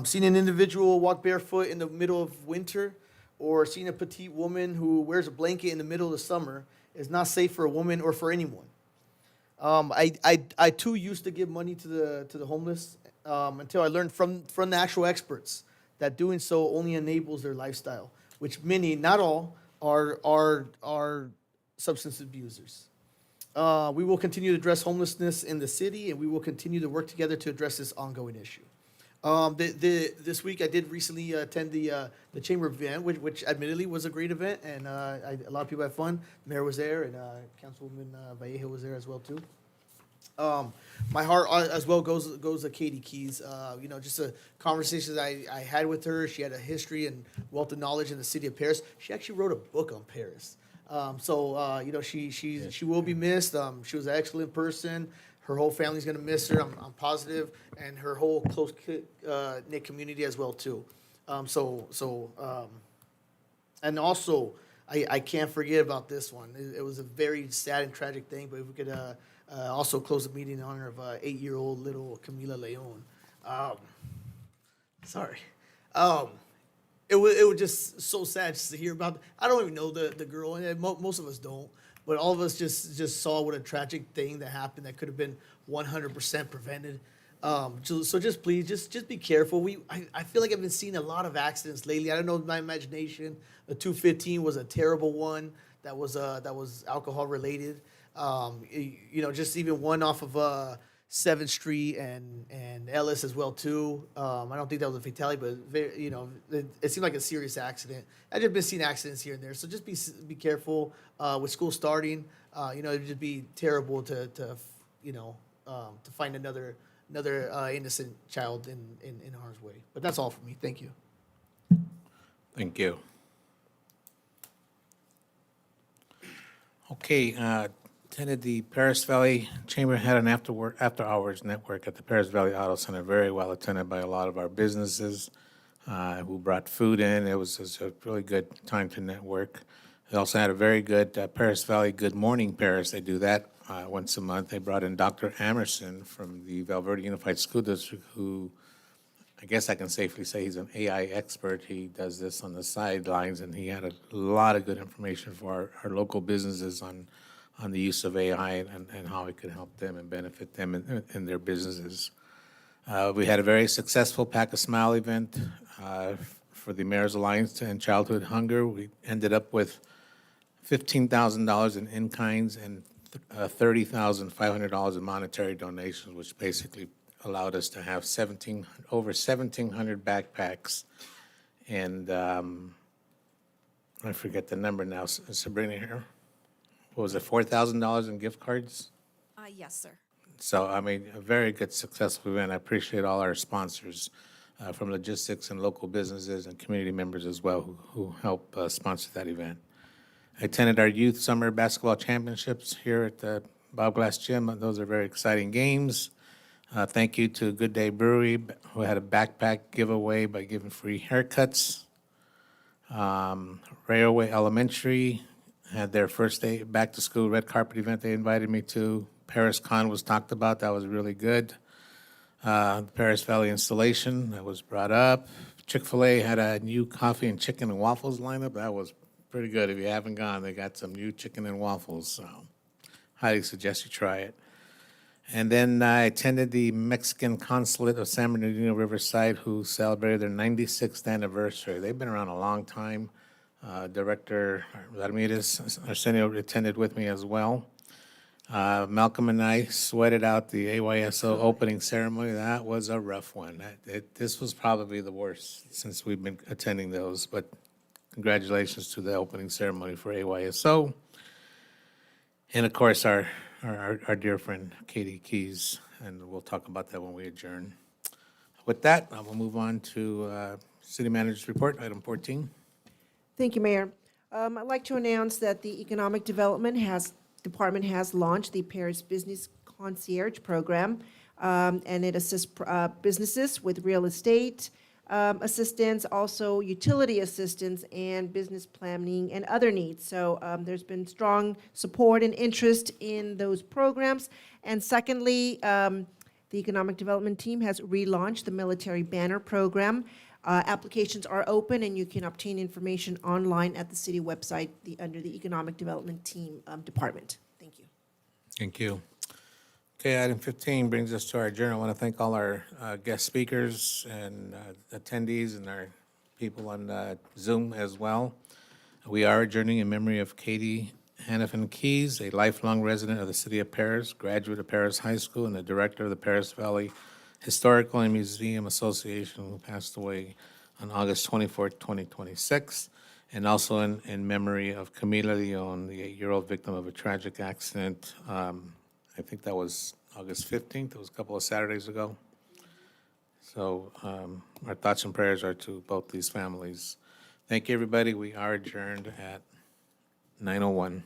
Seeing an individual walk barefoot in the middle of winter, or seeing a petite woman who wears a blanket in the middle of the summer is not safe for a woman or for anyone. I too used to give money to the homeless until I learned from the actual experts that doing so only enables their lifestyle, which many, not all, are substance abusers. We will continue to address homelessness in the city, and we will continue to work together to address this ongoing issue. This week, I did recently attend the Chamber event, which admittedly was a great event, and a lot of people had fun. The mayor was there, and Councilwoman Vallejo was there as well too. My heart as well goes to Katie Keys. Just a conversation that I had with her. She had a history and wealth of knowledge in the city of Paris. She actually wrote a book on Paris. She will be missed. She was an excellent person. Her whole family's gonna miss her. I'm positive, and her whole close knit community as well too. And also, I can't forget about this one. It was a very sad and tragic thing, but if we could also close the meeting in honor of 8-year-old little Camila Leon. Sorry. It was just so sad just to hear about. I don't even know the girl, and most of us don't. But all of us just saw what a tragic thing that happened that could have been 100% prevented. So just please, just be careful. I feel like I've been seeing a lot of accidents lately. I don't know, my imagination. The 215 was a terrible one. That was alcohol related. Just even one off of 7th Street and Ellis as well too. I don't think that was a fatality, but it seemed like a serious accident. I've just been seeing accidents here and there, so just be careful with school starting. It'd just be terrible to find another innocent child in harm's way. But that's all for me. Thank you. Thank you. Okay, attended the Paris Valley Chamber, had an after-hours network at the Paris Valley Auto Center, very well attended by a lot of our businesses who brought food in. It was a really good time to network. They also had a very good Paris Valley Good Morning Paris. They do that once a month. They brought in Dr. Amerson from the Valverde Unified School District, who I guess I can safely say he's an AI expert. He does this on the sidelines, and he had a lot of good information for our local businesses on the use of AI and how it could help them and benefit them in their businesses. We had a very successful Pack a Smile event for the Mayor's Alliance to End Childhood Hunger. We ended up with $15,000 in in-kinds and $30,500 in monetary donations, which basically allowed us to have over 1,700 backpacks. And I forget the number now. Sabrina here. What was it, $4,000 in gift cards? Yes, sir. So, I mean, a very good, successful event. I appreciate all our sponsors from logistics and local businesses and community members as well who help sponsor that event. I attended our youth summer basketball championships here at the Bob Glass Gym. Those are very exciting games. Thank you to Good Day Brewery, who had a backpack giveaway by giving free haircuts. Railway Elementary had their first day back to school red carpet event they invited me to. Paris Con was talked about. That was really good. The Paris Valley installation, that was brought up. Chick-fil-A had a new coffee and chicken and waffles lineup. That was pretty good. If you haven't gone, they got some new chicken and waffles. So highly suggest you try it. And then I attended the Mexican Consulate of San Bernardino Riverside, who celebrated their 96th anniversary. They've been around a long time. Director Ramirez Arsenio attended with me as well. Malcolm and I sweated out the AYSO opening ceremony. That was a rough one. This was probably the worst since we've been attending those, but congratulations to the opening ceremony for AYSO. And of course, our dear friend Katie Keys, and we'll talk about that when we adjourn. With that, I will move on to City Manager's Report, item 14. Thank you, Mayor. I'd like to announce that the Economic Development Department has launched the Paris Business Concierge Program, and it assists businesses with real estate assistance, also utility assistance, and business planning and other needs. So there's been strong support and interest in those programs. And secondly, the Economic Development team has relaunched the Military Banner Program. Applications are open, and you can obtain information online at the city website under the Economic Development Team Department. Thank you. Thank you. Okay, item 15 brings us to our adjourn. I want to thank all our guest speakers and attendees and our people on Zoom as well. We are adjourning in memory of Katie Hannafin Keys, a lifelong resident of the city of Paris, graduate of Paris High School, and the director of the Paris Valley Historical and Museum Association, who passed away on August 24th, 2026, and also in memory of Camila Leon, the 8-year-old victim of a tragic accident. I think that was August 15th. It was a couple of Saturdays ago. So our thoughts and prayers are to both these families. Thank you, everybody. We are adjourned at 9:01.